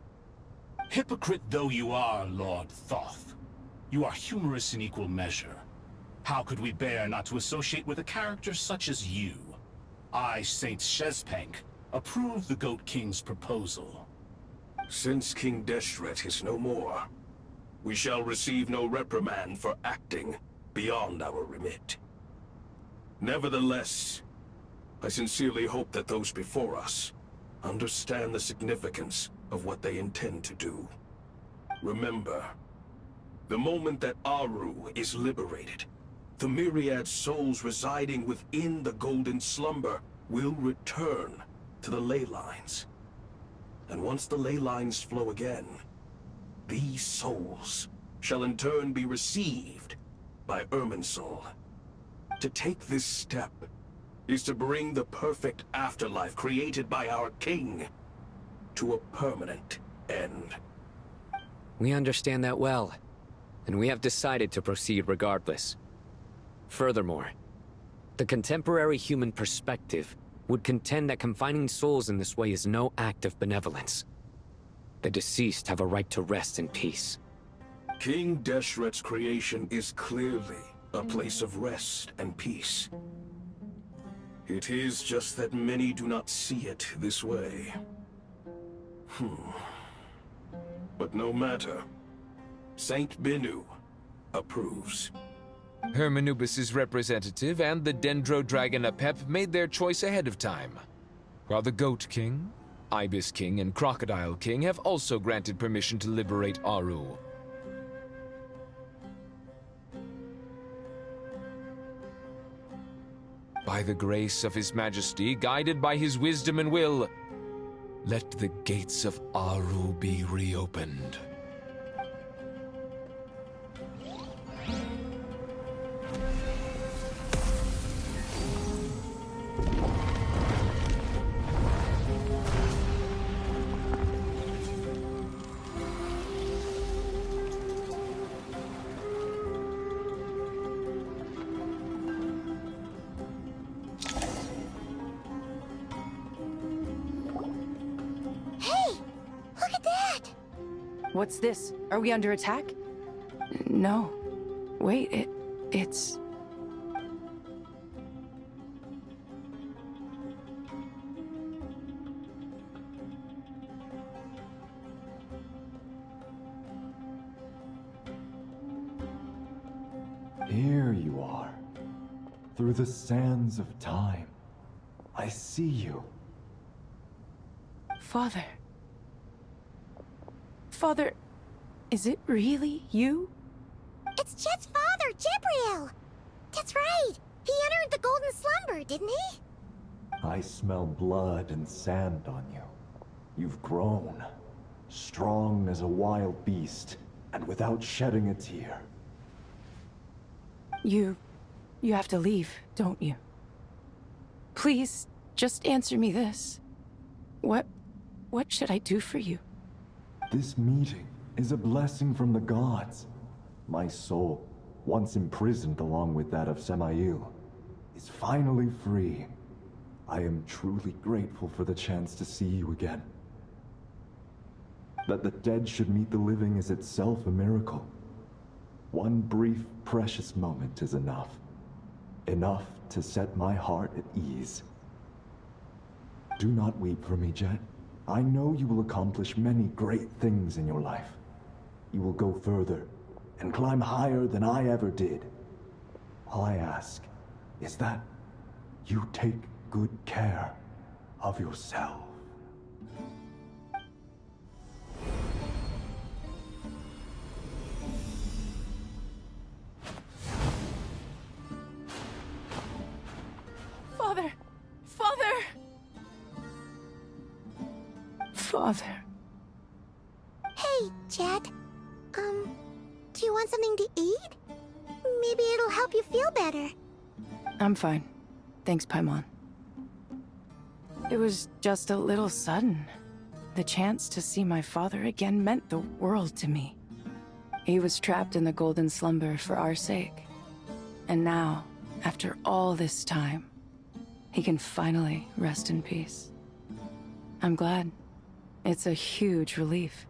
Hypocrite though you are, Lord Thoth, you are humorous in equal measure. How could we bear not to associate with a character such as you? I, Saint Shezpank, approve the Goat King's proposal. Since King Deshret is no more, we shall receive no reprimand for acting beyond our remit. Nevertheless, I sincerely hope that those before us understand the significance of what they intend to do. Remember, the moment that Aru is liberated, the myriad souls residing within the Golden Slumber will return to the ley lines. And once the ley lines flow again, these souls shall in turn be received by Irminsul. To take this step is to bring the perfect afterlife created by our king to a permanent end. We understand that well, and we have decided to proceed regardless. Furthermore, the contemporary human perspective would contend that confining souls in this way is no act of benevolence. The deceased have a right to rest in peace. King Deshret's creation is clearly a place of rest and peace. It is just that many do not see it this way. But no matter. Saint Binu approves. Hermanubis' representative and the Dendro Dragon Apep made their choice ahead of time, while the Goat King, Ibis King, and Crocodile King have also granted permission to liberate Aru. By the grace of His Majesty, guided by his wisdom and will, let the gates of Aru be reopened. What's this? Are we under attack? No. Wait, it's... Here you are. Through the sands of time. I see you. Father. Father, is it really you? It's Jet's father, Jibril! That's right! He entered the golden slumber, didn't he? I smell blood and sand on you. You've grown. Strong as a wild beast, and without shedding a tear. You have to leave, don't you? Please, just answer me this. What should I do for you? This meeting is a blessing from the gods. My soul, once imprisoned along with that of Semail, is finally free. I am truly grateful for the chance to see you again. That the dead should meet the living is itself a miracle. One brief, precious moment is enough. Enough to set my heart at ease. Do not weep for me, Jet. I know you will accomplish many great things in your life. You will go further and climb higher than I ever did. All I ask is that you take good care of yourself. Father! Father! Father. Hey, Jet. Do you want something to eat? Maybe it'll help you feel better. I'm fine. Thanks, Paimon. It was just a little sudden. The chance to see my father again meant the world to me. He was trapped in the golden slumber for our sake. And now, after all this time, he can finally rest in peace. I'm glad. It's a huge relief.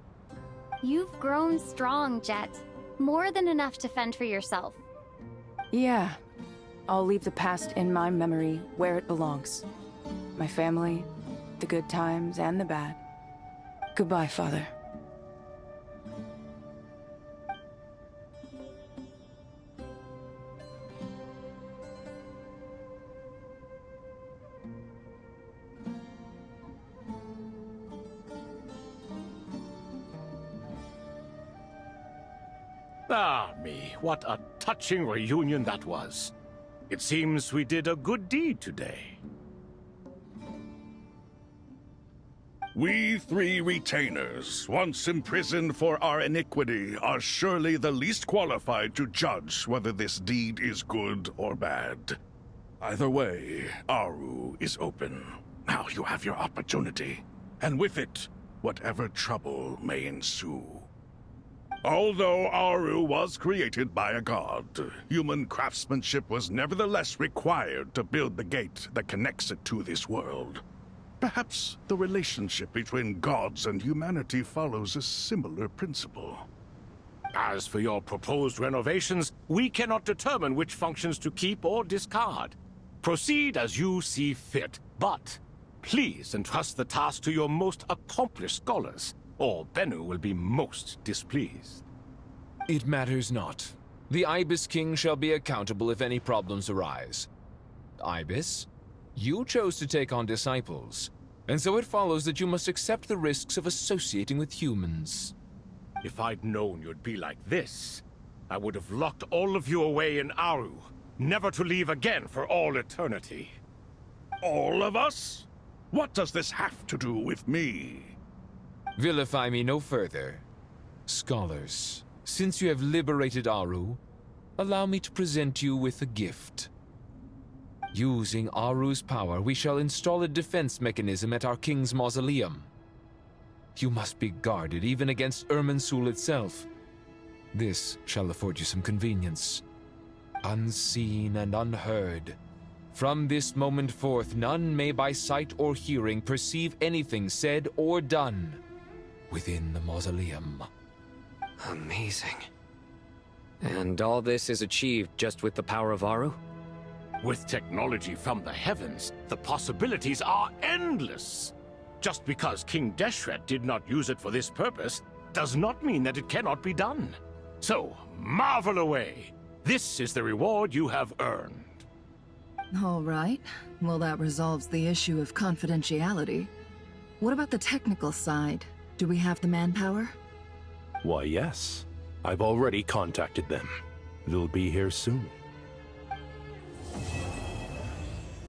You've grown strong, Jet. More than enough to fend for yourself. Yeah. I'll leave the past in my memory where it belongs. My family, the good times and the bad. Goodbye, Father. Ah, me, what a touching reunion that was. It seems we did a good deed today. We three retainers, once imprisoned for our iniquity, are surely the least qualified to judge whether this deed is good or bad. Either way, Aru is open. Now you have your opportunity, and with it, whatever trouble may ensue. Although Aru was created by a god, human craftsmanship was nevertheless required to build the gate that connects it to this world. Perhaps the relationship between gods and humanity follows a similar principle. As for your proposed renovations, we cannot determine which functions to keep or discard. Proceed as you see fit, but please entrust the task to your most accomplished scholars, or Bennu will be most displeased. It matters not. The Ibis King shall be accountable if any problems arise. Ibis, you chose to take on disciples, and so it follows that you must accept the risks of associating with humans. If I'd known you'd be like this, I would have locked all of you away in Aru, never to leave again for all eternity. All of us? What does this have to do with me? Vilify me no further. Scholars, since you have liberated Aru, allow me to present you with a gift. Using Aru's power, we shall install a defense mechanism at our king's mausoleum. You must be guarded even against Irminsul itself. This shall afford you some convenience. Unseen and unheard. From this moment forth, none may by sight or hearing perceive anything said or done within the mausoleum. Amazing. And all this is achieved just with the power of Aru? With technology from the heavens, the possibilities are endless. Just because King Deshret did not use it for this purpose does not mean that it cannot be done. So, marvel away. This is the reward you have earned. All right. Well, that resolves the issue of confidentiality. What about the technical side? Do we have the manpower? Why, yes. I've already contacted them. They'll be here soon.